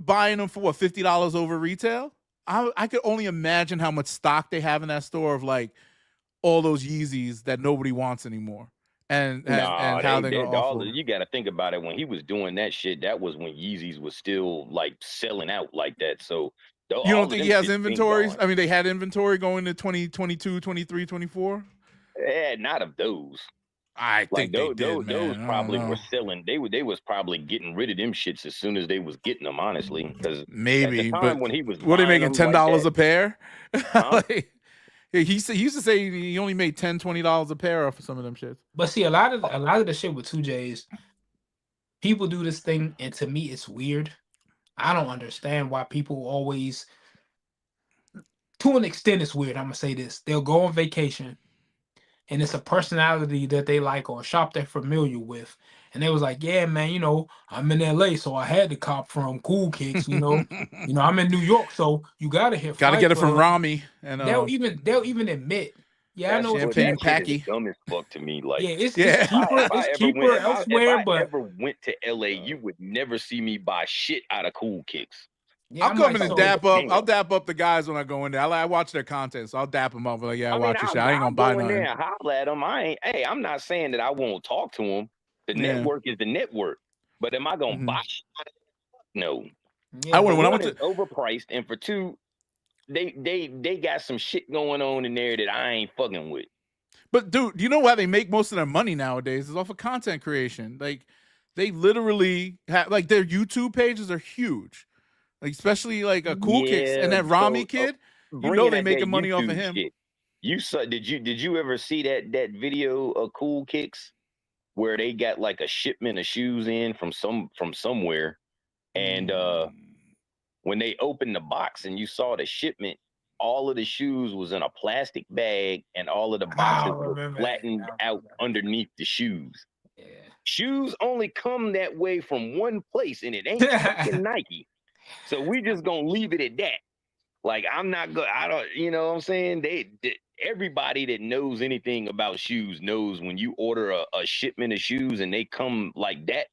Buying them for what, $50 over retail? I could only imagine how much stock they have in that store of like all those Yeezys that nobody wants anymore, and how they're gonna offer. You got to think about it. When he was doing that shit, that was when Yeezys was still like selling out like that. So you don't think he has inventories? I mean, they had inventory going to 2022, 23, 24. Yeah, not of those. I think Like they did, man. those probably were selling. They was probably getting rid of them shits as soon as they was getting them. Honestly, because maybe, at the time but when he was, what are they making, $10 a pair? Huh? Like, he used to say he only made $10, $20 a pair off of some of them shits. But see, a lot of the shit with 2Js, people do this thing, and to me, it's weird. I don't understand why people always, to an extent, it's weird. I'm gonna say this: they'll go on vacation, and it's a personality that they like or a shop they're familiar with, and they was like, "Yeah, man, I'm in LA, so I had to cop from Cool Kicks. I'm in New York, so you gotta hit. Gotta Fight get it from Club." Rami, and They'll even admit, yeah, I know it's Champagne cheaper. Packy. Is dumb as fuck to me. Like, Yeah, it's cheaper. It's cheaper elsewhere, but ever went to LA, you would never see me buy shit out of Cool Kicks. yeah, I'll I'm come like, in and so, dap up. damn. I'll dap up the guys when I go in there. I watch their content, so I'll dap them up. Like, yeah, watch your shit. I ain't gonna buy nothing. There and holler at them. I'm not saying that I won't talk to them. The network is the network. But am I gonna buy shit? No. Yeah, I wouldn't. When I went to overpriced, and for two, they got some shit going on in there that I ain't fucking with. But dude, you know why they make most of their money nowadays is off of content creation. Like, they literally have, like, their YouTube pages are huge. Like, especially like a Cool Kicks and that Rami kid, they making money off of him. Shit. You saw? Did you ever see that video of Cool Kicks where they got like a shipment of shoes in from somewhere, and when they opened the box and you saw the shipment, all of the shoes was in a plastic bag, and all of the boxes were flattened out underneath the shoes. Yeah. Shoes only come that way from one place, and it ain't fucking Nike. So we just gonna leave it at that. Like, I'm not good. I don't, you know what I'm saying? Everybody that knows anything about shoes knows when you order a shipment of shoes and they come like that,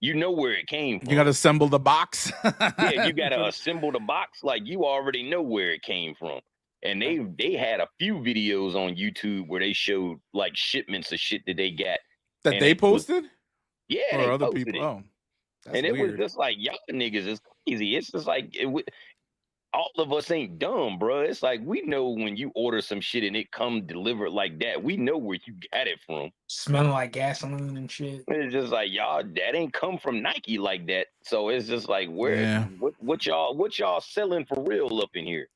you know where it came from. You gotta assemble the box. Yeah, you gotta assemble the box. Like, you already know where it came from. And they had a few videos on YouTube where they showed like shipments of shit that they got. That they posted? Yeah, or they other posted people. it. Oh, that's and it weird. was just like, y'all niggas is crazy. It's just like all of us ain't dumb, bro. It's like, we know when you order some shit and it come delivered like that, we know where you got it from. Smelling like gasoline and shit. It's just like, y'all, that ain't come from Nike like that. So it's just like, what y'all selling for real up in here?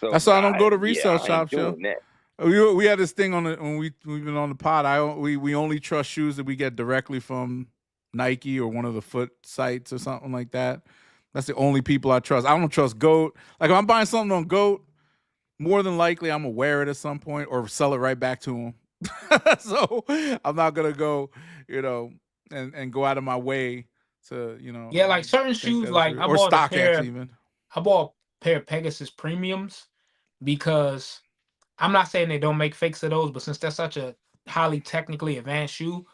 So that's why I don't go to resale shops, yo. That. We had this thing on when we've been on the pod. We only trust shoes that we get directly from Nike or one of the foot sites or something like that. That's the only people I trust. I don't trust GOAT. Like, if I'm buying something on GOAT, more than likely I'm gonna wear it at some point or sell it right back to him. So I'm not gonna go, and go out of my way to, Yeah, like certain think shoes, that it's like real. Or StockX even. I bought a pair of Pegasus premiums because I'm not saying they don't make fakes of those, but since that's such a highly technically advanced shoe,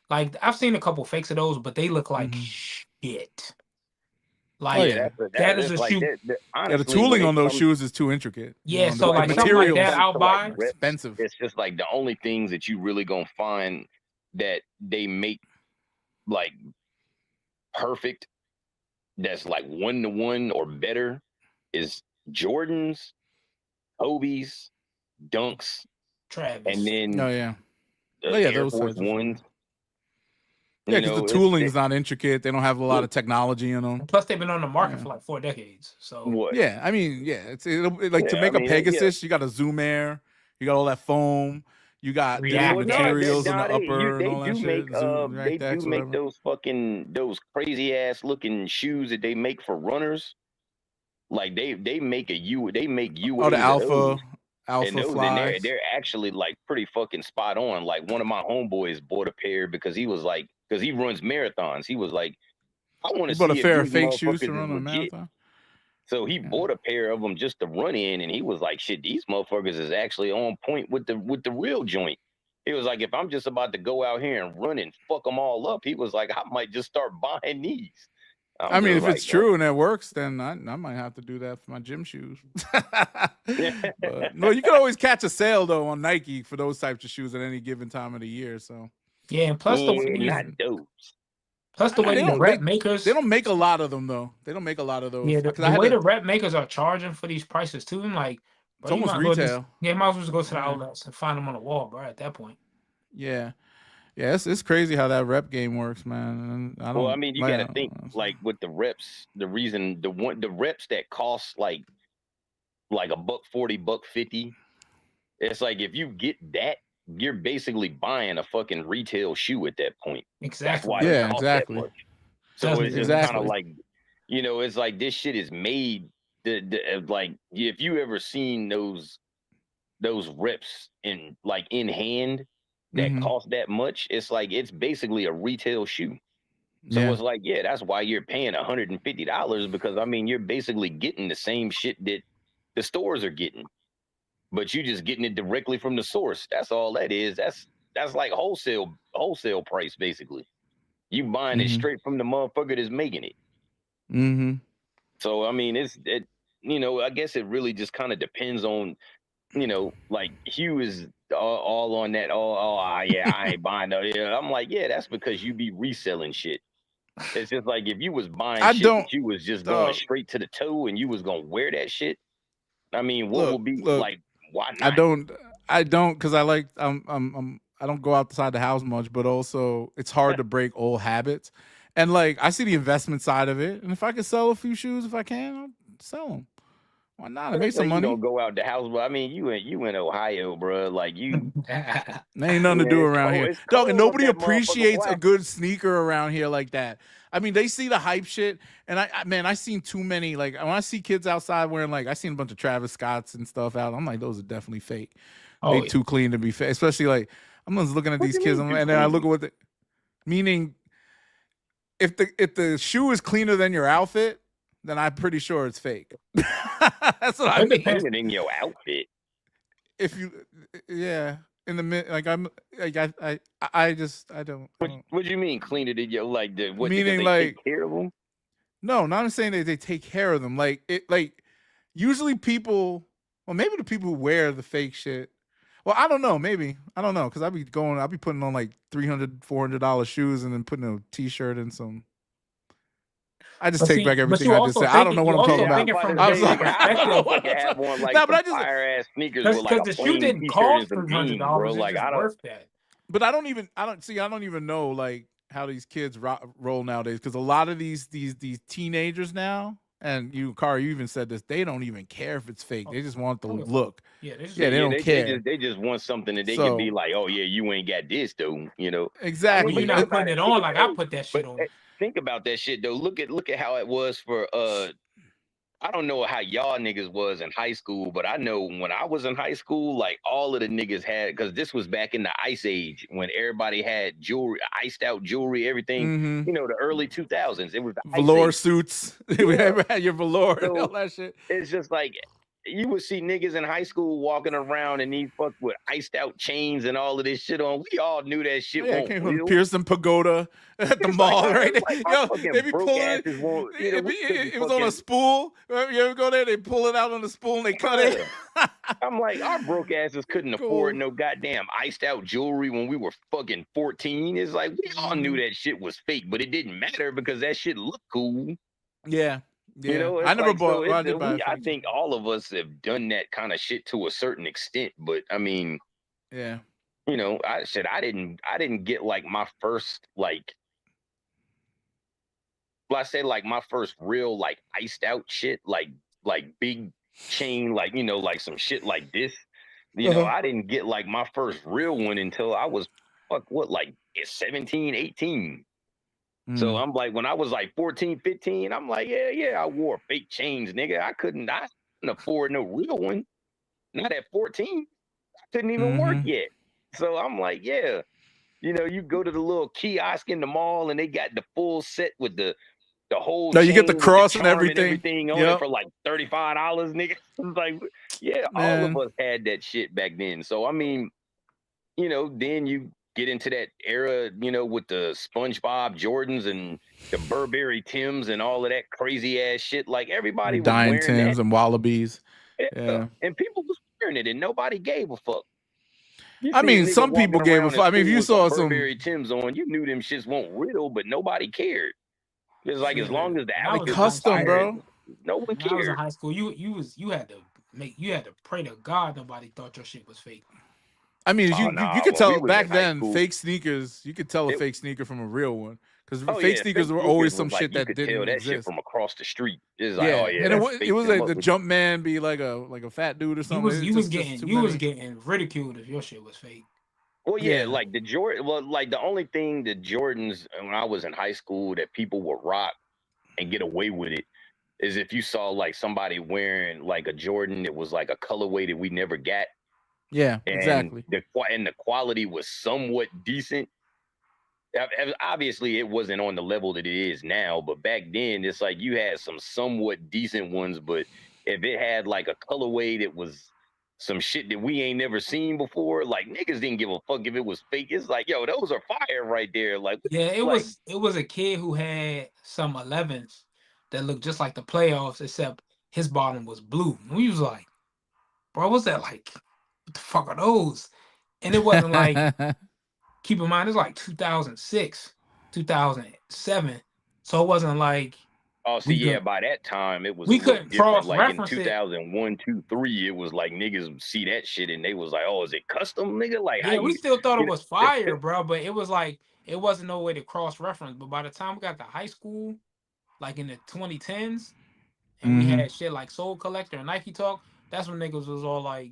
like I've seen a couple fakes of those, but they look like shit. Like yeah. that is a like shoe. that, Yeah, the honestly, tooling when on it those comes- shoes is too intricate. Yeah, the so like something like that, materials I'll to, buy. like, reps, expensive. it's just like the only things that you really gonna find that they make like perfect, that's like 1-to-1 or better, is Jordans, Kobe's, Dunks, Travis. and then Oh yeah. Oh, yeah, Air those Force types of shoes. Ones. Yeah, because the tooling's is not intricate. They don't have a lot of technology in them. And plus, they've been on the market Yeah. for like 4 decades. So What? Yeah, I mean, yeah, like to Yeah, make I mean, a Pegasus, you got a Zoom Air, you got all that foam, you got different React. materials on the they upper and all that do shit. make Zoom, they do React-X, make whatever. those crazy ass looking shoes that they make for runners. Like they make they make UAs Oh, the of those. Alpha And those, and Flies. they're actually like pretty fucking spot on. Like one of my homeboys bought a pair because he was like, because he runs marathons. He was like, I want to You see bought a if pair of these fake shoes to motherfuckers run is a legit. marathon? So he bought a pair of them just to run in, and he was like, shit, these motherfuckers is actually on point with the real joint. He was like, if I'm just about to go out here and run and fuck them all up, he was like, I might just start buying these. I mean, if it's true and it works, then I might have to do that for my gym shoes. But, no, you can always catch a sale though on Nike for those types of shoes at any given time of the year. So yeah, and plus the way not those. Plus the way the rep makers, they don't make a lot of them though. They don't make a lot of those. Yeah, the way the rep makers are charging for these prices too, and like, bro, it's almost retail. You might as well just go to the outlets and find them on the wall, bro. At that point. Yeah. Yeah, it's crazy how that rep game works, man. I mean, you got to think like with the reps. The reason the reps that cost like $140, $150. It's like if you get that, you're basically buying a fucking retail shoe at that point. Exactly. That's why it costs that much. So it's just kind of like, it's like this shit is made. Like if you ever seen those reps in hand that cost that much, it's like it's basically a retail shoe. So it's like, yeah, that's why you're paying $150, because I mean you're basically getting the same shit that the stores are getting, but you just getting it directly from the source. That's all that is. That's like wholesale price basically. You buying it straight from the motherfucker that's making it. Mm-hmm. So I mean, I guess it really just kind of depends on, like Hugh is all on that. Yeah, I ain't buying no. Yeah, I'm like, yeah, that's because you be reselling shit. It's just like if you was buying that you was just going straight to the toe and you was gonna wear that shit. I mean, what would be like? Why not? I don't, because I don't go outside the house much, but also it's hard to break old habits. And like I see the investment side of it, and if I can sell a few shoes, if I can, I'll sell them. Why not? I make some money. You don't go out the house, but I mean, you in Ohio, bro. Like you, there ain't nothing to do around here, dog. And nobody appreciates a good sneaker around here like that. I mean, they see the hype shit, and I seen too many. Like when I see kids outside wearing I seen a bunch of Travis Scotts and stuff out. I'm like, those are definitely fake. They too clean to be fake. Especially like I'm just looking at these kids, and then I look at meaning if the shoe is cleaner than your outfit, then I'm pretty sure it's fake. That's what I mean. Cleaner than your outfit. If you, in the mid, like I'm, like I don't. What do you mean cleaner than your Meaning they take care of them? No, not I'm saying that they take care of them. Usually people, well, maybe the people who wear the fake shit. Well, I don't know. Maybe I don't know because I'll be putting on like $300, $400 shoes and then putting a t-shirt and some. I just take back everything I just said. I don't know what I'm talking about. I was like, I don't know what I'm talking about. No, but I just fire ass sneakers because the shoe didn't cost $300. Like I don't worth that. But I don't even know like how these kids roll nowadays, because a lot of these teenagers now, and you, Kari, you even said this, they don't even care if it's fake. They just want the look. Yeah, they don't care. They just want something that they can be like, oh yeah, you ain't got this though, Exactly. You're not putting it on like I put that shit on. Think about that shit though. Look at how it was for I don't know how y'all niggas was in high school, but I know when I was in high school, like all of the niggas had, because this was back in the Ice Age when everybody had jewelry, iced out jewelry, everything. Mm-hmm. You know, the early 2000s. It was the Velour Ice Age. suits. Yeah. We ever had your velour and So- all that shit. It's just like you would see niggas in high school walking around and these fuck with iced out chains and all of this shit on. We all knew that shit Yeah, it won't came from real. Pearson Pagoda at the It's mall, like, right? like my Yo, fucking they be broke pulling asses it. won't, you know, we couldn't It was on a fucking- spool. You ever go there? They pull it out on the spool and they cut it. I'm like, our broke asses couldn't Cool. afford no goddamn iced out jewelry when we were fucking 14. It's like we all knew that shit was fake, but it didn't matter because that shit looked cool. Yeah. Yeah. You know, I never bought. So well, I did buy a I fake think all of us have done that kind of shit to a certain extent, but I mean, Yeah. you know, I didn't get like my first like, well, I say like my first real like iced out shit, like big chain, like, you know, like some shit like this. You know, I didn't get like my first real one until I was like 17, 18. So Mm. I'm like, when I was like 14, 15, I'm like, yeah, I wore fake chains, nigga. I couldn't afford no real one. Not at 14. I couldn't even work yet. So I'm like, yeah. You know, you go to the little kiosk in the mall and they got the full set with the whole No, you get the chain with cross and charm everything. on Yep. it for like $35, nigga. It's like, yeah, Man. all of us had that shit back then. So I mean, you know, then you get into that era, you know, with the SpongeBob Jordans and the Burberry Tims and all of that crazy ass shit. Like everybody was Dying wearing Tims that. and Wallabies. Yeah. Yeah. And people was wearing it and nobody gave a fuck. You I see a mean, nigga some people walking gave a around in fuck. I mean, if school you with saw some, Burberry Tims on, you knew them shits weren't real, but nobody cared. It's like as Shit, long as the when I alley was was custom, fired, bro. no one When I was in cared. high school, you had to pray to God nobody thought your shit was fake. I mean, Oh, you nah, could when tell we was back in high then, school- fake sneakers, you could tell a It- fake sneaker from a real one. Because Oh, fake yeah, sneakers fake were always sneakers some was like, shit you that could didn't tell that exist. shit from across the street. It's Yeah, like, oh yeah, and that's it fake. was Them like the motherfuckers- jump man be like a fat dude or something. You was It's just too getting many. getting ridiculed if your shit was fake. Well, yeah, Yeah. like the Jordan. Well, like the only thing the Jordans when I was in high school that people would rock and get away with it is if you saw like somebody wearing like a Jordan that was like a colorway that we never got. Yeah, And exactly. the quality was somewhat decent. Obviously, it wasn't on the level that it is now, but back then, it's like you had some somewhat decent ones. But if it had like a colorway that was some shit that we ain't never seen before, like niggas didn't give a fuck if it was fake. It's like, yo, those are fire right there. Like, Yeah, it like, was a kid who had some 11s that looked just like the playoffs, except his bottom was blue. And we was like, bro, what's that like? What the fuck are those? And it wasn't like, keep in mind, it's like 2006, 2007. So it wasn't like, oh, see, we yeah, could- by that time it was we a little couldn't different. Like in cross-reference it. 2001, 2, 3, it was like niggas would see that shit and they was like, oh, is it custom, nigga? Like, how yeah, we you- still thought you it know- was fire, bro. But it was like, it wasn't no way to cross-reference. But by the time we got to high school, like in the 2010s, and we Mhm. had shit like Soul Collector and Nike Talk, that's when niggas was all like,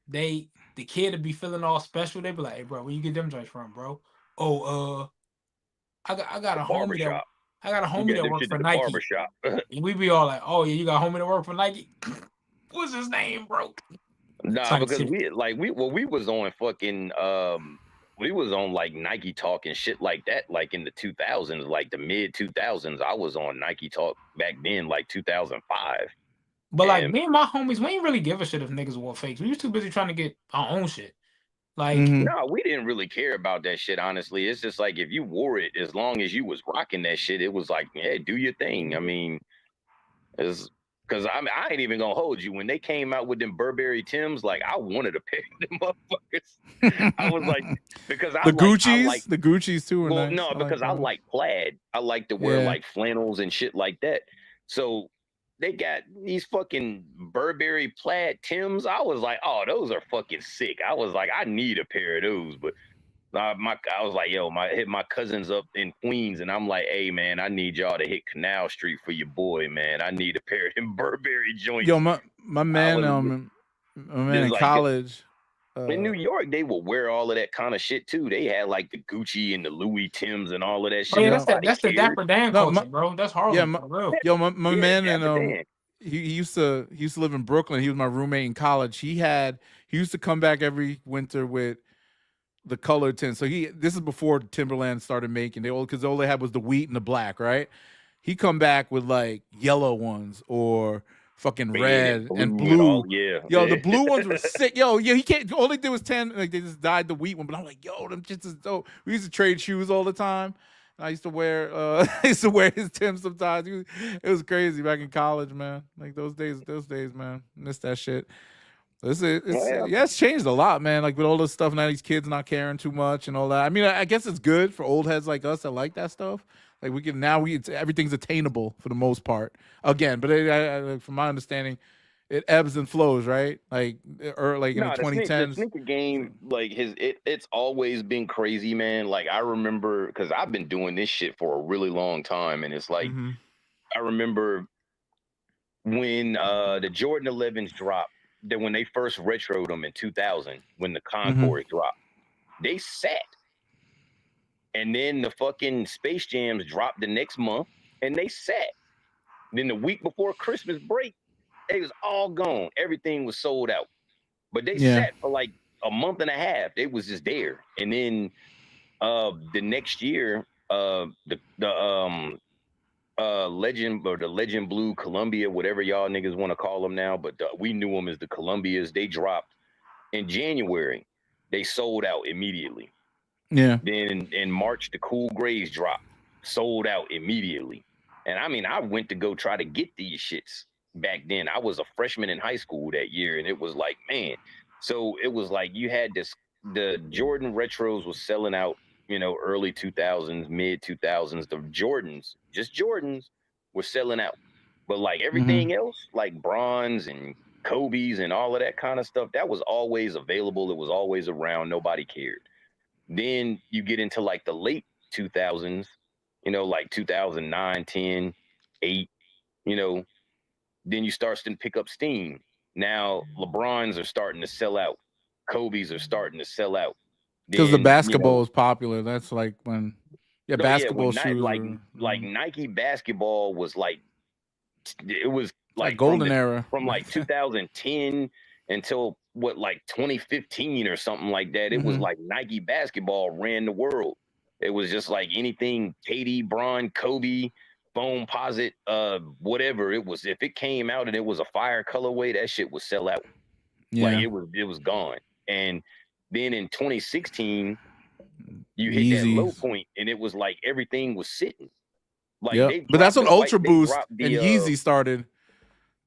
the kid would be feeling all special. They'd be like, hey, bro, where you get them joints from, bro? Oh, I got a homie that barbershop. I got a You homie got that them works shit for at the Nike. barbershop. And we be all like, oh yeah, you got a homie that work for Nike? What's his name, bro? Nah, Type because shit. we was on fucking we was on like Nike Talk and shit like that, like in the 2000s, like the mid 2000s. I was on Nike Talk back then, like 2005. But like And- me and my homies, we ain't really give a shit if niggas wore fakes. We was too busy trying to get our own shit. Like, Mhm. No, we didn't really care about that shit, honestly. It's just like if you wore it, as long as you was rocking that shit, it was like, yeah, do your thing. I mean, it's because I ain't even gonna hold you. When they came out with them Burberry Tims, like I wanted a pair of them motherfuckers. I was like, because I the like, Gucci's, I like, the Gucci's too. Were well, nice. no, because I those. like plaid. I like to wear Yeah. like flannels and shit like that. So they got these fucking Burberry plaid Tims. I was like, oh, those are fucking sick. I was like, I need a pair of those. But I was like, yo, hit my cousins up in Queens, and I'm like, hey man, I need y'all to hit Canal Street for your boy, man. I need a pair of them Burberry joints. Yo, my man, was- my man It's in like- college. In New York, they will wear all of that kind of shit too. They had like the Gucci and the Louis Tims and all of that shit. oh yeah, Yeah. that's the Nobody Dapper Dan cared. No, culture, bro. That's Harlem, yeah, for real. Yo, my Yeah, man Dapper in Dan. he used to live in Brooklyn. He was my roommate in college. He used to come back every winter with the color tint. So this is before Timberland started making. Because all they had was the wheat and the black, right? He come back with like yellow ones or fucking red and blue and all, blue. yeah. Yo, the blue ones were sick. Yo, yeah, he can't. All they did was 10. Like they just dyed the wheat one. But I'm like, yo, them shits is dope. We used to trade shoes all the time. I used to wear his Timbs sometimes. It was crazy back in college, man. Like those days, man. Miss that shit. It's changed a lot, man. Like with all this stuff now, these kids not caring too much and all that. I mean, I guess it's good for old heads like us that like that stuff. Like everything's attainable for the most part. Again, but from my understanding, it ebbs and flows, right? Like or like in the 2010s. The sneaker game, like it's always been crazy, man. Like I remember because I've been doing this shit for a really long time, and it's like I remember when the Jordan 11s dropped. That when they first retroed them in 2000, when the Concord dropped, they sat. And then the fucking Space Jams dropped the next month, and they sat. Then the week before Christmas break, they was all gone. Everything was sold out. But they sat for like a month and a half. They was just there. And then the next year, the Legend Blue Columbia, whatever y'all niggas want to call them now, but we knew them as the Columbias. They dropped in January. They sold out immediately. Yeah. Then in March, the Cool Grays dropped, sold out immediately. And I mean, I went to go try to get these shits back then. I was a freshman in high school that year, and it was like, man. So it was like you had the Jordan retros was selling out, early 2000s, mid 2000s. The Jordans, just Jordans, were selling out. But like everything else, like bronze and Kobe's and all of that kind of stuff, that was always available. It was always around. Nobody cared. Then you get into like the late 2000s, like 2009, 10, 8, then you start to pick up steam. Now LeBrons are starting to sell out. Kobe's are starting to sell out. Because the basketball is popular. That's like when basketball shoes like Nike basketball was like it was like golden era from like 2010 until like 2015 or something like that. It was like Nike basketball ran the world. It was just like anything KD, Bron, Kobe, Foamposite, whatever it was. If it came out and it was a fire colorway, that shit would sell out. Like it was gone. And then in 2016, you hit that low point, and it was like everything was sitting. Like, but that's when Ultra Boost and Yeezy started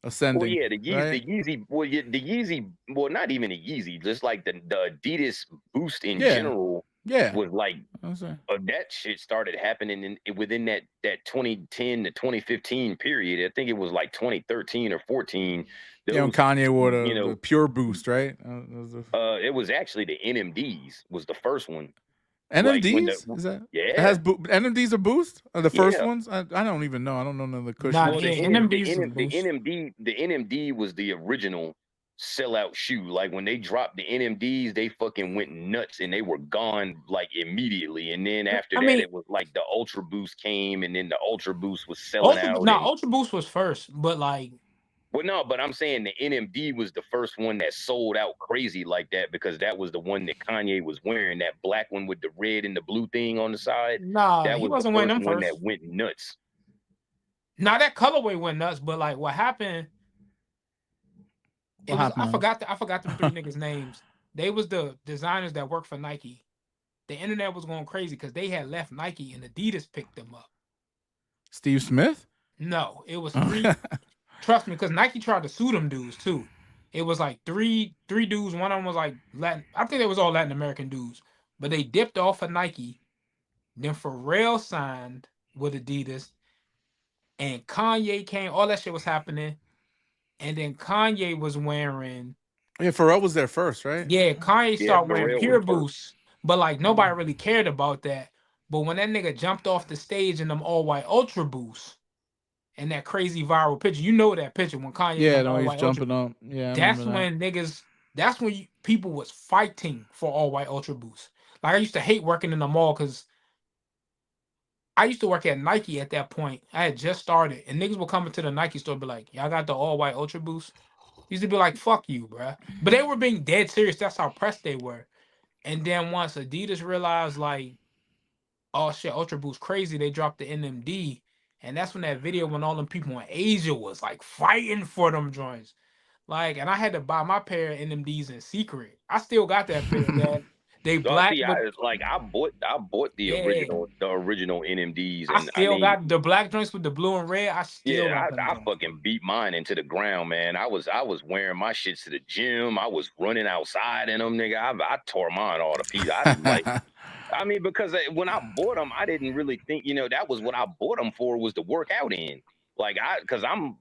ascending. Well, yeah, the Yeezy, well, not even the Yeezy, just like the Adidas Boost in general. Was like that shit started happening within that 2010 to 2015 period. I think it was like 2013 or 14. When Kanye wore the Pure Boost, right? It was actually the NMDs was the first one. NMDs? Is that? Yeah. It has NMDs are Boost? Are the first ones? I don't even know. I don't know none of the cushions. Nah, the NMD was the original sellout shoe. Like when they dropped the NMDs, they fucking went nuts and they were gone like immediately. And then after it was like the Ultra Boost came, and then the Ultra Boost was selling out. No, Ultra Boost was first, but like. Well, no, but I'm saying the NMD was the first one that sold out crazy like that, because that was the one that Kanye was wearing, that black one with the red and the blue thing on the side. Nah, that he wasn't wearing them one first. That went nuts. Nah, that colorway went nuts, but like what happened? I forgot the three niggas' names. They was the designers that worked for Nike. The internet was going crazy because they had left Nike and Adidas picked them up. Steve Smith? No, it was three. Trust me, because Nike tried to sue them dudes too. It was like three dudes. One of them was like Latin. I think they was all Latin American dudes, but they dipped off of Nike. Then Pharrell signed with Adidas, and Kanye came. All that shit was happening, and then Kanye was wearing. Yeah, Pharrell was there first, right? Yeah, Kanye started wearing Pure Boost, but like nobody really cared about that. But when that nigga jumped off the stage in them all white Ultra Boosts. And that crazy viral picture, that picture when Kanye, he's jumping up. Yeah, that's when people was fighting for all white Ultra Boosts. Like I used to hate working in the mall because I used to work at Nike at that point. I had just started, and niggas would come into the Nike store and be like, "Y'all got the all white Ultra Boost?" Used to be like, "Fuck you, bruh." But they were being dead serious. That's how pressed they were. And then once Adidas realized, like, oh shit, Ultra Boost crazy, they dropped the NMD, and that's when that video when all them people in Asia was like fighting for them joints. Like, and I had to buy my pair of NMDs in secret. I still got that pair, man. They So I black, see. but I bought the yeah, original NMDs, I and I still mean, got the black joints with the blue and red. I still yeah, got them I joints. fucking beat mine into the ground, man. I was wearing my shits to the gym. I was running outside in them, nigga. I tore mine all to pieces. I mean, because when I bought them, I didn't really think, that was what I bought them for, was to work out in. Like, because I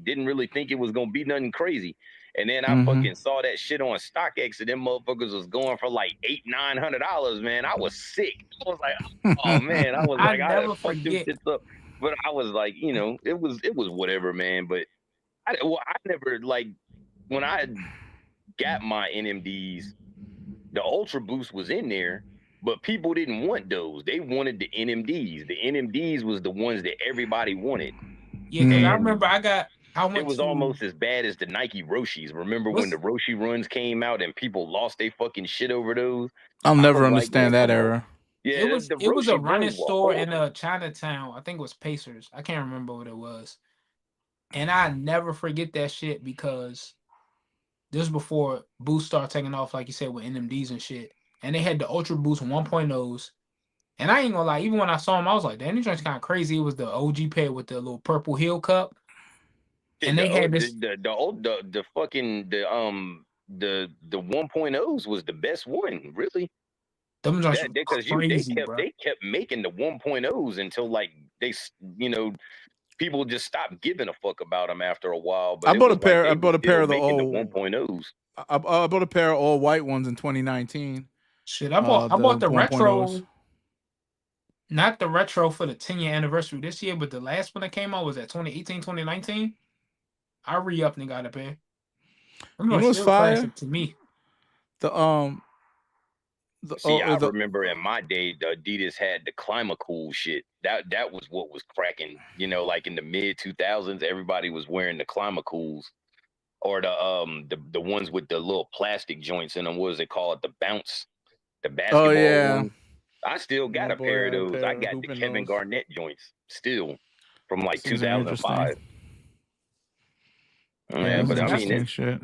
didn't really think it was gonna be nothing crazy. And then I fucking saw that shit on StockX, and them motherfuckers was going for like $800-900, man. I was sick. I was like, oh man, I was I like, I never fucked them forget. shits up. But I was like, it was whatever, man. But I never, like, when I got my NMDs, the Ultra Boost was in there, but people didn't want those. They wanted the NMDs. The NMDs was the ones that everybody wanted. Yeah, because I And remember I it went was to almost as bad as the Nike Roshis. Remember when what's the Roshi runs came out and people lost their fucking shit over those? I'll I never was like, man, understand that come on. era. Yeah, it was the it was a Roshi running runs were store in horrible. Chinatown. I think it was Pacers. I can't remember what it was. And I never forget that shit because this was before Boost started taking off, like you said, with NMDs and shit. And they had the Ultra Boost 1.0s. And I ain't gonna lie, even when I saw them, I was like, damn, these joints kind of crazy. It was the OG pair with the little purple heel cup. Shit, And they had this. the fucking the 1.0s was the best one, really. Them joints That were because crazy, bro. they kept making the 1.0s until like people just stopped giving a fuck about them after a while. But I it bought a was like pair. they I were bought a pair still of the making the all. 1.0s. I bought a pair of all white ones in 2019. Shit, I bought the 1.0s. retro, not the retro for the 10-year anniversary this year, but the last one that came out was at 2018, 2019. I re-upped and got a pair. Them You know joints what's still fire? classic to me. See, I remember in my day, the Adidas had the Climacool shit. That was what was cracking. Like in the mid 2000s, everybody was wearing the Climacools, or the ones with the little plastic joints in them. What is it called? The Bounce, the basketball one. I still got My a boy pair of had a those. pair I of got the hooping Kevin those. Garnett joints still from like These are 2005. Yeah, but I interesting mean, shit.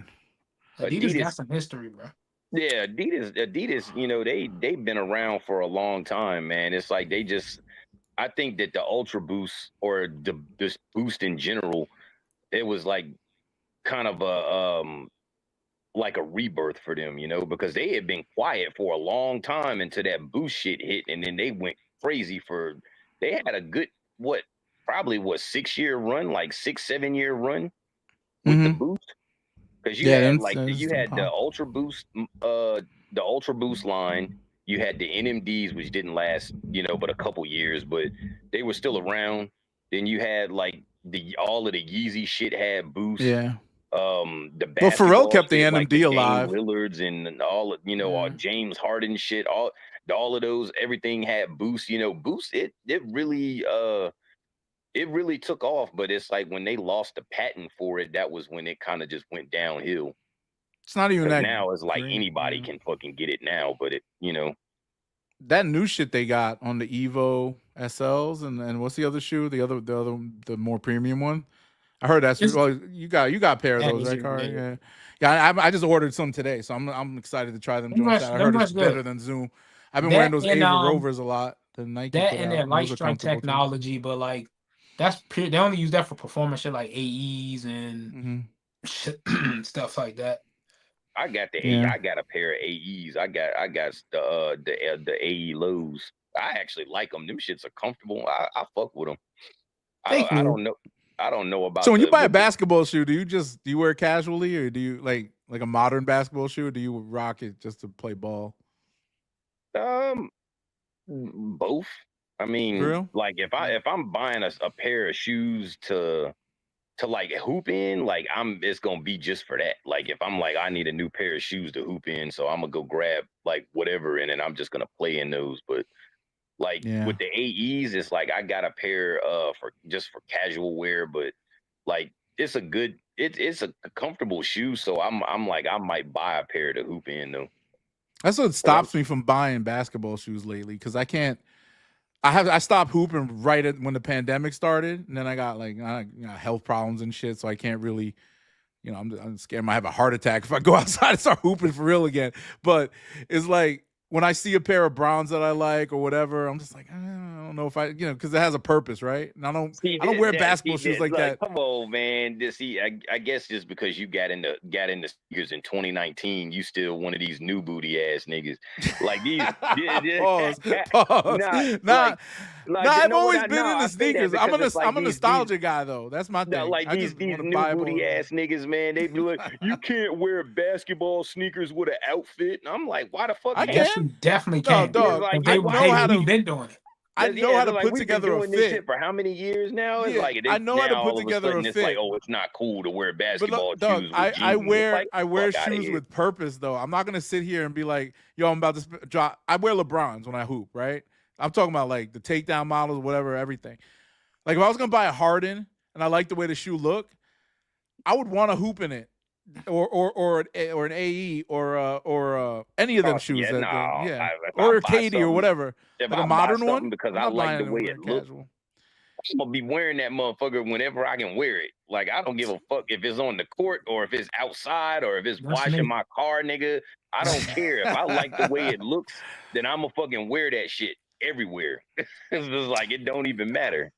Adidas got some history, bro. Yeah, Adidas, they've been around for a long time, man. It's like I think that the Ultra Boost, or this Boost in general, it was like kind of like a rebirth for them, because they had been quiet for a long time until that Boost shit hit, and then they went crazy they had a good, probably 6-year run, like 6-7-year run with the Boost. Because you had the Ultra Boost, the Ultra Boost line. You had the NMDs, which didn't last, but a couple years, but they were still around. Then you had like all of the Yeezy shit had Boost. Yeah. The Well, Pharrell kept the shit, NMD like the alive. Dame Lillards and all, all James Harden shit, all of those, everything had Boost. Boost, it really took off, but it's like when they lost the patent for it, that was when it kind of just went downhill. It's not even that. Now it's like anybody can fucking get it now, but that new shit they got on the Evo SLs, and what's the other shoe? The more premium one. I heard that's you got a pair of those, right, Kari? Yeah. I just ordered some today, so I'm excited to try them joints out. I heard it's better than Zoom. I've been wearing those Ava Rovers a lot. The Nike that put and out. that light strike technology, but like they only use that for performance shit like AEs and stuff like that. I got I got a pair of AEs. I got the AE lows. I actually like them. Them shits are comfortable. I fuck with them. I don't know. I don't know about. So when you buy a basketball shoe, do you wear it casually, or do you like a modern basketball shoe, or do you rock it just to play ball? Both. I mean, like if I'm buying a pair of shoes to like hoop in, like it's gonna be just for that. Like if I'm like, I need a new pair of shoes to hoop in, so I'm gonna go grab like whatever, and then I'm just gonna play in those. But Like Yeah. with the AEs, it's like I got a pair for casual wear, but like it's a comfortable shoe. So I'm like I might buy a pair to hoop in though. That's what 'Cause I'm- stops me from buying basketball shoes lately because I can't. I stopped hooping right when the pandemic started, and then I got like health problems and shit, so I can't really. I'm scared I might have a heart attack if I go outside and start hooping for real again. But it's like when I see a pair of Browns that I like or whatever, I'm just like, I don't know if because it has a purpose, right? And I don't wear basketball shoes like that. Come on, man. I guess just because you got into sneakers in 2019, you still one of these new booty ass niggas. Like these. Pause. I've always been into I say that sneakers. because it's like I'm a nostalgia guy though. That's my thing. like I these just new want to buy booty ass niggas, man. They be like, you can't wear basketball sneakers with an outfit. And I'm like, why the fuck? I you Yes, can. you definitely No, can. dog. Like, I know how to. We've been doing it. I know how to like, put we've together been a doing this fit. shit for how many years now? It's Yeah, like I know how to now put all of together a sudden it's fit. like, oh, it's not cool to wear basketball Dog, shoes with jeans. I wear Like, I wear fuck outta shoes here. with purpose though. I'm not gonna sit here and be like, yo, I'm about to drop. I wear LeBrons when I hoop, right? I'm talking about like the takedown models, whatever, everything. Like if I was gonna buy a Harden and I like the way the shoe look, I would want to hoop in it, or an AE or any of them shoes. Or a Katie or whatever, If like I a modern buy one. something because I'm I not like buying the way it it looks, casual. I'm gonna be wearing that motherfucker whenever I can wear it. Like I don't give a fuck if it's on the court or if it's outside or if it's That's washing me. my car, nigga. I don't care. If I like the way it looks, then I'ma fucking wear that shit everywhere. It's just like it don't even matter.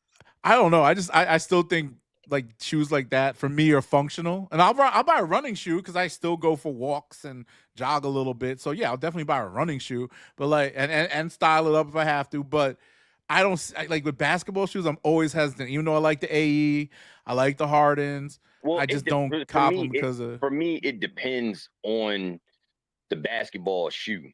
I don't know. I still think like shoes like that for me are functional, and I'll buy a running shoe because I still go for walks and jog a little bit. So yeah, I'll definitely buy a running shoe, but like and style it up if I have to. But I don't like with basketball shoes. I'm always hesitant, even though I like the AE, I like the Hardens. Well, I just don't cop them because of. For me, it depends on the basketball shoe.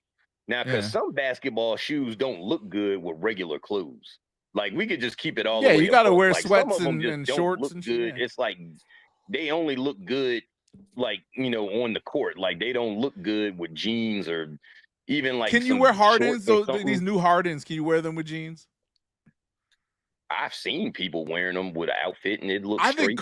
Now, because some basketball shoes don't look good with regular clothes. Like we could just keep it all. Yeah, the way you got to above. wear like, sweats some of them just and don't shorts look and good. shit. Yeah. It's like they only look good, like on the court. Like they don't look good with jeans or even like. Can you wear Hardens? These new Hardens, can you wear them with jeans? I've seen people wearing them with an outfit and it looks. I think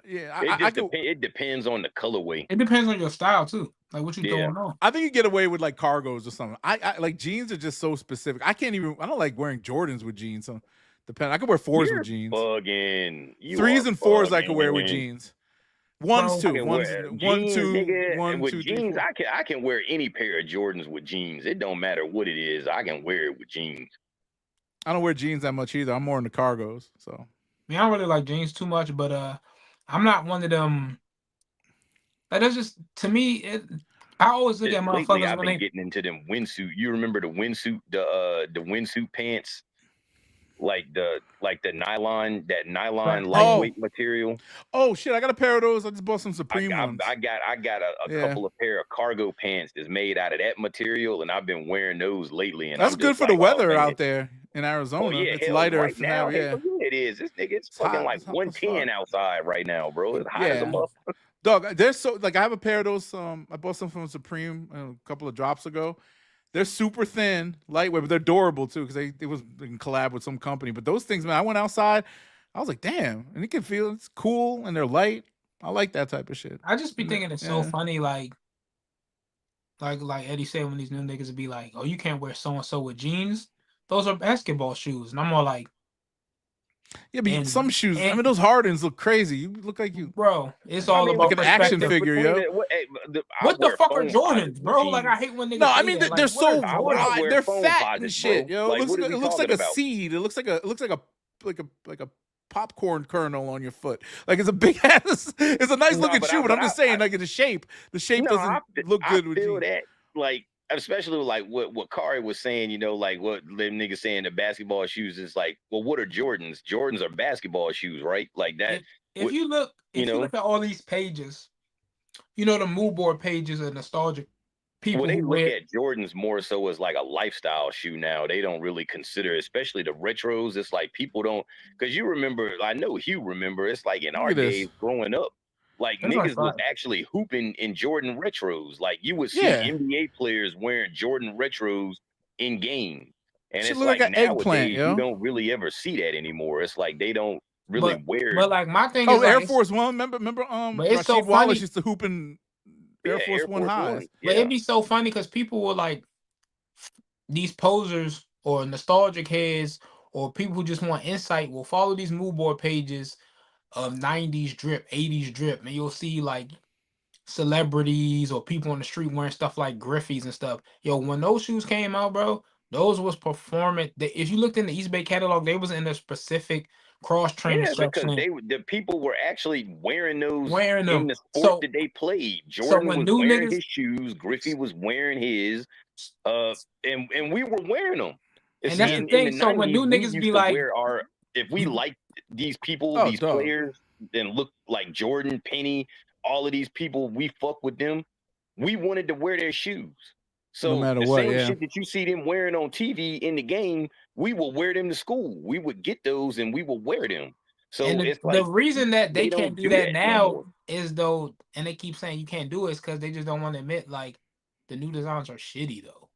it depends on the colorway. It depends on your style too, like what you throwing on. I think you get away with like cargos or something. I like jeans are just so specific. I don't like wearing Jordans with jeans. So depend. I could wear 4s with jeans. Bugging. 3s and 4s I could wear with jeans. Ones too. One, two. With jeans, 4. I can wear any pair of Jordans with jeans. It don't matter what it is. I can wear it with jeans. I don't wear jeans that much either. I'm more into cargos. So I mean, I don't really like jeans too much, but I'm not one of them. Like that's just to me. I always look at motherfuckers I've been getting into them windsuit. You remember the windsuit, the windsuit pants, like the nylon, lightweight material. Oh shit! I got a pair of those. I just bought some Supreme ones. I got a couple of pair of cargo pants that's made out of that material, and I've been wearing those lately. And that's good for the weather out there in Arizona. Oh, yeah, it's lighter right now. It is. This nigga, it's fucking like 110 outside right now, bro. It's hot as a motherfucker. Dog, they're so like I have a pair of those. I bought some from Supreme a couple of drops ago. They're super thin, lightweight, but they're durable too because it was in collab with some company. But those things, man, I went outside, I was like, damn, and you can feel it's cool and they're light. I like that type of shit. I just be thinking it's so funny, like Eddie said when these new niggas be like, oh, you can't wear so and so with jeans. Those are basketball shoes, and I'm all like. Yeah, but some shoes. I mean, those Hardens look crazy. You look like you, bro. It's all about like an action figure, yo. What the fuck are Jordans, bro? Like I hate when niggas. No, I mean they're like, so wide. They're fat pockets, and shit, yo. Like, it looks like a about? seed. It looks like a popcorn kernel on your foot. Like it's a big ass. It's a nice looking shoe, but I'm just saying, like the shape doesn't look good with jeans. That, like. Especially like what Kari was saying, like what them niggas saying the basketball shoes is like, well, what are Jordans? Jordans are basketball shoes, right? Like that. If you look at all these pages, the mood board pages are nostalgic people. Well, they look at Jordans more so as like a lifestyle shoe now. They don't really consider, especially the retros. It's like people don't, because you remember, I know Hugh remember, it's like in our days growing up. Like niggas was actually hooping in Jordan retros. Like you would see NBA players wearing Jordan retros in game. And Shit it's look like like an eggplant, nowadays yo. you don't really ever see that anymore. It's like they don't really But wear but like my thing is Oh, like, Air it's- Force One. Remember, but it's so Rasheed Wallace funny. used to hoop in yeah, Air Force One highs. But Yeah. it'd be so funny because people were like these posers or nostalgic heads or people who just want insight will follow these mood board pages of 90s drip, 80s drip, and you'll see like celebrities or people on the street wearing stuff like Griffey's and stuff. Yo, when those shoes came out, bro, those was performant. If you looked in the East Bay catalog, they was in a specific cross trainer Yeah, because section. the people were actually wearing those Wearing them. in the sport So- that they played. so Jordan when was new wearing niggas- his shoes, Griffey was wearing his, and we were wearing them. And See, that's the in thing. the So when 90s, new we niggas used be to like, wear our, if we you- liked these people, Oh, these dog. players, and looked like Jordan, Penny, all of these people, we fuck with them. We wanted to wear their shoes. So matter the what, same yeah. shit that you see them wearing on TV in the game, we will wear them to school. We would get those and we will wear them. So and it's the like reason that they don't can't do that no now more. is though, and they keep saying you can't do it, is because they just don't want to admit like the new designs are shitty though.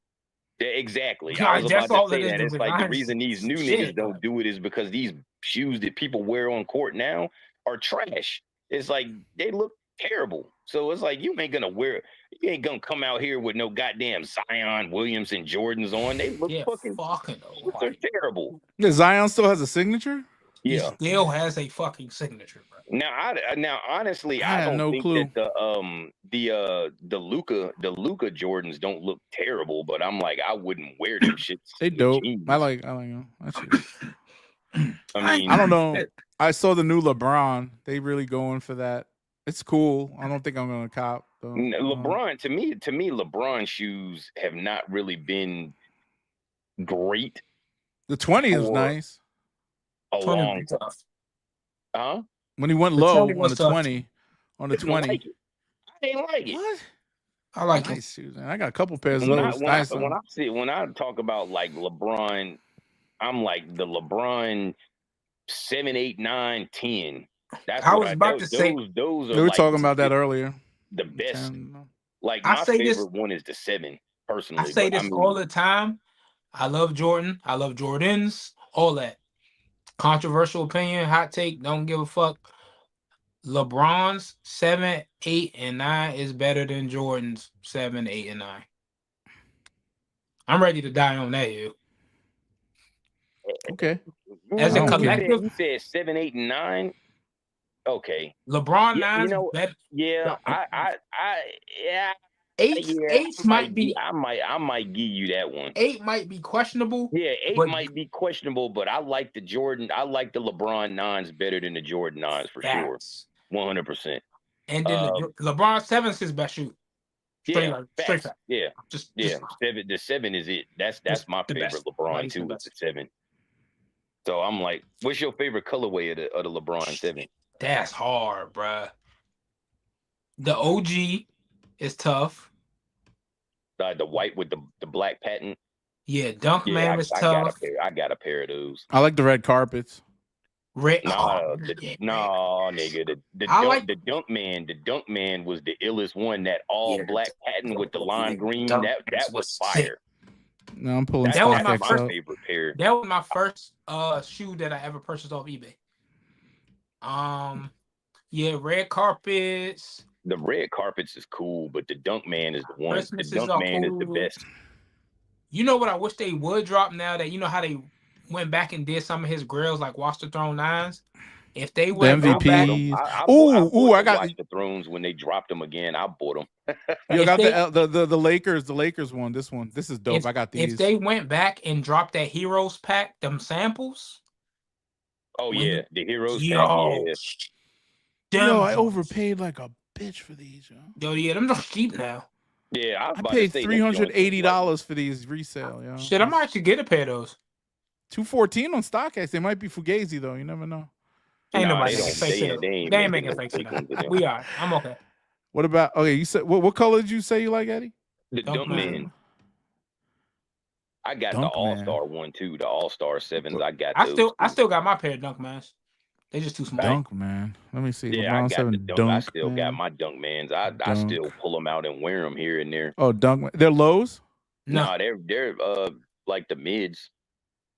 Yeah, exactly. Yeah, I was that's about all to it say is, that. the It's like the designs reason these new shit, niggas don't bro. do it is because these shoes that people wear on court now are trash. It's like they look terrible. So it's like you ain't gonna come out here with no goddamn Zion Williamson Jordans on. They look Yeah, fucking though. they're Like, terrible. Yeah, Zion still has a signature. he Yeah. still has a fucking signature, bro. Now honestly, I I had don't no think clue. that the Luka Jordans don't look terrible, but I'm like I wouldn't wear them shits. They with dope. jeans. I like them. That shit. I mean, I don't know. I saw the new LeBron. They really going for that. It's cool. I don't think I'm gonna cop though. LeBron to me, LeBron shoes have not really been great. The 20 is for nice. A 20 long was time. tough. Huh? When he went The low 20 on was the tough. 20, on the I didn't 20. like it. I didn't like it. What? I like it. Nice shoes, man. I got a couple pairs of When those. Nice. when I talk about like LeBron, I'm like the LeBron 7, 8, 9, 10. That's I what was about to say- those are We were like talking about that earlier. the best. 10. Like I my say this- favorite one is the 7, personally. I say but this all the time. I love Jordan. I love Jordans. All that. Controversial opinion, hot take, don't give a fuck. LeBron's 7, 8, and 9 is better than Jordan's 7, 8, and 9. I'm ready to die on that hill. Okay. As a You said- collective- you said 7, 8, and 9. Okay. LeBron Yeah, 9's you know, better. Yeah, yeah. 8 might be I might give you that one. 8 might be questionable. Yeah, 8 But- might be questionable, but I like the LeBron 9s better than the Jordan 9s for sure. Facts. 100%. And then LeBron 7's his best shoe. Straight Yeah, up, straight facts. fact. Yeah, Just yeah. The 7 is it. That's Just my the favorite best. LeBron He's the too. Is best. the 7. So I'm like, what's your favorite colorway of the LeBron 7? That's hard, bruh. The OG is tough. The white with the black patent. Yeah, Dunk Yeah, Man is I tough. got a pair of those. I like the red carpets. Red, Nah, yeah, nigga. The Dunk Man was the illest one. That all Yeah, black patent with the lime green. Dunk That was sick. fire. No, I'm pulling That was stock my X first up. favorite pair. That was my first shoe that I ever purchased off eBay. Yeah, red carpets. The red carpets is cool, but the Dunk Man is the one. Christmases The Dunk are Man is the cool. best. You know what I wish they would drop now that you know how they went back and did some of his grills like Watch the Throne 9s? If they would go back, MVP. I I got Watch the Thrones when they dropped them again. I bought them. You If got they- the Lakers one. This one. This is dope. If- I got these. if they went back and dropped that Heroes pack, them samples, Oh When yeah, the Heroes. yo, Pack, them Yo, I joints. overpaid like a bitch for these, yo. Yo, yeah, them just cheap now. yeah. I, was I about to paid say, them joints was $380 for these resale, yo. Shit, I might actually get a pair of those. $214 on StockX. They might be Fugazi though. You never know. Ain't Nah, nobody they making don't- fake they- shit. they ain't They ain't making making no fake shit. fake ones of them. We are. I'm okay. What about? Okay, you said what color did you say you like, Eddie? The Dunk Dunk Man. Man. I got Dunk the All Man. Star one too. The All Star 7s. I got. I those still too. got my pair of Dunk Mans. They just too small. Dunk man. Let me see. Yeah, I LeBron got the 7 dunk. Dunk. I still got man. my Dunk Mans. I Dunk. still pull them out and wear them here and there. Oh, Dunk. They're lows. No, Nah, they're like the mids.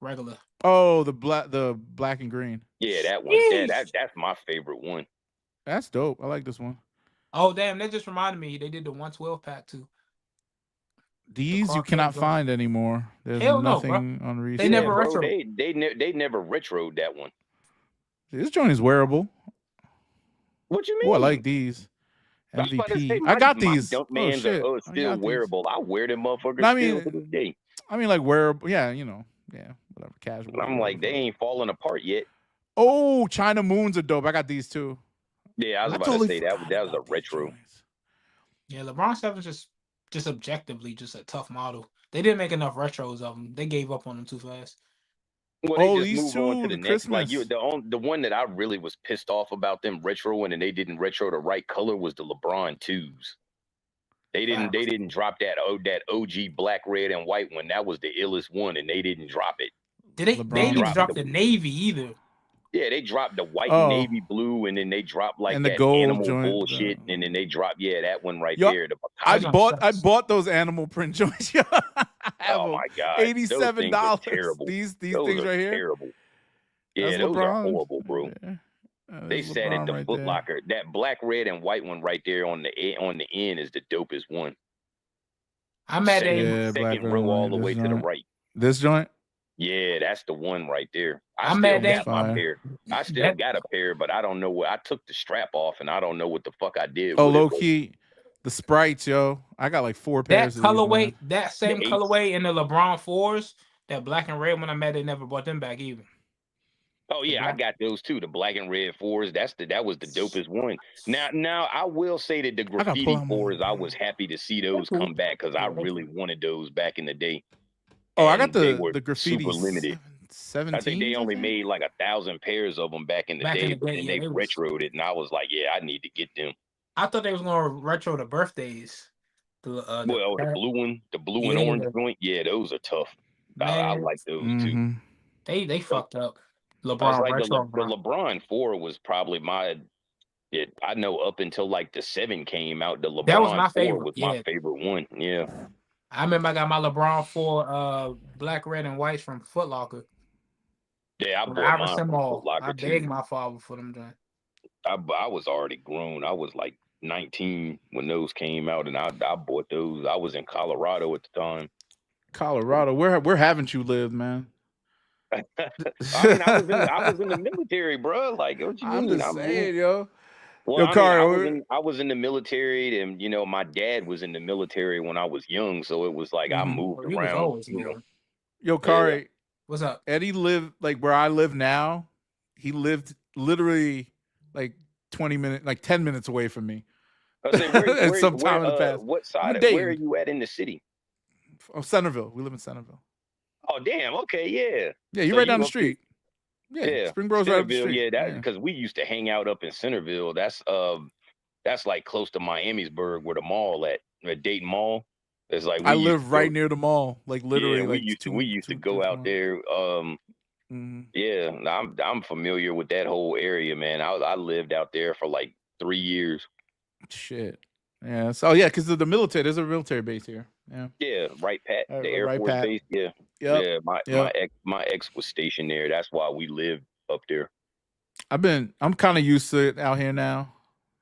regular. Oh, the black and green. Yeah, that one. Yeah, Jeez. that's my favorite one. That's dope. I like this one. Oh damn, that just reminded me. They did the 112 pack too. These you Crockett cannot joint. find anymore. There's Hell no, bro. nothing on resale. They never bro, retro. they never retroed that one. This joint is wearable. What you mean? Oh, I like these. I was about to say, MVP. I got my these. Dunk Oh Mans shit. are I still got these. wearable. I wear them motherfuckers I still mean, to this day. I mean, like wearable. Yeah, you know. Yeah, whatever. Casual. I'm like, they ain't falling apart yet. Oh, China Moons are dope. I got these too. Yeah, I was about to say that was a retro. Yeah, LeBron 7's just objectively just a tough model. They didn't make enough retros of them. They gave up on them too fast. Well, Oh, they these just move on to two, the the next. Like Christmas. the one that I really was pissed off about them retroing and they didn't retro the right color was the LeBron 2s. They didn't drop that OG black, red, and white one. That was the illest one, and they didn't drop it. They didn't even drop the the navy either. Yeah, they dropped the white, navy blue, and then they dropped like and the that gold animal joint, bullshit, and then they dropped that one right Yo, there. The I Bacardi. bought those animal print joints. I have Oh them. my god, $87. Terrible. These Those things are right here. Terrible. Yeah, That's those LeBron. are horrible, bro. Yeah. They said at the Foot Locker. That black, red, and white one right there on the end is the dopest one. I'm at second row all the way to the right. This joint? Yeah, that's the one right there. I still got my pair. I still got a pair, but I don't know what I took the strap off, and I don't know what the fuck I did. Oh, low key, the sprites, yo. I got like 4 pairs. That colorway, that same colorway in the LeBron 4s, that black and red one I met, they never brought them back either. Oh yeah, I got those too. The black and red 4s. That was the dopest one. Now I will say that the graffiti 4s, I was happy to see those come back because I really wanted those back in the day. Oh, I got the graffiti super limited. 17. I think they only made like 1,000 pairs of them back in the day, but then they retroed it, and I was like, yeah, I need to get them. I thought they was gonna retro the birthdays. The blue and orange joint, yeah, those are tough. I like those too. They fucked up. LeBron like retro. The LeBron 4 was probably I know up until like the 7 came out, the LeBron that was my 4 favorite. was my favorite one. Yeah. I remember I got my LeBron 4 black, red, and whites from Foot Locker. Yeah, I bought mine from Foot Locker I begged my father for them joints. I was already grown. I was like 19 when those came out, and I bought those. I was in Colorado at the time. Colorado, where haven't you lived, man? I mean, I was in the military, bro. Like, what you mean? I'm just saying, yo. Well, I was in the military, and my dad was in the military when I was young, so it was like I moved around. Yo, Kari, what's up? Eddie lived like where I live now. He lived literally like 10 minutes away from me. Where, sometime in the past. What side? Where are you at in the city? Oh, Centerville. We live in Centerville. Oh, damn. Okay, yeah. Yeah, you're right down the street. Yeah, Springborough's right up the street. Yeah, because we used to hang out up in Centerville. That's like close to Miamisburg, where the mall at Dayton Mall. It's like I live right near the mall, like literally. Yeah, we used to go out there. Yeah, I'm familiar with that whole area, man. I lived out there for like 3 years. Shit. Yeah. So yeah, because of the military, there's a military base here. Yeah. Yeah, Wright-Patt, the Air Force base. Yeah. Yep. Yeah. My ex was stationed there. That's why we lived up there. I'm kind of used to it out here now.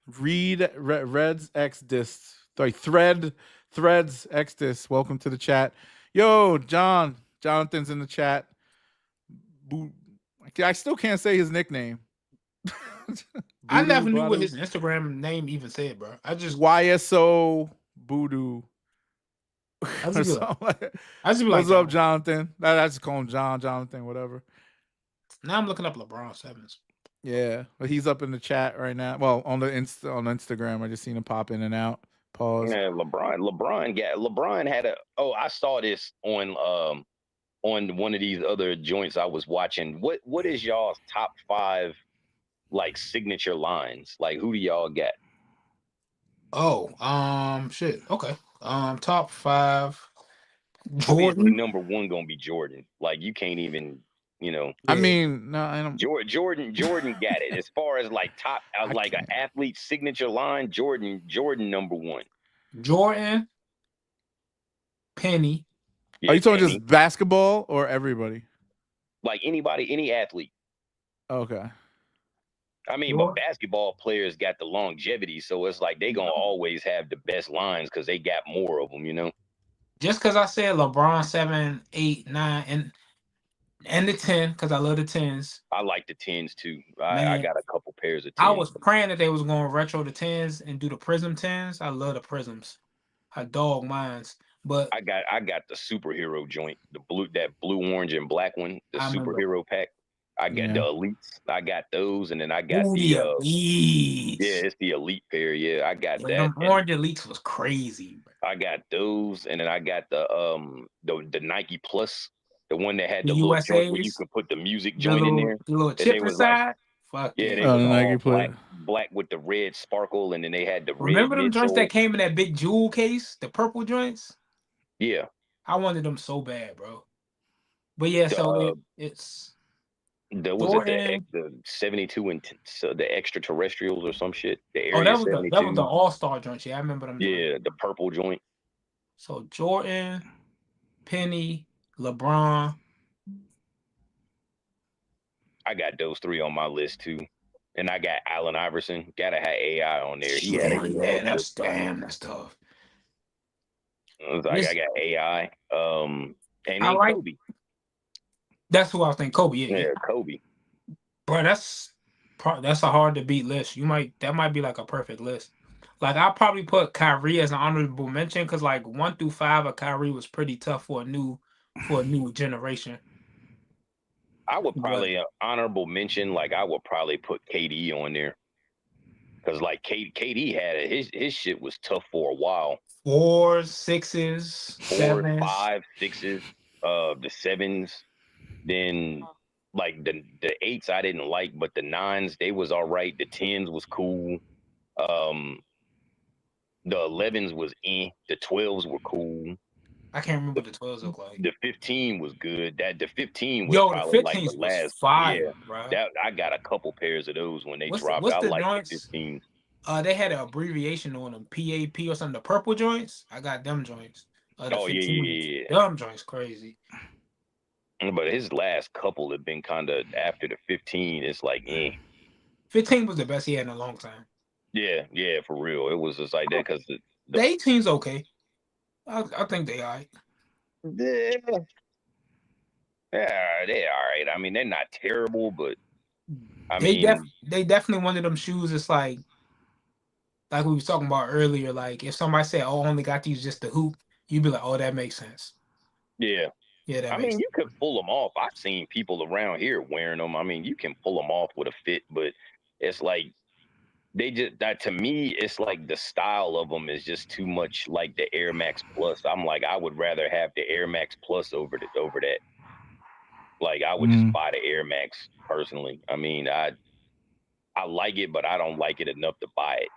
Reds X Disc. Sorry, Threads X Disc. Welcome to the chat. Yo, Jonathan's in the chat. I still can't say his nickname. I never knew what his Instagram name even said, bro. I just YSO Voodoo. What's up, Jonathan? I just call him Jonathan, whatever. Now I'm looking up LeBron 7s. Yeah, but he's up in the chat right now. Well, on Instagram, I just seen him pop in and out. Pause. Yeah, LeBron had I saw this on one of these other joints I was watching. What is y'all's top 5 like signature lines? Like, who do y'all get? Oh, shit. Okay. Top 5. Jordan. Number 1 gonna be Jordan. Like, you can't even, I mean, no, I don't. Jordan got it. As far as like top, like an athlete signature line, Jordan number 1. Jordan, Penny. Are you talking just basketball or everybody? Like anybody, any athlete. Okay. I mean, Sure. but basketball players got the longevity, so it's like they gonna always have the best lines because they got more of them, you know. Just because I said LeBron 7, 8, 9, and the 10, because I love the 10s. I like the 10s too. I Man, got a couple pairs of I 10s. was praying that they was going to retro the 10s and do the Prism 10s. I love the Prisms. I dog mines. But I got the superhero joint, that blue, orange, and black one, the I remember. superhero pack. I got the Yeah. elites. I got those, and then I got Ooh, the the Elites. yeah, it's the elite pair. Yeah, I got Yeah, that. them And orange Elites was crazy. I got those, and then I got the Nike Plus, the one that had The the little joint where you USA's, could put the music the joint in there. little And chip they was like, inside. Fuck yeah, yeah. they Oh, was the Nike all plate. black with the red sparkle, and then they had the red Remember them joints that midsole. came in that big jewel case, the purple joints? Yeah, I wanted them so bad, bro. But yeah, so it's was it Jordan. the 72 and so the extraterrestrials or some shit? The Oh, Area that was the 72. All-Star joint. Yeah, I remember them. Joints. Yeah, the purple joint. So Jordan, Penny, LeBron. I got those three on my list too. And I got Allen Iverson. Gotta have AI on there. He had Yeah, that's tough. I was like, I got AI. And then like- Kobe. That's who I was thinking. Kobe. Yeah, Kobe. Bro, that's a hard to beat list. That might be like a perfect list. Like I'll probably put Kyrie as an honorable mention because like 1 through 5 of Kyrie was pretty tough for a new generation. I would probably honorable mention, like I would probably put KD on there. Cause like KD had it, his shit was tough for a while. 4s, 6s, 7s, 5s, 6s, the 7s. Then like the 8s I didn't like, but the 9s they was all right. The 10s was cool. The 11s was the 12s were cool. I can't remember what the 12s look like. The 15 was good. The 15 was probably the like the last fire, bro. I got a couple pairs of those when they dropped. What's I the like joints? the 15. They had an abbreviation on them, PAP or something. The purple joints, I got them joints. Yeah. Them joints crazy. But his last couple have been kind of after the 15. It's like, 15 was the best he had in a long time. Yeah, for real. It was just like that because the 18's okay. I think they all right. Yeah, they're all right. I mean, they're not terrible, but they definitely one of them shoes. It's like we was talking about earlier. Like if somebody said, "Oh, I only got these just to hoop," you'd be like, "Oh, that makes sense." Yeah. Yeah, I mean, you could pull them off. I've seen people around here wearing them. I mean, you can pull them off with a fit, but it's like to me, it's like the style of them is just too much like the Air Max Plus. I'm like, I would rather have the Air Max Plus over that. Like, I would just buy the Air Max personally. I mean, I like it, but I don't like it enough to buy it.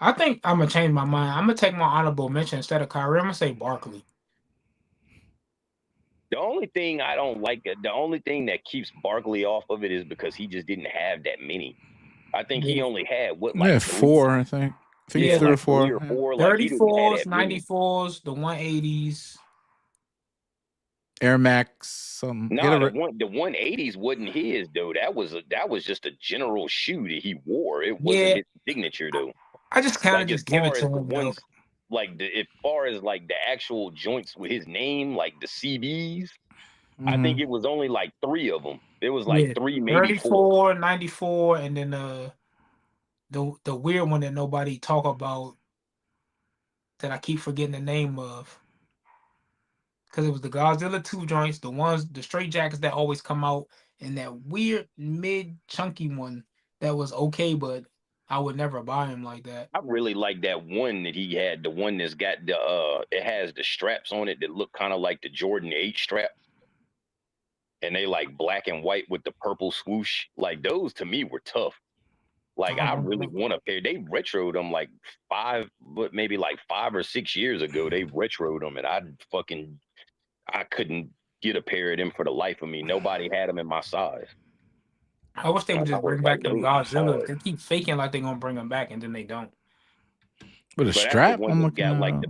I think I'm gonna change my mind. I'm gonna take my honorable mention instead of Kyrie. I'm gonna say Barkley. The only thing I don't like, the only thing that keeps Barkley off of it is because he just didn't have that many. I think he only had 4, I think. I think 3 or 4. 3 or 4. 34s, 94s, the 180s. Air Max something. No, the 180s wasn't his though. That was just a general shoe that he wore. It wasn't his signature though. I just kind of just give it to him. Ones, like as far as like the actual joints with his name, like the CBs, I think it was only like 3 of them. It was like 3, maybe 34, 94, and then the weird one that nobody talk about that I keep forgetting the name of. Because it was the Godzilla 2 joints, the straight jackets that always come out, and that weird mid chunky one that was okay, but I would never buy him like that. I really like that one that he had, the one that's got it has the straps on it that look kind of like the Jordan 8 strap. And they like black and white with the purple swoosh. Like those to me were tough. Like I really want a pair. They retroed them like 5 or 6 years ago. They retroed them, and I couldn't get a pair of them for the life of me. Nobody had them in my size. I wish they would just bring back them Godzilla. They keep faking like they're gonna bring them back, and then they don't. But a strap, I'm looking got like the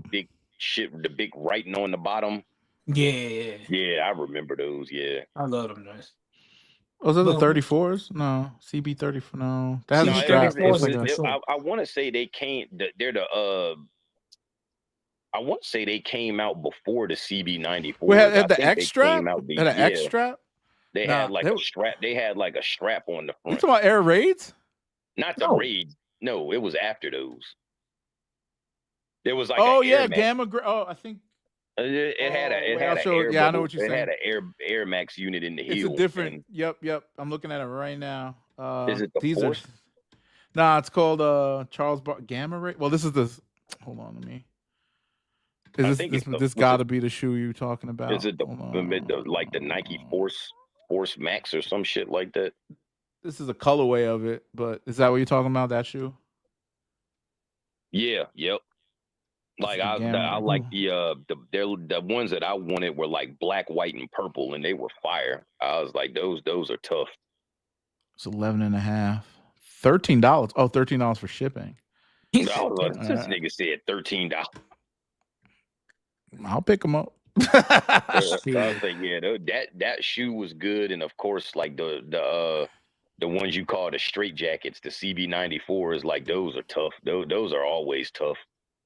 big writing on the bottom. Yeah, Yeah, I remember those. Yeah. I love them. Nice. Was it the But 34s? No, CB 34. No, that has No, a CB strap. 34 It's is like a. for sure. I want to say they came. They're the. I want to say they came out before the CB94s. We had I the think X they strap. came out. Had an X Yeah, strap. they Nah, had like a strap. They had like a strap on the You front. talking about Air Raids? Not the No. Raid. No, it was after those. There was like Oh an yeah, Air Max. Gamma. Oh, I think It had a wait, I'll show. Yeah, I know what you're it saying. had an Air Max unit in the It's heel. a different. Yep. I'm looking at it right now. Is it the These Force? are. Nah, it's called Charles Gamma Ray. Well, this is the. Hold on, let me. I Is think this it's the- this was got to it- be the shoe you're talking about? Is it like the Nike Force Max or some shit like that? This is a colorway of it, but is that what you're talking about? That shoe? Yeah. Yep. Like the I Gamma. like the ones that I wanted were like black, white, and purple, and they were fire. I was like, those are tough. It's 11.5. $13. Oh, $13 for shipping. I was like, this nigga said $13. I'll pick them up. I was like, yeah, that shoe was good, and of course, like the ones you call the straight jackets, the CB94s, like those are tough. Those are always tough.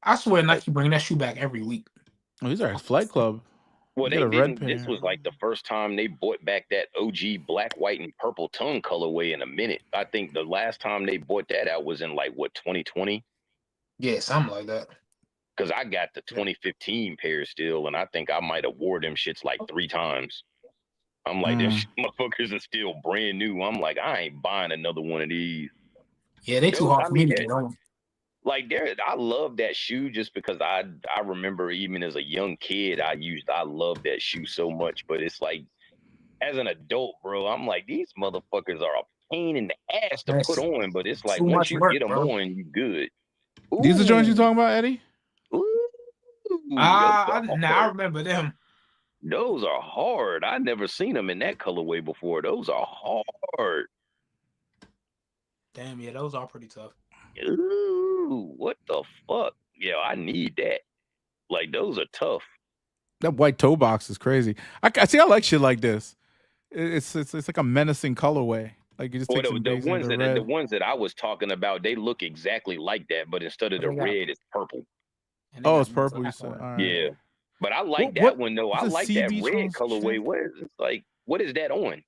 I swear Nike bring that shoe back every week. Oh, these are Flight Club. Well, You they get a red didn't. This pair. was like the first time they bought back that OG black, white, and purple tongue colorway in a minute. I think the last time they bought that out was in like what 2020. Yeah, something like that. Because I got the 2015 pair still, and I think I might have wore them shits like 3 times. I'm like, them motherfuckers are still brand new. I'm like, I ain't buying another one of these. Yeah, they too hard for me to get on. Like I love that shoe just because I remember even as a young kid I love that shoe so much. But it's like as an adult, bro, I'm like, these motherfuckers are a pain in the ass to put on. But it's like once you get them on, you good. Ooh. These are joints you talking about, Eddie? I remember them. Those are hard. I never seen them in that colorway before. Those are hard. Damn, yeah, those are pretty tough. Ooh, what the fuck? Yeah, I need that. Like, those are tough. That white toe box is crazy. I see. I like shit like this. It's like a menacing colorway. Like you just take some the ones that I was talking about, they look exactly like that, but instead of the red, it's purple. Oh, it's purple. You said, all right. Yeah, but I like that one though. I like that red colorway. What is that on?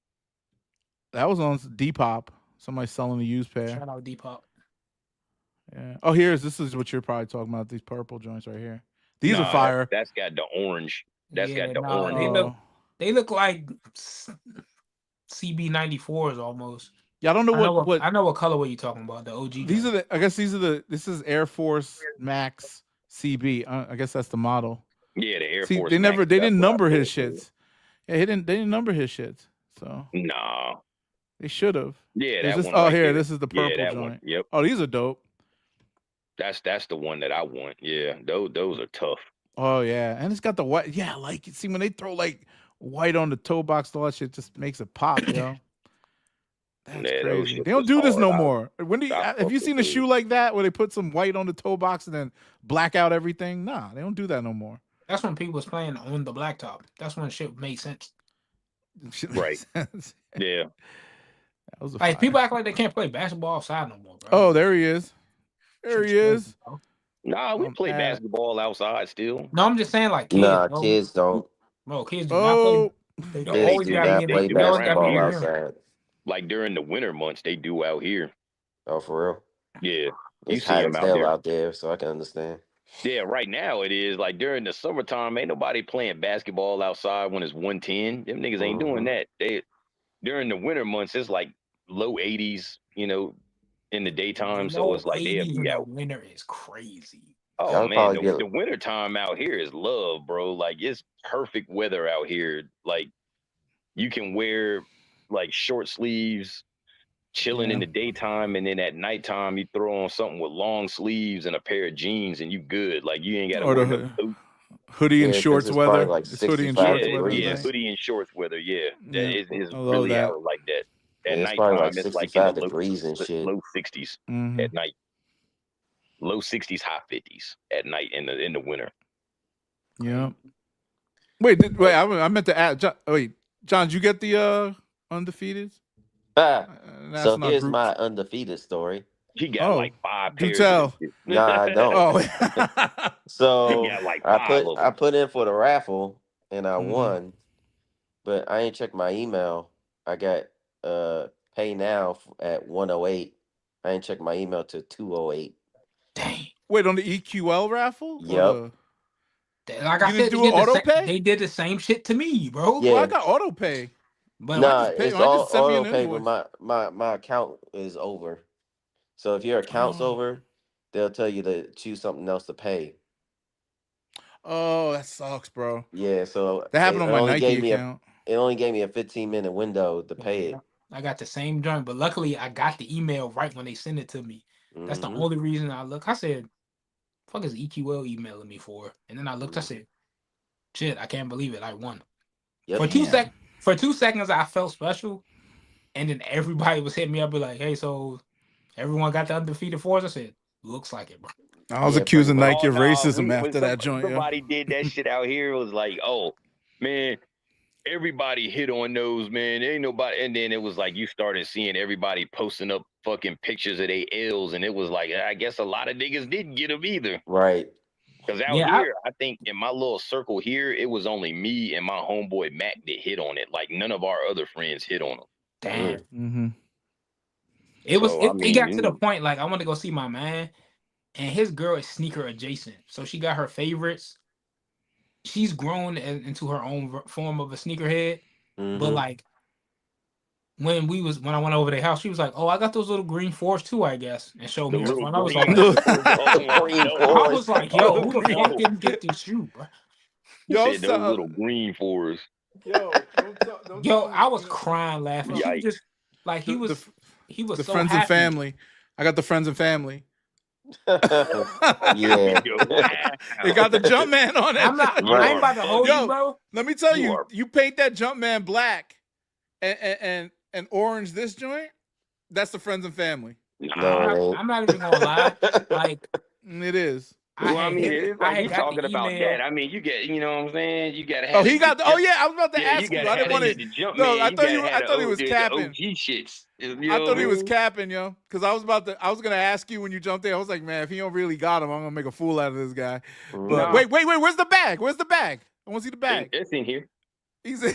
That was on Depop. Somebody selling a used pair. Shout out Depop. Yeah. Oh, this is what you're probably talking about. These purple joints right here. These are fire. That's got the orange. That's got the orange. They look like CB94s almost. Yeah, I don't know what I know what colorway you're talking about. The OG. This is Air Force Max CB. I guess that's the model. Yeah, the Air Force. They didn't number his shits. Yeah, they didn't number his shits. So nah, they should have. Yeah, this is the purple joint. One. Yep. Oh, these are dope. That's the one that I want. Yeah, those are tough. Oh yeah, and it's got the white. Yeah, like see when they throw like white on the toe box, all that shit just makes it pop, yo. That's crazy. They don't do this no more. Have you seen a shoe like that where they put some white on the toe box and then black out everything? Nah, they don't do that no more. That's when people was playing on the blacktop. That's when shit made sense. Right. Yeah. That was like people act like they can't play basketball outside no more, bro. Oh, there he is. There he is. Nah, we play basketball outside still. No, I'm just saying like kids. Nah, kids don't. Bro, kids do not play. They don't always gotta play basketball outside. Like during the winter months, they do out here. Oh, for real? Yeah. It's hot as hell out there, so I can understand. Yeah, right now it is. Like during the summertime, ain't nobody playing basketball outside when it's 110. Them niggas ain't doing that. During the winter months, it's like low 80s, in the daytime. So it's like they'll be out. Winter is crazy. Oh man, the winter time out here is love, bro. Like it's perfect weather out here. Like you can wear like short sleeves, chilling in the daytime, and then at nighttime you throw on something with long sleeves and a pair of jeans, and you good. Like you ain't got to wear no hoodie and shorts weather. Like hoodie and shorts weather. Yeah, hoodie and shorts weather. Yeah, it's really out like that. At nighttime, like it's like in the degrees and shit. Low 60s at night. Low 60s, high 50s at night in the winter. Yeah. Wait. I meant to add. John, did you get the undefeated? So here's group. my undefeated story. He got like 5 Do pairs. tell. Nah, I don't. Oh. So He got like I put in for the raffle and I Mhm. won, but I ain't checked my email. I got pay now at 108. I ain't checked my email till 208. Dang. Wait, on the EQL raffle? Yep. Like You I didn't said, do an auto pay? they did the same shit to me, bro. Yeah. Well, I got auto pay. But Nah, just pay- it's why all just send me an auto pay, invoice? but my account is over. So if your account's over, they'll tell you to choose something else to pay. Oh, that sucks, bro. Yeah, so That happened on my Nike it account. only gave me a 15-minute window to pay it. I got the same joint, but luckily I got the email right when they sent it to me. That's the only reason I look. I said, "Fuck is EQL emailing me for?" And then I looked. I said, "Shit, I can't believe it. I won." Yep. For 2 seconds, I felt special, and then everybody was hitting me up, be like, "Hey, so everyone got the undefeated fours?" I said, "Looks like it, bro." I was accusing Nike of racism after that joint. Somebody did that shit out here. It was like, oh man, everybody hit on those, man. Ain't nobody. And then it was like you started seeing everybody posting up fucking pictures of their L's, and it was like, I guess a lot of niggas didn't get them either. Right. Because out here, I think in my little circle here, it was only me and my homeboy Mac that hit on it. Like none of our other friends hit on them. Damn. Mm-hmm. It got to the point like I want to go see my man, and his girl is sneaker adjacent, so she got her favorites. She's grown into her own form of a sneakerhead, but like when I went over their house, she was like, "Oh, I got those little green fours too, I guess," and showed me. And I was like, I was like, "Yo, who the fuck didn't get this shoe, bro?" Yo, those little green fours. Yo, I was crying laughing. She was just like he was the so friends happy. and family. I got the friends and family. Yeah. They got the Jumpman on it. I ain't about to hold you, bro. Let me tell you, you paint that Jumpman black and orange this joint, that's the friends and family. No, I'm not even gonna lie. Like it is. Well, I mean, it's like you talking about that. I mean, you get, you know what I'm saying? You gotta have. Oh, he got. Yeah, I was about to ask you. I didn't want to. No, I thought he was capping. OG shits. I thought he was capping, yo. Because I was gonna ask you when you jumped in. I was like, man, if he don't really got him, I'm gonna make a fool out of this guy. But wait, where's the bag? Where's the bag? I want to see the bag. It's in here. He's all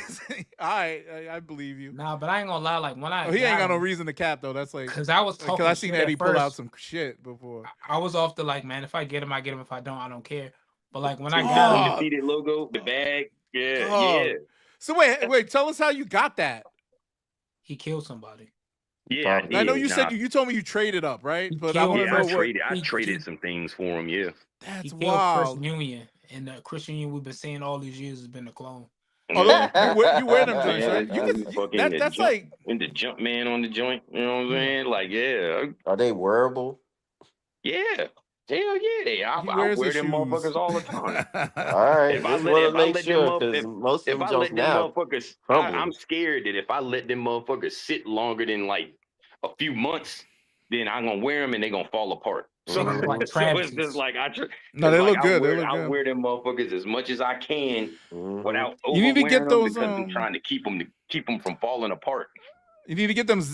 right. I believe you. Nah, but I ain't gonna lie. Like when he ain't got no reason to cap though. That's like because I was talking. Because I seen Eddie pull out some shit before. I was off the like, man. If I get him, I get him. If I don't, I don't care. But like when I got the undefeated logo, the bag, yeah. So wait. Tell us how you got that. He killed somebody. Yeah, I know you said you told me you traded up, right? But I want to know I traded some things for him. Yeah, that's he wild. Chris Union, and the Chris Union we've been saying all these years has been a clone. Oh, you wear them joints, right? That's like in the Jumpman on the joint. You know what I'm saying? Like, yeah. Are they wearable? Yeah. Hell yeah, they. I wear them motherfuckers all the time. All right, just want to make sure because most of them jumps now. I'm scared that if I let them motherfuckers sit longer than like a few months, then I'm gonna wear them and they're gonna fall apart. So it's just like they look good. I wear them motherfuckers as much as I can without you need to get those because I'm trying to keep them from falling apart. You need to get them those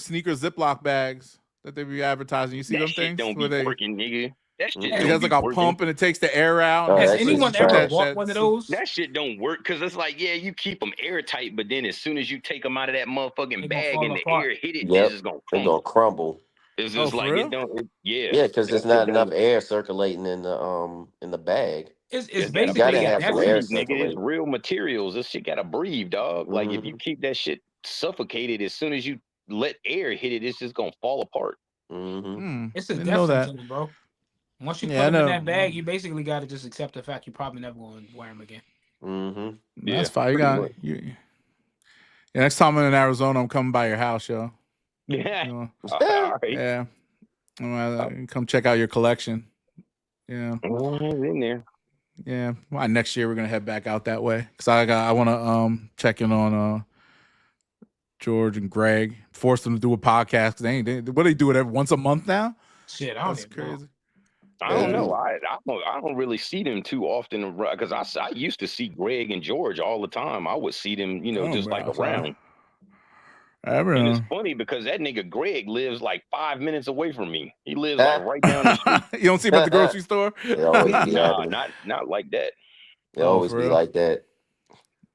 sneaker Ziploc bags that they be advertising. You see them things? Don't be working, nigga. That shit it has like a pump and it takes the air out. Has anyone ever bought one of those? That shit don't work because it's like, yeah, you keep them airtight, but then as soon as you take them out of that motherfucking bag and the air hit it, it's just gonna crumble. They're gonna crumble. It's just like it don't. Yeah, because there's not enough air circulating in the bag. It's basically it's real materials. This shit gotta breathe, dog. Like if you keep that shit suffocated, as soon as you let air hit it, it's just gonna fall apart. It's a death sentence, bro. Once you put them in that bag, you basically got to just accept the fact you're probably never going to wear them again. That's fine. You got next time I'm in Arizona, I'm coming by your house, yo. Yeah. Yeah. Come check out your collection. Yeah. In there. Yeah. Well, next year we're gonna head back out that way because I want to check in on George and Greg. Force them to do a podcast because what do they do it once a month now? Shit, I don't That's crazy. I don't know. Yeah. I don't really see them too often because I used to see Greg and George all the time. I would see them, I don't just be like outside. around. I And it's know. funny because that nigga Greg lives like 5 minutes away from me. He lives like right down the street. You don't see him at the grocery store? They always be Nah, happening. not like that. They Oh, always for be real? like that.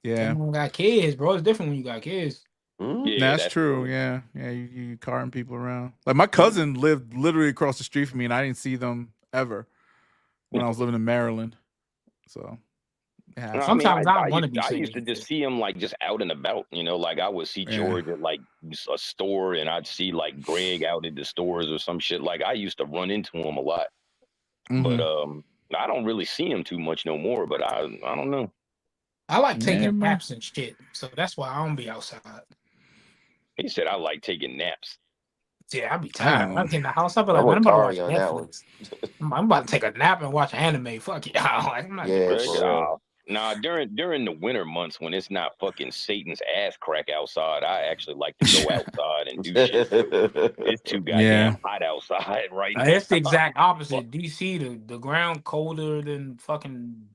Yeah. You got kids, bro. It's different when you got kids. Mhm. Yeah, That's true. Yeah. Yeah. You carting people around. Like my cousin lived literally across the street from me and I didn't see them ever when I was living in Maryland. So it No, happens. Sometimes I wanna used, be I seeing used to you. just see him like just out and about, like I would see Yeah. George at like a store and I'd see like Greg out at the stores or some shit. Like I used to run into him a lot. But Mhm. I don't really see him too much no more, but I don't know. I like Yeah, taking man. naps and shit, so that's why I don't be outside. He said I like taking naps. Yeah, I be tired. I'm in the house. I be I'm like, man, I'm with about to watch Kari on that one. Netflix. I'm about to take a nap and watch anime. Fuck it. Like, I'm not Yeah, doing Right? shit. for real. Nah, during the winter months when it's not fucking Satan's ass crack outside, I actually like to go outside and do shit. It's too goddamn Yeah. hot outside right now. It's the exact opposite. DC, the ground colder than fucking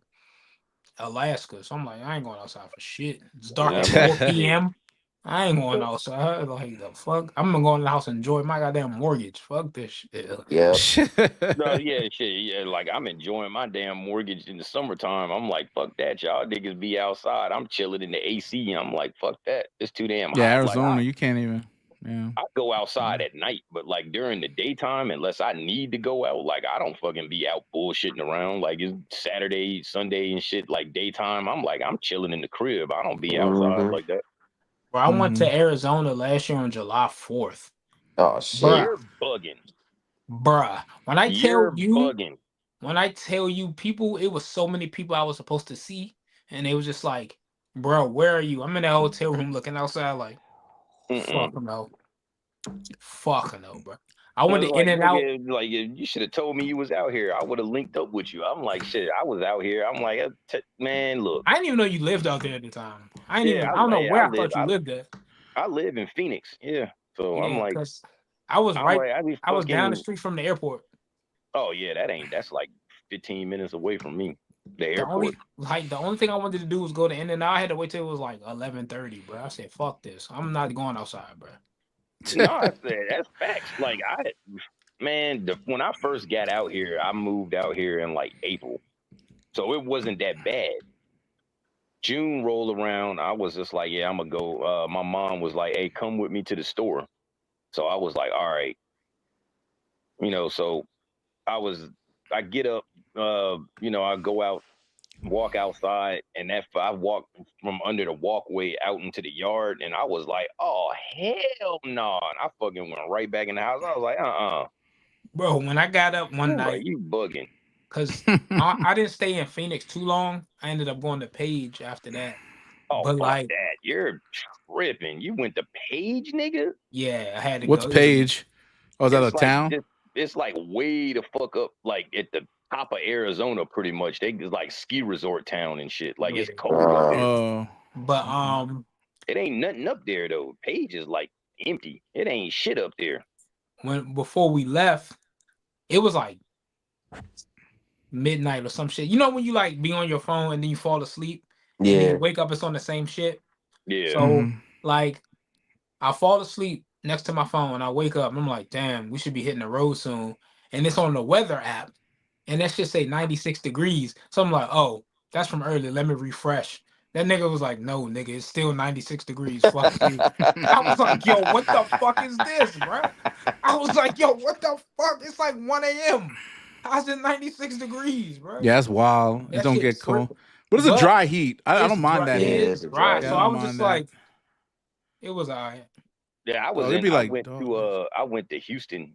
Alaska. So I'm like, I ain't going outside for shit. It's dark at Yeah. 4 p.m. I ain't going outside. Like the fuck. I'm gonna go in the house and enjoy my goddamn mortgage. Fuck this shit. Yeah. No, yeah, shit, yeah. Like I'm enjoying my damn mortgage in the summertime. I'm like, fuck that, y'all niggas be outside. I'm chilling in the AC. I'm like, fuck that. It's too damn hot. Yeah, Like, Arizona, you can't even. Yeah. I go outside at night, but like during the daytime, unless I need to go out, like I don't fucking be out bullshitting around. Like it's Saturday, Sunday, and shit. Like daytime, I'm chilling in the crib. I don't be outside Mhm. like that. Bro, I went to Arizona last year on July 4th. Oh shit. Bruh. You're bugging. Bruh. When I You're tell you, bugging. people, it was so many people I was supposed to see, and they was just like, bro, where are you? I'm in that hotel room looking outside like, fuck no. Fuck no, bro. I went to Like, In and Out. nigga, like you should have told me you was out here. I would have linked up with you. I'm like, shit, I was out here. I'm like, man, look. I didn't even know you lived out there at the time. I Yeah, don't know where I live- thought you lived at. I live in Phoenix. Yeah. So I'm Yeah, like, 'cause I was I'm right. like, I was down the fucking- street from the airport. Oh yeah, that's like 15 minutes away from me. The airport. The only thing I wanted to do was go to In and Out. I had to wait till it was like 11:30, bro. I said, fuck this. I'm not going outside, bro. No, I said that's facts. Like when I first got out here, I moved out here in like April, so it wasn't that bad. June rolled around, I was just like, yeah, I'm gonna go. My mom was like, hey, come with me to the store. So I was like, all right. So I get up, I go out, walk outside, and I walk from under the walkway out into the yard, and I was like, oh hell no. And I fucking went right back in the house. I was like, Bro, when I got up one I'm night, like, you bugging. because I didn't stay in Phoenix too long. I ended up going to Page after that. Oh, But fuck like, that. You're tripping. You went to Page, nigga? yeah, I had to What's go. Page? Oh, is that a It's like town? it's like way the fuck up, like at the top of Arizona, pretty much. They just like ski resort town and shit. Like it's Yeah. cold up there. Oh. But It ain't nothing up there though. Page is like empty. It ain't shit up there. before we left, it was like midnight or some shit. You know when you like be on your phone and then you fall asleep and then Yeah. you wake up, it's on the same shit. Yeah. So like, I fall asleep next to my phone. I wake up and I'm like, damn, we should be hitting the road soon. And it's on the weather app, and that shit say 96 degrees. So I'm like, oh, that's from earlier. Let me refresh. That nigga was like, no, nigga, it's still 96 degrees. Fuck you. I was like, yo, what the fuck is this, bro? I was like, yo, what the fuck? It's like 1 a.m. How's it 96 degrees, bro? Yeah, that's wild. That It don't shit get cold. tripping. But it's a But dry heat. I It's don't mind dry- that it heat. is dry. Yeah, So I I don't was just mind that. like, it was all right. Yeah, I was it'd be like, I went to Houston.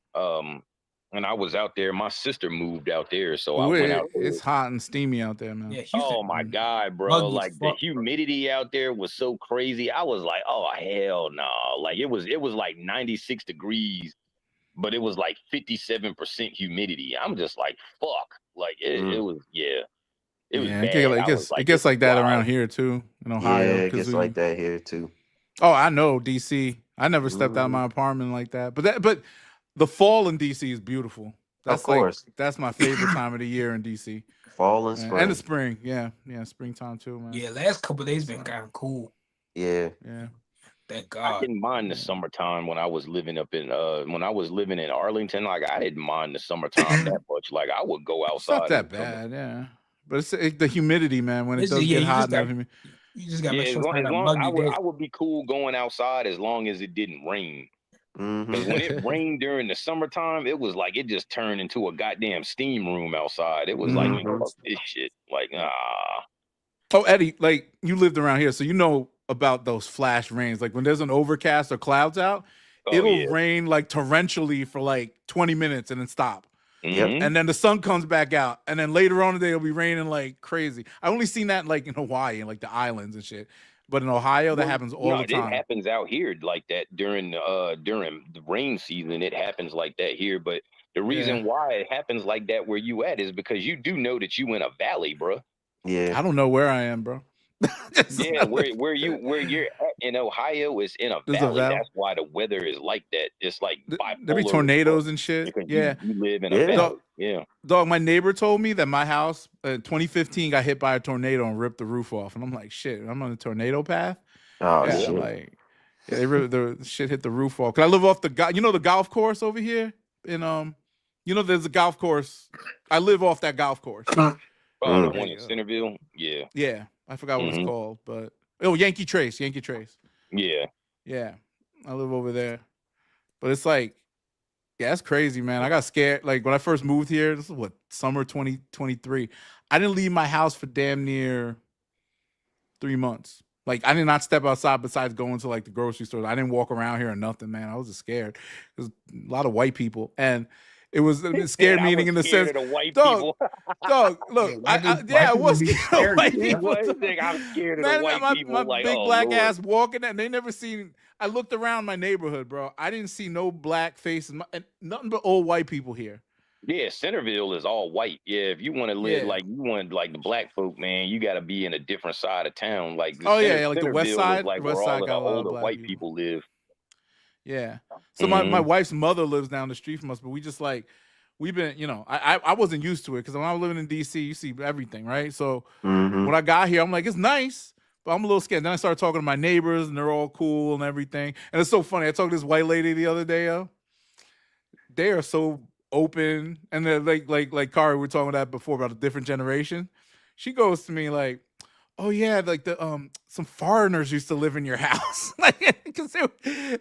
And I was out there. My sister moved out there, so I Ooh, went out there. it's hot and steamy out there, man. Yeah, Houston. Oh my god, bro! Muggy as Like the fuck, bro. humidity out there was so crazy. I was like, oh hell no! Like it was like 96 degrees, but it was like 57% humidity. I'm just like, fuck! Like it was it was Yeah, bad. it gets like that around here too in Ohio. Yeah, it gets like that here too. Oh, I know DC. I never stepped out of my apartment like that. But the fall in DC is beautiful. That's course. like that's my favorite time of the year in DC. Fall and Man. spring. And the spring, yeah, springtime too, man. Yeah, last couple of days been kind of cool. Yeah. Thank I God. didn't mind the summertime when I was living up in Arlington. Like I didn't mind the summertime that much. Like I would go It's not outside. that bad, yeah. But it's the humidity, man. When it It's does just- yeah, get you hot, just got- and everything. You just got to Yeah, make as sure it's long, not as a long muggy I would day. I would be cool going outside as long as it didn't rain. Because when it rained during the summertime, it was like it just turned into a goddamn steam room outside. It was like, fuck this shit. Like, Oh, Eddie, like you lived around here, so you know about those flash rains. Like when there's an overcast or clouds out, it'll rain like torrentially for like 20 minutes and then stop. mhm. And then the sun comes back out, and then later on in the day it'll be raining like crazy. I only seen that like in Hawaii and like the islands and shit. But in Ohio, that happens all the time. It happens out here like that during the rain season. It happens like that here. But the reason why it happens like that where you at is because you do know that you in a valley, bro. Yeah. I don't know where I am, bro. Yeah, where you're at in Ohio is in a There's a valley. valley. That's why the weather is like that. It's like There be bipolar tornadoes and shit. because Yeah. you live in a Yeah. valley. Yeah. Dog, my neighbor told me that my house in 2015 got hit by a tornado and ripped the roof off. And I'm like, shit, I'm on the tornado path. Oh Yeah, shit. like they ripped the shit hit the roof off. Cause I live off the the golf course over here. In there's a golf course. I live off that golf course. Oh, the Mm. one in Centerville. Yeah. Yeah. I forgot what it's called, but Yankee Trace. Yeah. Yeah. I live over there. But it's like, yeah, it's crazy, man. I got scared. Like when I first moved here, this is what, summer 2023. I didn't leave my house for damn near 3 months. Like I did not step outside besides going to like the grocery store. I didn't walk around here or nothing, man. I was just scared. There's a lot of white people. And it was scared meaning in the sense, of the white dog, people. Look, I was scared of white people. I'm scared of Man, the white my people. Like, big oh, black Lord. ass walking, and they never seen. I looked around my neighborhood, bro. I didn't see no black faces, and nothing but old white people here. Yeah, Centerville is all white. Yeah, if you want to live like you want like the black folk, man, you got to be in a different side of town. Like like the west Centerville is side. like West where side all of the got a lot of older black white people live. Yeah. So my wife's mother lives down the street from us, but we just like we've been, I wasn't used to it because when I was living in DC, you see everything, right? So when I got here, I'm like, it's nice, but I'm a little scared. Then I started talking to my neighbors, and they're all cool and everything. And it's so funny. I talked to this white lady the other day, yo. They are so open, and they're like Kari, we were talking about that before about a different generation. She goes to me like, oh yeah, like the some foreigners used to live in your house, like because there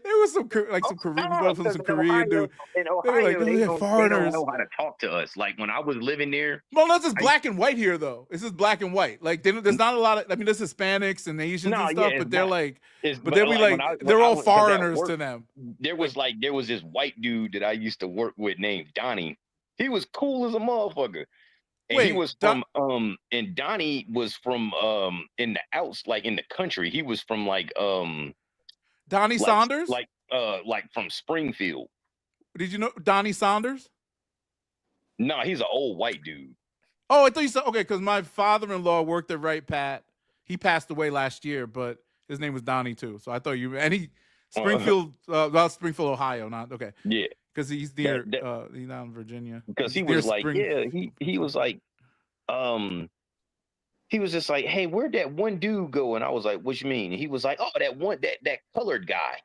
was some Korean brothers and some Korean dude. In They were Ohio, like, they yeah, foreigners. don't know how to talk to us. Like when I was living there. Well, no, it's just black and white here though. It's just black and white. Like there's not a lot of. I mean, there's Hispanics and Asians and stuff, but they're like, but they'll be like, they're all foreigners to them. There was this white dude that I used to work with named Donnie. He was cool as a motherfucker. And he was from and Donnie was from in the outs, like in the country. He was from like Donnie Saunders? Like from Springfield. Did you know Donnie Saunders? No, he's an old white dude. Oh, I thought you said because my father-in-law worked at Right Pat. He passed away last year, but his name was Donnie too. So I thought Springfield, Springfield, Ohio, not okay. Yeah. Because he's near he's down in Virginia. Because he was like, he was like, he was just like, hey, where'd that one dude go? And I was like, what you mean? And he was like, oh, that colored guy.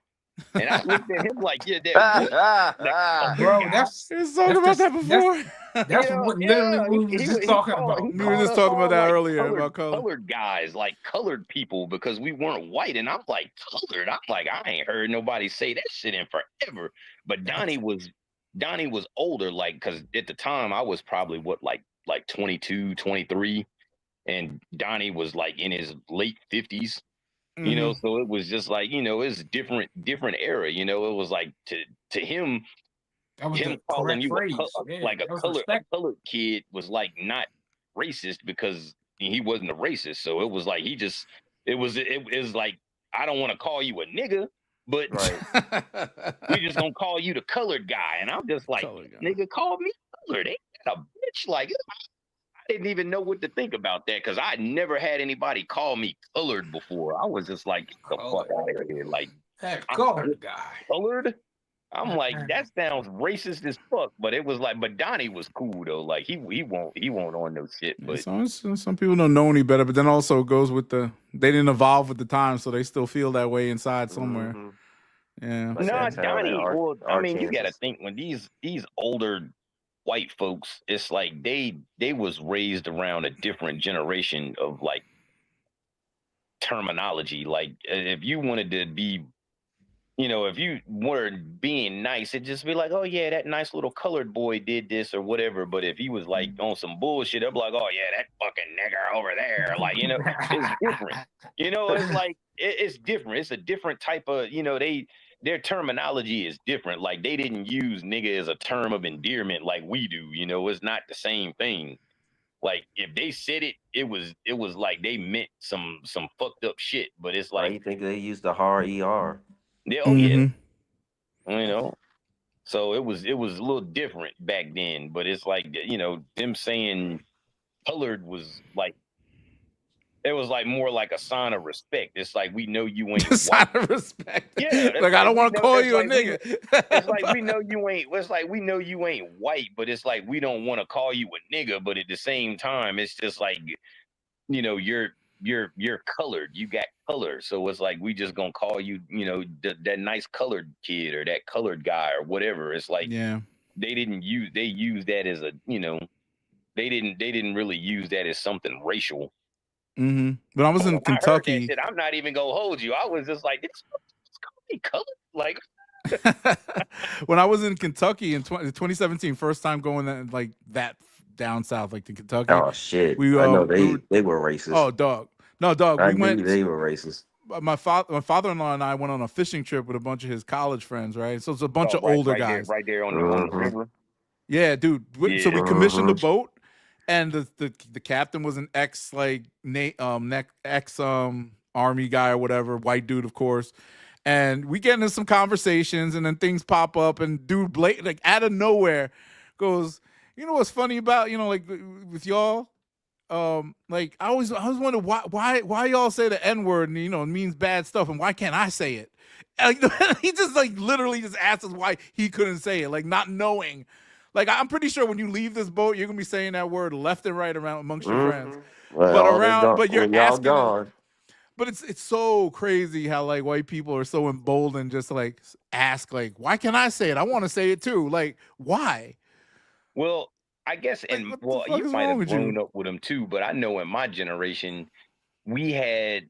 And I looked at him like, yeah, that bro, we was talking about that before. That's what literally we were just talking about. We were just talking about that earlier about colored guys, like colored people, because we weren't white. And I'm like, colored. I'm like, I ain't heard nobody say that shit in forever. But Donnie was older, like, because at the time I was probably like 22, 23, and Donnie was like in his late 50s. You know, so it was just like, it's different era. It was like to him, him calling you a colored kid was like not racist because he wasn't a racist. So it was like it was like, I don't want to call you a nigga, but we just gonna call you the colored guy. And I'm just like, nigga, call me colored. Ain't that a bitch? Like, I didn't even know what to think about that because I never had anybody call me colored before. I was just like, get the fuck out of here. Like, that colored guy. Colored? I'm like, that sounds racist as fuck. But it was like, but Donnie was cool though. Like he won't on no shit. Yeah, But some people don't know any better, but then also it goes with they didn't evolve with the time, so they still feel that way inside somewhere. Mhm. Yeah. Like nah, that town in Donnie. Well, I mean, you got to Arkansas. think when these older white folks, it's like they was raised around a different generation of like terminology. Like if you wanted to be, you know, if you were being nice, it'd just be like, oh yeah, that nice little colored boy did this or whatever. But if he was like on some bullshit, I'd be like, oh yeah, that fucking nigger over there. Like, you know, it's different. You know, it's like it's different. It's a different type of, you know, their terminology is different. Like they didn't use nigga as a term of endearment like we do. You know, it's not the same thing. Like if they said it, it was like they meant some fucked up shit. But it's Why like, you think they used the hard ER? yeah, oh yeah, Mhm. you know. So it was a little different back then. But it's like, you know, them saying colored was like, it was like more like a sign of respect. It's like we know you ain't Sign white. of respect. Yeah, Like I don't we want to know- call it's you a like we- nigga. It's like we know you ain't. It's like we know you ain't white, but it's like we don't want to call you a nigga. But at the same time, it's just like, you know, you're colored. You got color, so it's like we just gonna call you, you know, that nice colored kid or that colored guy or whatever. It's like Yeah. they used that as a, you know, they didn't really use that as something racial. Mm-hmm. When I was in When I heard that Kentucky, shit, I'm not even gonna hold you. I was just like, this call me colored, like. when I was in Kentucky in 2017, first time going like that down south, like to Kentucky. Oh shit! We, I know we they were racist. Oh, dog. No, dog. I We knew went. they were racist. My father-in-law and I went on a fishing trip with a bunch of his college friends, right? So it's a bunch of right, older right guys. there, right there on the Mhm. river. Yeah, dude. So we Yeah. commissioned a Mhm. boat, and the captain was an ex army guy or whatever, white dude, of course. And we get into some conversations, and then things pop up, and dude, like out of nowhere, goes, you know what's funny about, you know, like with y'all, like I always wonder why y'all say the N-word, and you know it means bad stuff, and why can't I say it? And, like, he just like literally just asked us why he couldn't say it, like not knowing. Like I'm pretty sure when you leave this boat, you're gonna be saying that word left and right around amongst your friends. Well, But all they around, gone- but you're when y'all asking. gone. But it's so crazy how like white people are so emboldened just to like ask like, why can't I say it? I want to say it too. Like why? Well, I guess, Like, and what the well, fuck you is might wrong have with you? grown up with them too, but I know in my generation, we had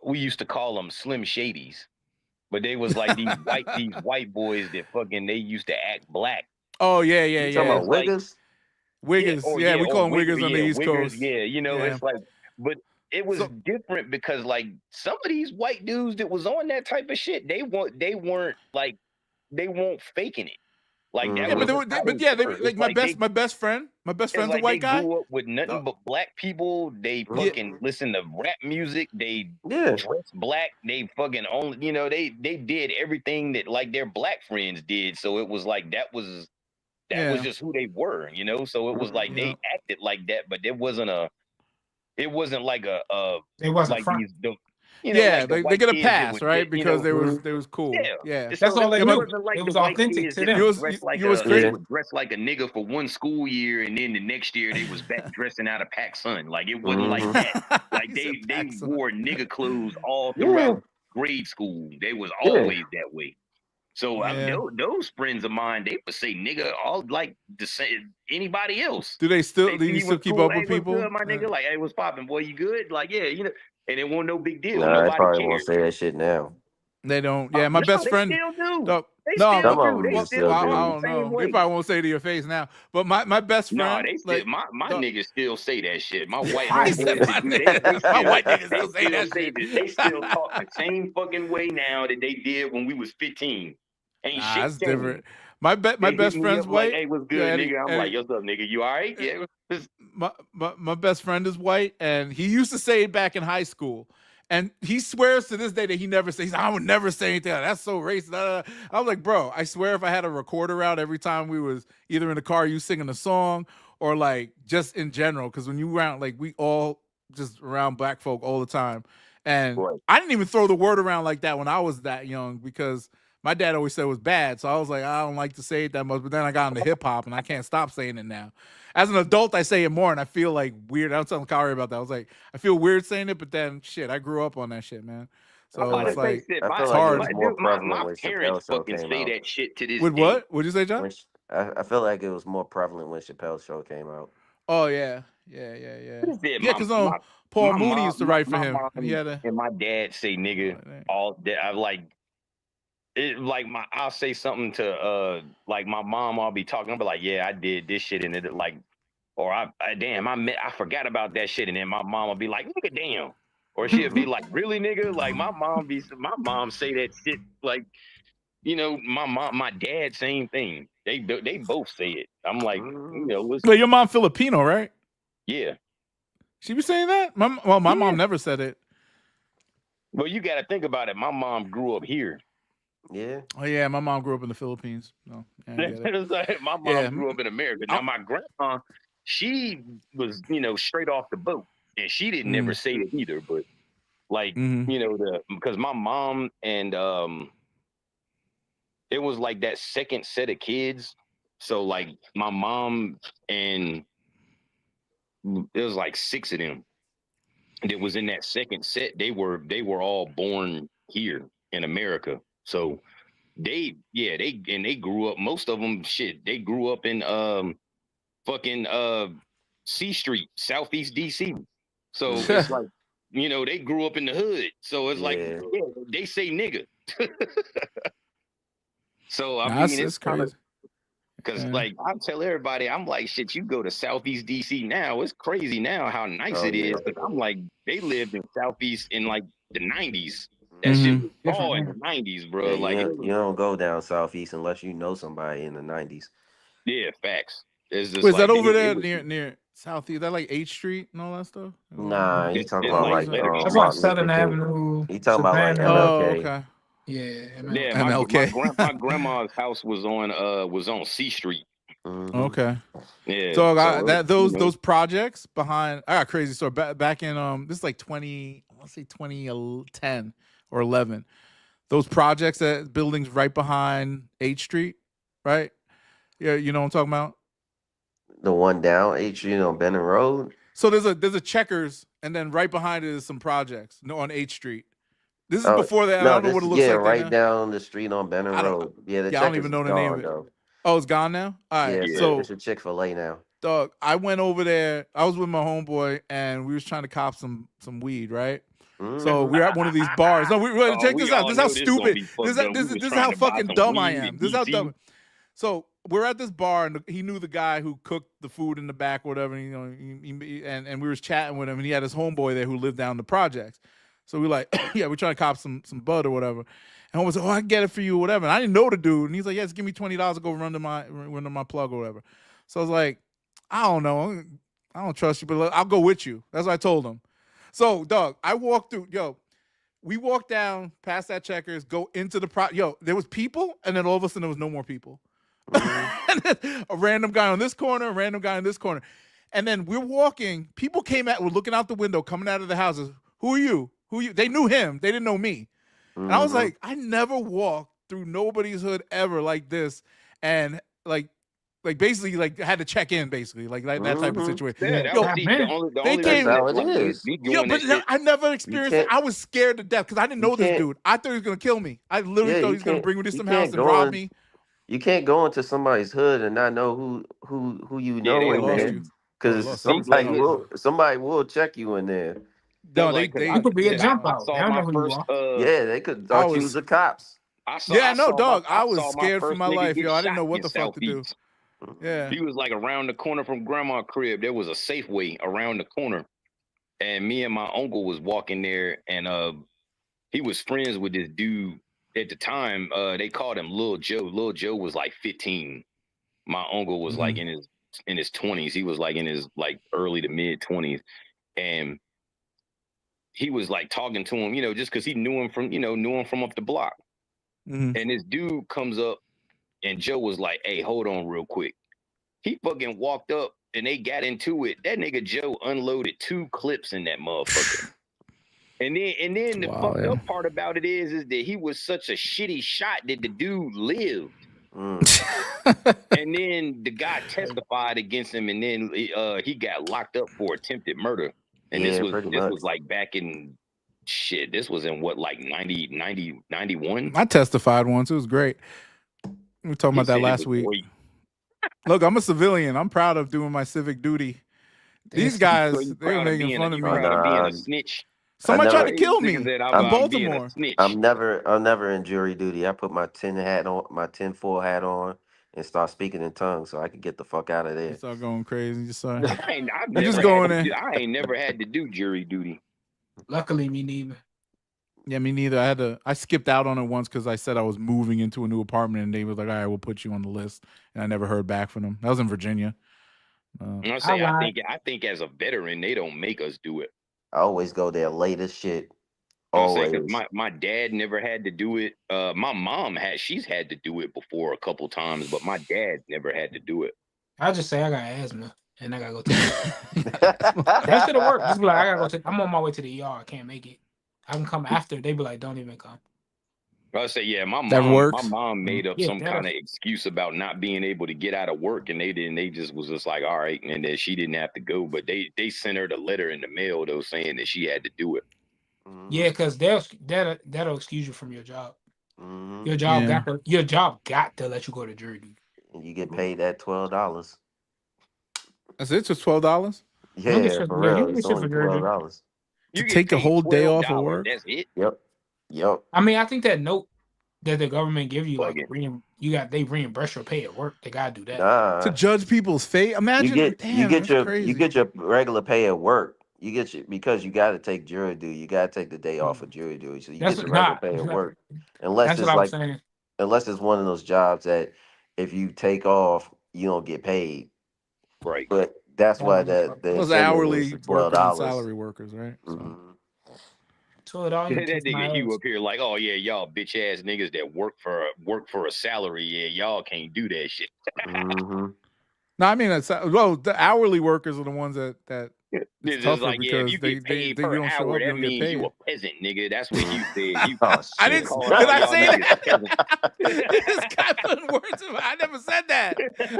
we used to call them Slim Shadys, but they was like these white boys that fucking they used to act black. Oh yeah, You talking about like- Wiggers? Wiggers. Yeah, we call them Wiggers on the East Wiggers, Coast. Yeah, you know, Yeah. it's like, but it was So- different because like some of these white dudes that was on that type of shit, they weren't faking it. Like that Yeah, was but yeah, they, like my best friend's it's a like white they guy. grew up with nothing but black people. They fucking listen to rap music. They Yeah. dress black. They fucking own, you know, they did everything that like their black friends did. So it was like that was just who they were, you know. So it was like they acted like that, but it wasn't like It wasn't like front. these you know, Yeah, like the they white get a kids that pass, would right? get, you Because know, they was cool. Yeah. Yeah. So That's all they it knew. wasn't like It the was white authentic kids to that them. would dress like it was a, crazy. they would dress like a nigga for one school year, and then the next year they was back dressing out of PacSun. Like it wasn't like that. Like they wore nigga clothes all throughout grade school. They was always that way. So those friends of mine, they would say nigga all like the same anybody else. Do you still keep up Hey, with what's people? good, my nigga? Like, hey, what's popping, boy? You good? Like, yeah, you know, and it wasn't no big deal. Nah, they Nobody probably cared. won't say that shit now. They don't. Yeah, my best friend. They still do. No, They no, still some of do. them They still still do. I do don't the same know. way. They probably won't say it to your face now. But my best friend. No, they still, like, my niggas still say that shit. My white My niggas, white niggas still say that shit. They still talk the same fucking way now that they did when we was 15. Ain't Nah, shit that's changed. different. My They best hit me friend's up like, white. hey, what's good, Yeah, nigga? I'm Eddie- like, what's up, nigga? You all right? Yeah. My best friend is white, and he used to say it back in high school. And he swears to this day that he never says, I would never say anything. That's so racist. I was like, bro, I swear if I had a recorder out every time we was either in the car, you singing a song, or like just in general. Because when you around, like we all just around black folk all the time. And Right. I didn't even throw the word around like that when I was that young, because my dad always said it was bad. So I was like, I don't like to say it that much. But then I got into hip hop, and I can't stop saying it now. As an adult, I say it more, and I feel like weird. I was telling Kyrie about that. I was like, I feel weird saying it, but then shit, I grew up on that shit, man. I'm So about it's to say, like, shit, I my, feel it's like it hard. was my, more dude, my, prevalent my when parents Chappelle's show fucking came say out. that shit to this With day. what? What'd you say, John? I feel like it was more prevalent when Chappelle's show came out. Oh yeah. Yeah. What is that? Yeah, because Paul My Mooney mom, used to write for my him, mom and he had a. and my dad say nigga all day. I like it. Like I'll say something to like my mom. I'll be talking. I'll be like, yeah, I did this shit, and it like, or I forgot about that shit, and then my mom will be like, nigga, damn, or she'll be like, really, nigga, like my mom say that shit like, you know, my dad, same thing. They both say it. I'm like, you know, Well, your mom Filipino, right? yeah. She was saying that. My mom never said it. Well, you got to think about it. My mom grew up here. Yeah. Oh yeah, my mom grew up in the Philippines. No, yeah, I get it. It's like my mom grew up in America. Now my grandma, she was, you know, straight off the boat, and she didn't never say it either. But like, you know, because my mom and it was like that second set of kids. So like my mom and there was like 6 of them that was in that second set. They were all born here in America. So they grew up, most of them they grew up in fucking C Street, Southeast DC. So it's like, you know, they grew up in the hood. So it's like, yeah, they say nigga. So I mean, it's kind of, because like I tell everybody, I'm like, shit, you go to Southeast DC now, it's crazy now how nice it is. But I'm like, they lived in Southeast in like the 90s. That shit was all in the 90s, bro. Yeah, like you don't go down Southeast unless you know somebody in the 90s. Yeah, facts. It's just Wait, like, is that over there near Southeast? That like 8th Street and all that stuff? Nah, you talking about like that's like Southern Avenue. You talking about like MLK? Oh, okay. Yeah, yeah. My grandma's house was on C Street. Okay. Yeah. So those projects behind, I got a crazy story. Back in this is like 2010 or 11. Those projects at buildings right behind 8th Street, right? Yeah, you know what I'm talking about? The one down 8th Street on Benton Road. So there's a Checkers, and then right behind it is some projects on 8th Street. This is before that. I don't know what it looks like. Right down the street on Benton Road. Yeah, I don't even know the name of it. Though. Oh, it's gone now? All right. Yeah, so it's a Chick-fil-A now. Dog, I went over there. I was with my homeboy, and we was trying to cop some weed, right? So we're at one of these bars. No, check this out. This is how stupid. This is how fucking dumb I am. This is how dumb. So we're at this bar, and he knew the guy who cooked the food in the back, or whatever. You know, and we was chatting with him, and he had his homeboy there who lived down the projects. So we're like, yeah, we're trying to cop some bud or whatever. And homeboy said, oh, I can get it for you, or whatever. And I didn't know the dude, and he's like, yeah, just give me $20 to go run to my plug or whatever. So I was like, I don't know, I don't trust you, but I'll go with you. That's what I told him. So, dog, I walked through. We walked down past that Checkers, go into the there was people, and then all of a sudden there was no more people. And then a random guy on this corner, a random guy on this corner. And then we're walking. People were looking out the window, coming out of the houses. Who are you? They knew him. They didn't know me. And I was like, I never walked through nobody's hood ever like this. And like basically like had to check in basically like that type of situation. Yeah, they came. But I never experienced it. I was scared to death because I didn't know this dude. I thought he was gonna kill me. I literally thought he was gonna bring me to some house and rob me. You can't go into somebody's hood and not know who you know in there, because somebody will check you in there. No, they could be a jump out. I don't know who you are. Yeah, they could thought you was the cops. I know, dog. I was scared for my life, yo. I didn't know what the fuck to do. Yeah, he was like around the corner from Grandma's crib. There was a Safeway around the corner, and me and my uncle was walking there, and he was friends with this dude at the time. They called him Lil Joe. Lil Joe was like 15. My uncle was like in his 20s. He was like in his like early to mid 20s, and he was like talking to him, you know, just because he knew him from up the block. And this dude comes up, and Joe was like, hey, hold on real quick. He fucking walked up, and they got into it. That nigga Joe unloaded 2 clips in that motherfucker. And then the Wow, fucked yeah. up part about it is that he was such a shitty shot that the dude lived. And then the guy testified against him, and then he got locked up for attempted murder. And Yeah, this pretty was much. like back in shit. This was in what, like 91? I testified once. It was great. We were talking He about that said it last was week. great. Look, I'm a civilian. I'm proud of doing my civic duty. These guys, So you they were proud of making being fun a, of you me. proud of being Nah, a snitch? Somebody tried to never- kill Nigga me said, in I'm being Baltimore. a snitch. I'm never in jury duty. I put my tin hat on, my tinfoil hat on, and start speaking in tongues so I could get the fuck out of You there. start going crazy. You start. I've They're just never going had to there. I ain't never had to do jury duty. Luckily, me neither. Yeah, me neither. I skipped out on it once because I said I was moving into a new apartment, and they was like, "All right, we'll put you on the list." And I never heard back from them. That was in Virginia. I say, I think as a veteran, they don't make us do it. I always go there late as shit. I'm saying, Always. 'cause my dad never had to do it. My mom she's had to do it before a couple times, but my dad never had to do it. I just say I got asthma and I gotta go take it. That should have worked. Just be like, I gotta go take. I'm on my way to the ER. I can't make it. I can come after. They be like, don't even come. I say, yeah, my That mom works? made up Yeah, some that- kind of excuse about not being able to get out of work, and they just was just like, all right, and then she didn't have to go, but they sent her the letter in the mail though saying that she had to do it. Yeah, because that'll excuse you from your job. Mhm. Your job Yeah. got to let you go to jury duty. And you get paid that $12. That's it. Just $12 Yeah, get shit- for yeah, you real. get It's shit only for jury duty. $12. to You get take a paid whole day off of $12, work. That's it. Yep. I mean, I think that note that the government give you, like, Fucking- they reimburse your pay at work. They gotta do that. Nah. To judge people's fate. Imagine. you damn, get that's your crazy. you get your regular pay at work. You get your, because you got to take jury duty. You got to take the day off of jury duty, so you That's get your regular not. pay at work. Unless That's it's what I was like, saying. unless it's one of those jobs that if you take off, you don't get paid. Right. But that's Yeah, why that's the Those incentive hourly is workers $12. and salary workers, right? So, Mhm. $12. That nigga Hugh up here like, oh yeah, y'all bitch ass niggas that work for a salary, yeah, y'all can't do that shit. Mhm. No, I mean that's the hourly workers are the ones that It's it's just tougher like, yeah, if because you they get paid you per don't show hour, up, you that don't get means you paid. a peasant, nigga. That's what Hugh said. You Oh, I shit. didn't. calling Did all I y'all say niggas that? peasants. This guy putting words in my. I never said that.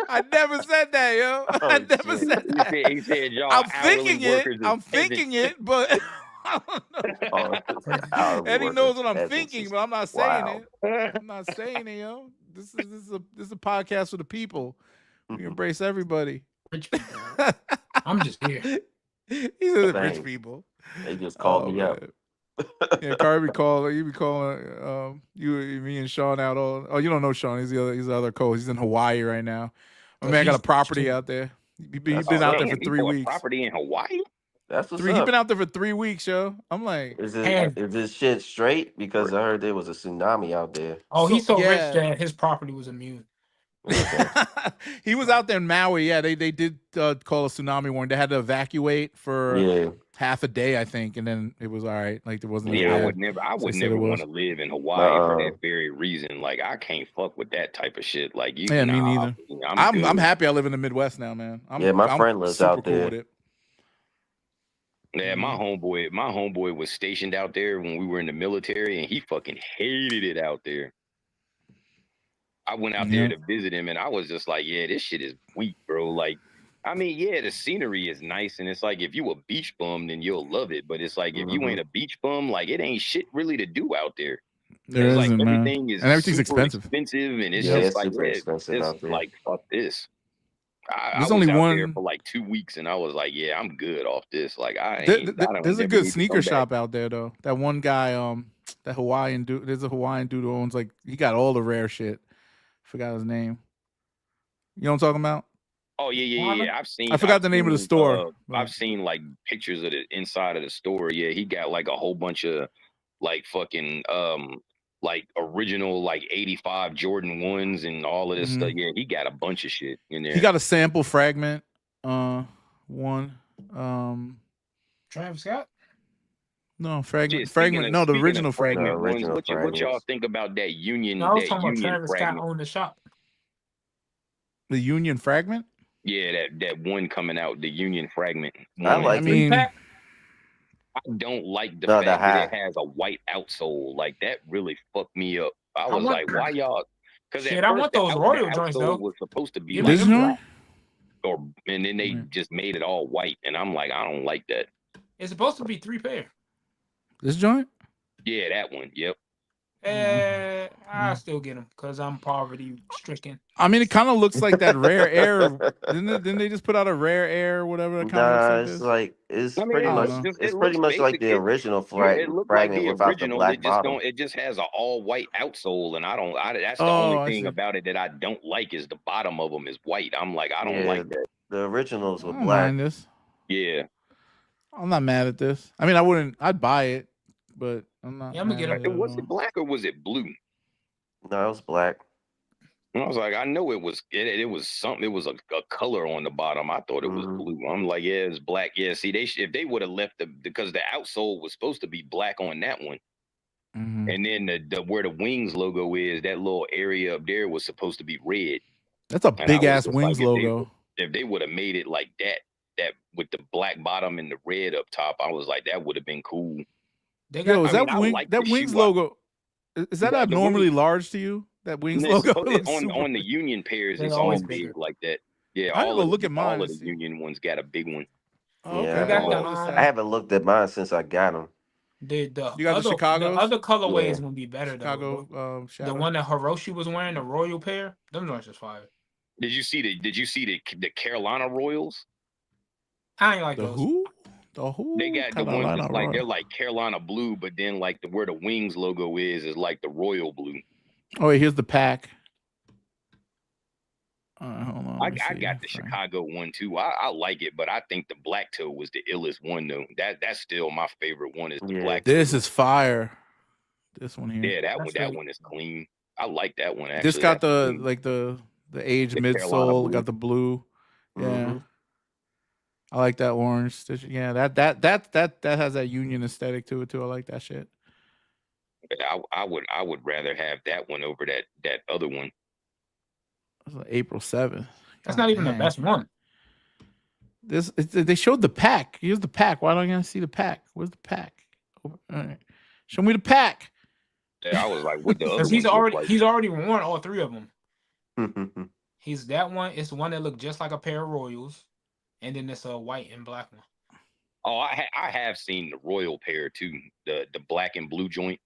I never said that, yo. I Oh, never shit. said that. He said y'all I'm hourly thinking it. workers is I'm peasants. thinking it, but I don't know. Oh, hourly Eddie workers, knows what I'm peasants thinking, is but I'm not saying wild. it. I'm not saying it, yo. This is a podcast for the people. We embrace everybody. Rich people. I'm just here. He said rich Thanks. people. They just called Oh, me up. man. Yeah, Carby called. You be calling me and Sean out all. Oh, you don't know Sean. He's the other co. He's in Hawaii right now. My Oh, man got he's a property shit. out there. He's That's been out there Damn, for he 3 bought weeks. property in Hawaii. That's what's He's up. been out there for 3 weeks, yo. I'm like, Is And- this shit straight? Because I heard there was a tsunami out there. Oh, he's so yeah. rich that his property was immune. Okay. he was out there in Maui. Yeah, they did call a tsunami warning. They had to evacuate for Yeah. half a day, I think, and then it was all right. Like there wasn't. Yeah, I bad. would never They said never it was. want to live in Hawaii for Uh-uh. that very reason. Like I can't fuck with that type of shit. Like you, Yeah, me neither. I'm good. happy I live in the Midwest now, man. Yeah, my I'm friend lives super out cool there. with it. Yeah, my homeboy was stationed out there when we were in the military, and he fucking hated it out there. I went out there to visit him, and I was just like, yeah, this shit is weak, bro. Like, I mean, yeah, the scenery is nice, and it's like if you a beach bum, then you'll love it. But it's like if you ain't a beach bum, like it ain't shit really to do out there. There It's like isn't, man. everything is And everything's super expensive. and it's Yeah, just it's like super expensive it's out there. like fuck this. I There's was only out there one- for like 2 weeks, and I was like, yeah, I'm good off this. Like I There- ain't. there- I don't there's a never good need to sneaker come back. shop out there though. That one guy, that Hawaiian dude. There's a Hawaiian dude who owns he got all the rare shit. Forgot his name. You know what I'm talking about? Oh yeah. I've seen. I forgot I've the name of the seen, store, but- I've seen like pictures of the inside of the store. Yeah, he got like a whole bunch of like fucking like original like 85 Jordan 1s and all of this Mhm. stuff. Yeah, he got a bunch of shit in there. He got a sample fragment. One. Travis Scott? No, Shit, fragment. speaking No, of- the speaking of original fragment. The ones, original what y'all fragments. think about that Union? No, I was that talking about Union Travis Scott fragment? owned the shop. The Union fragment. Yeah, that one coming out, the Union fragment. I one. like I mean, Three-pack? I don't like the No, the fact that it high. has a white outsole. Like that really fucked me up. I I was want like, why y'all? Because at shit. I first want those the royal joints outsole though. was supposed to be Give me like This them joint? black. and then they Mm. just made it all white, and I'm like, I don't like that. It's supposed to be 3 pair. This joint? Yeah, that one. Yep. I still get them because I'm poverty stricken. I mean, it kind of looks like that rare air. Didn't they just put out a rare air or whatever? That kind of Nah, looks it's like like it's I mean, pretty I much don't know. it it's pretty looks much like basic. the original It looked like fragment the without the original. black It just bottom. don't. It just has an all white outsole, and I don't. That's the Oh, only I thing see. about it that I don't like is the bottom of them is white. I'm like, I don't Yeah, like that. the originals I were don't black. mind this. Yeah. I'm not mad at this. I mean, I wouldn't. I'd buy it, but I'm not. Yeah, I'm gonna mad get at them. it at Was all. it black or was it blue? No, it was black. And I was like, I know it was. It was something. It was a color on the bottom. I thought it was blue. I'm like, yeah, it's black. Yeah. See, if they would have left because the outsole was supposed to be black on that one. Mhm. And then the where the wings logo is, that little area up there was supposed to be red. That's a And I big was ass just wings like, logo. if they would have made it like that with the black bottom and the red up top, I was like, that would have been cool. They got. Yo, is I that mean, I wing? like That the wings shoe. logo? Is that The abnormally wings- large to you? That wings It's logo supposed- looks on super the big. Union pairs, They're it's always all bigger. big like that. Yeah, I didn't go look at mine all to of the see. Union ones got a big one. Oh, Yeah, okay. I got the, Notice I that. haven't looked at mine since I got them. The You got the other Chicagos? the other colorways Yeah. would be better Chicago though. The shadow. one that Hiroshi was wearing, the royal pair, them joints is fire. Did you see the Carolina Royals? I ain't like The those. who? The who? They got the ones Carolina that's like Royal. they're like Carolina blue, but then like where the wings logo is like the royal blue. Oh, wait, here's the pack. All right, hold on. I let me see. got the Chicago one too. I like it, but I think the black toe was the illest one though. That's still my favorite one is the black. This toe. is fire. This one here. Yeah, that That's one is clean. I like that one actually. This got That's the clean. like the aged The Carolina midsole. blue. Got the blue. Yeah. Mhm. I like that orange stitch. Yeah, that has that Union aesthetic to it too. I like that shit. I would rather have that one over that other one. That's like April 7th. That's not even the best one. They showed the pack. Here's the pack. Why don't I see the pack? Where's the pack? All right. Show me the pack. Yeah, I was like, what the other Because one? he's already worn all 3 of them. Mhm. He's that one. It's the one that looked just like a pair of Royals, and then it's a white and black one. Oh, I have seen the royal pair too. The black and blue joint.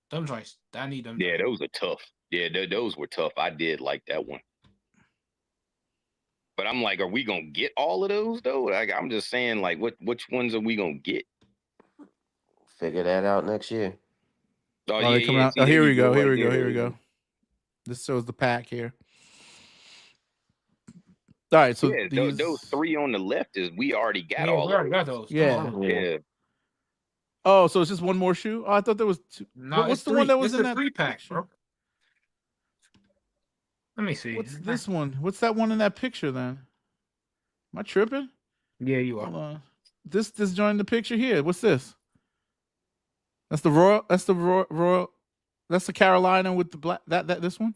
Them joints. I need them. Yeah, those are tough. Yeah, those were tough. I did like that one. But I'm like, are we gonna get all of those though? Like, I'm just saying, like, which ones are we gonna get? Figure that out next year. Oh, they coming out. see, Oh, there here you we go. right Here we go. there. Here we go. This shows the pack here. All right, so yeah, those 3 on the left is we already got Yeah, all we of already got those. Yeah. Yeah. Oh, so it's just one more shoe? Oh, I thought there was 2. No, What's the one that was in that 3-pack, picture? bro? Let me see. What's this one? What's that one in that picture then? Am I tripping? Yeah, you Hold are. on. This joined the picture here. What's this? That's the Royal. That's the Royal. That's the Carolina with the black. That this one.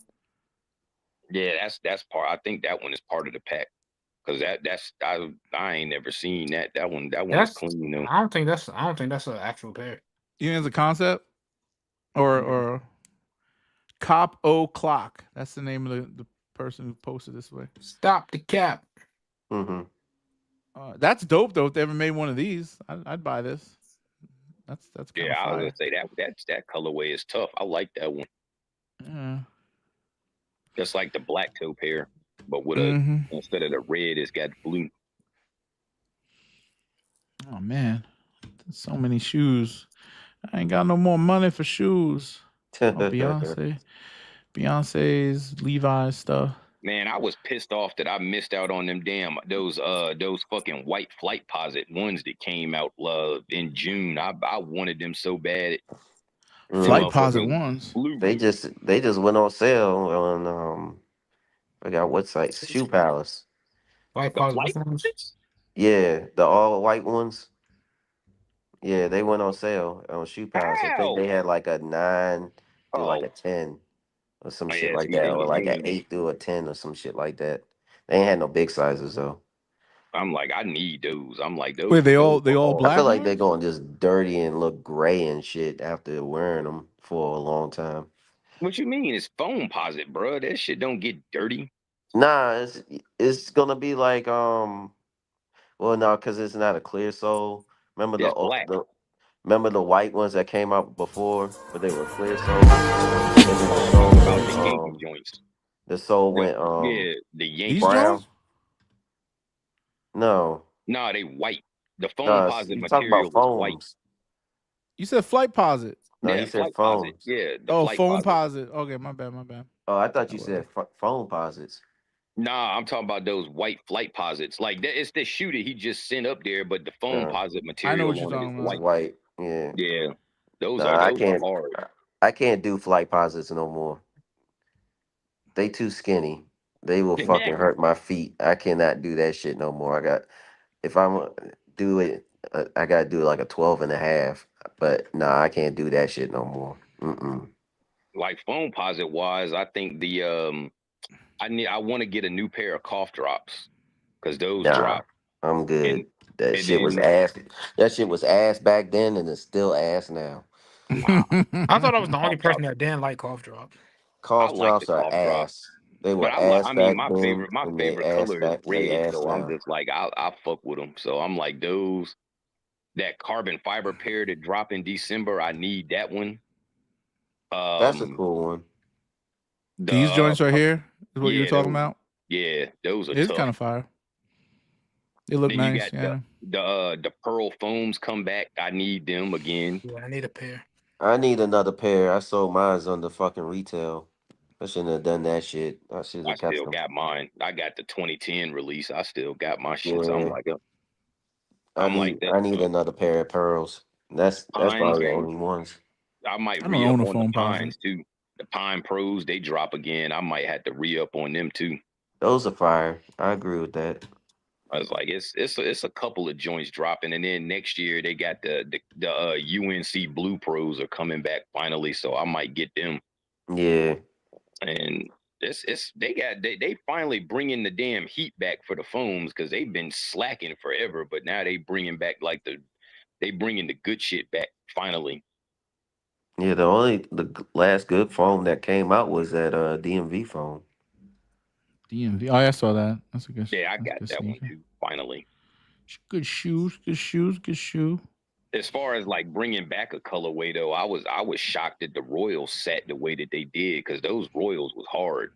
Yeah, that's part. I think that one is part of the pack. Cause I ain't never seen that. That one is clean though. I don't think that's an actual pair. You think it's a concept? Or Cop O'Clock. That's the name of the person who posted this way. Stop the cap. Mm-hmm. That's dope though. If they ever made one of these, I'd buy this. That's kind Yeah, I of was gonna say that colorway is tough. I like that one. Yeah. Just like the black toe pair, but with instead of the red, it's got blue. Oh man, so many shoes. I ain't got no more money for shoes. Oh, Beyonce's Levi's stuff. Man, I was pissed off that I missed out on them those fucking white Flight Posit ones that came out in June. I wanted them so bad. Flight Posit ones. They just went on sale on I forgot what site. Shoe Palace. Flight Posits. Yeah, the all white ones. Yeah, they went on sale on Shoe Palace. I think they had like a 9 to like a 10 or some shit like that, or like an 8 through a 10 or some shit like that. They ain't had no big sizes though. I'm like, I need those. I'm like, those. Wait, they all those are hard. I black feel like they're ones? going just dirty and look gray and shit after wearing them for a long time. What you mean? It's foam posit, bro. That shit don't get dirty. Nah, it's gonna be like well no, because it's not a clear sole. Remember It's black. remember the white ones that came out before, but they were clear soles, and then the Oh, sole talking about went the Yankee joints. the sole The, went yeah, the Yankee. These brown. joints? No, Nah, they white. The foam no, posit you talk about material is white. foams. You said flight posit. No, Yeah, he said flight posit. foams. Yeah, the Oh, flight foam posit. posit. Okay, my bad, my bad. Oh, I thought Oh, you well. said foam posits. Nah, I'm talking about those white flight posits. Like that, it's the shooter he just sent up there, but the foam posit I know material what you're on it is talking It's about. white. white. Yeah. Yeah, those No, are I those are can't. hard. I can't do flight posits no more. They too skinny. They will fucking hurt my feet. I cannot do that shit no more. If I'm do it, I gotta do like a 12 and a half. But nah, I can't do that shit no more. Mm-mm. Like foam posit wise, I think the I want to get a new pair of cough drops because those Nah, drop. I'm good. And That and shit was then ass. That shit was ass back then, and it's still ass now. nah, I thought I was the only cough person drops. that didn't like cough drops. I Cough like the drops are cough drop, ass. They but were I like. ass I mean, back then, my and they favorite ass color is back. They red, ass so I'm now. just like I fuck with them. So I'm like those that carbon fiber pair that drop in December. I need that one. That's a cool one. These joints right here is what you're yeah, talking those, about. yeah, those are It's tough. kind of fire. They look Then you nice. got Yeah. the pearl foams come back. I need them again. Yeah, I need a pair. I need another pair. I sold mine on the fucking retail. I shouldn't have done that shit. I should I have kept still them. got mine. I got the 2010 release. I still got my shit. So Yeah, I'm like that. I need another pair of pearls. That's Pines. probably the only ones. I might I don't re up own a on the foam posit. Pines too. The Pine Pros, they drop again. I might have to re up on them too. Those are fire. I agree with that. I was like, it's a couple of joints dropping, and then next year they got the UNC Blue Pros are coming back finally, so I might get them. Yeah. And they finally bringing the damn heat back for the foams because they've been slacking forever, but now they bringing back they bringing the good shit back finally. Yeah, the last good foam that came out was that DMV foam. DMV. Oh, yeah, I saw that. That's a good. Yeah, I that's a got good that one sneaker. too. Finally. Good shoes. Good shoes. Good shoe. As far as like bringing back a colorway though, I was shocked that the Royals sat the way that they did because those Royals was hard.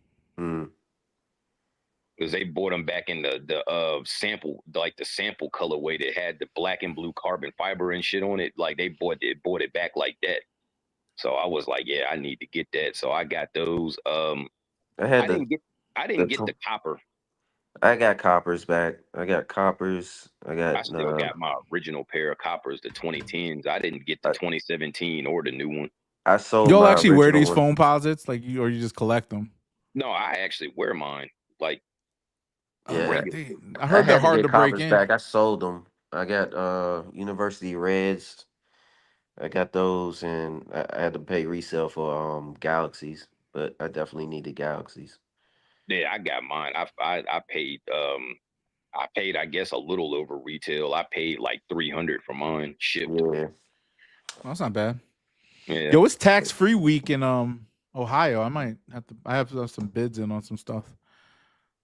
Because they bought them back in the sample, like the sample colorway that had the black and blue carbon fiber and shit on it. Like they bought it back like that. So I was like, yeah, I need to get that. So I got those. I didn't get the copper. I got coppers back. I got coppers. I still got my original pair of coppers, the 2010s. I didn't get the 2017 or the new one. I sold. You'll actually wear these foam posits, like or you just collect them? No, I actually wear mine. Like, yeah, I heard they're hard to break in. Back. I sold them. I got University Reds. I got those, and I had to pay resale for Galaxies, but I definitely needed Galaxies. Yeah, I got mine. I paid I guess a little over retail. I paid like $300 for mine shipped. Yeah, well, that's not bad. Yeah. Yo, it's tax-free week in Ohio. I might have to. I have some bids in on some stuff.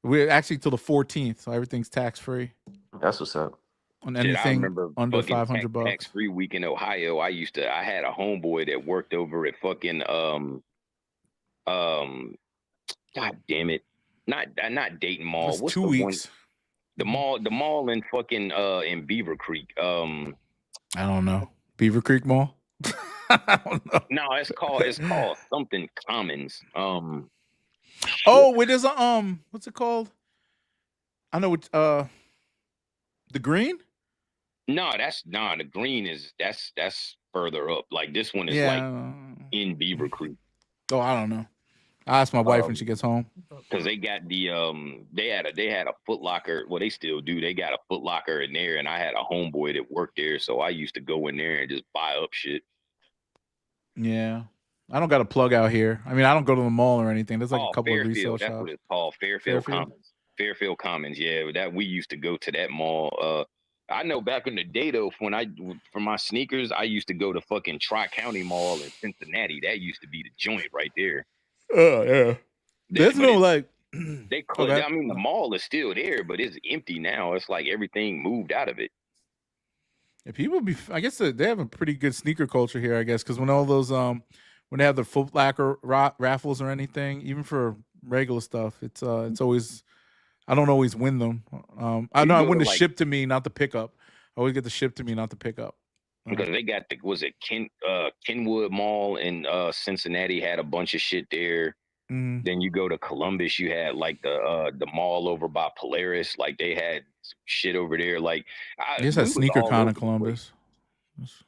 We're actually till the 14th, so everything's tax-free. That's what's up. On anything under $500. Tax-free week in Ohio. I had a homeboy that worked over at fucking God damn it. Not Dayton Mall. What's 2 weeks. One? The mall in fucking in Beaver Creek. I don't know. Beaver Creek Mall? I don't know. No, it's called something Commons. Oh, wait, there's a what's it called? I know what the Green? No, the Green is that's further up. Like this one is in Beaver Creek. Oh, I don't know. I asked my wife when she gets home. Because they got the they had a Foot Locker. Well, they still do. They got a Foot Locker in there, and I had a homeboy that worked there, so I used to go in there and just buy up shit. Yeah. I don't got a plug out here. I mean, I don't go to the mall or anything. There's like a couple of resale shops. That's what it's called. Fairfield Commons. Fairfield Commons, yeah, that we used to go to that mall. I know back in the day though, for my sneakers, I used to go to fucking Tri-County Mall in Cincinnati. That used to be the joint right there. Oh yeah. There's But no like. they Okay. I mean, the mall is still there, but it's empty now. It's like everything moved out of it. Yeah, people be. I guess they have a pretty good sneaker culture here. I guess because when all those when they have the Foot Locker raffles or anything, even for regular stuff, it's always. I don't always win them. I You know I go win to, the like- ship to me, not the pickup. I always get the ship to me, not the pickup. Because they got Kenwood Mall in Cincinnati had a bunch of shit there. Mm. Then you go to Columbus, you had like the mall over by Polaris, like they had some shit over there. Like They just we had was sneaker all con over in the place. Columbus.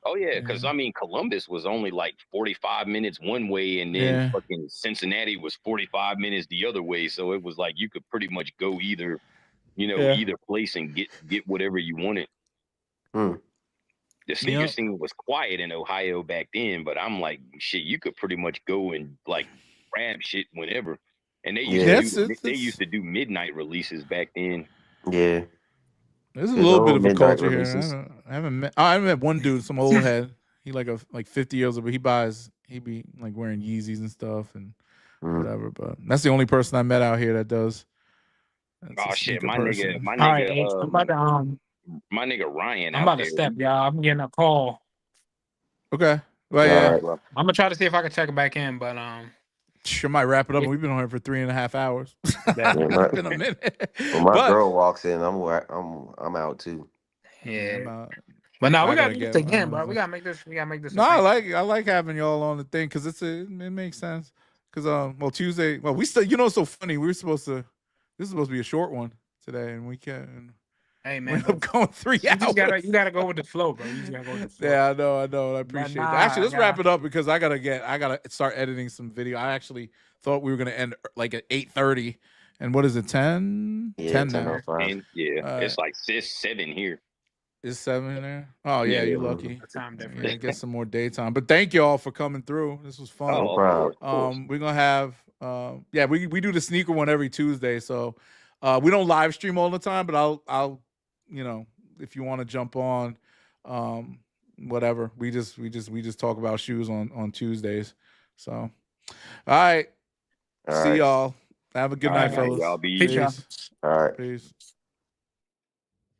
Oh yeah, because Yeah. I mean Columbus was only like 45 minutes one way, and then Yeah. fucking Cincinnati was 45 minutes the other way. So it was like you could pretty much go either, Yeah. either place and get whatever you wanted. Hmm. The sneaker Yep. scene was quiet in Ohio back then, but I'm like, shit, you could pretty much go and like grab shit whenever. And they used Yeah. to used to do midnight releases back then. Yeah. There's a Good little bit old of a midnight culture releases. here. I haven't met one dude, some old head. He like 50 years old, but he be like wearing Yeezys and stuff and Mm. whatever. But that's the only person I met out here that does. That's a Oh shit, sneaker my person. nigga, my All right, nigga, H, I'm about to my nigga Ryan I'm out about to there. step, y'all. I'm getting a call. Okay. Well, All yeah. right. I'm gonna try to see if I can check it back in, but Sure might wrap it up. We've been on here for 3.5 hours. Yeah, It's been a minute. When my But- girl walks in, I'm out too. yeah. I'm out. But now I we gotta gotta do get this again, one. bro. We gotta make this. We gotta make this. a No, I thing. like having y'all on the thing because it makes sense. Because well Tuesday, well we still it's so funny. This is supposed to be a short one today, and we can't. Hey We man, end up going 3 you hours. just gotta go with the flow, bro. You just gotta go with the flow. Yeah, I know. I appreciate that. Actually, let's wrap it up because I gotta start editing some video. I actually thought we were gonna end like at 8:30, and what is it? 10? Yeah, 10 now. 10:05. And yeah, All it's like 6-7 here. Is 7 in there? Oh yeah, Yeah. you're lucky. The time difference. Yeah, get some more daytime. But thank you all for coming through. This was fun. No of problem. course. We're gonna have we do the sneaker one every Tuesday. So we don't live stream all the time, but I'll if you want to jump on whatever. We just talk about shoes on Tuesdays. So all right. All See right. y'all. Have a good All night, right, fellas. y'all be Peace, y'all. Peace. All right. Peace.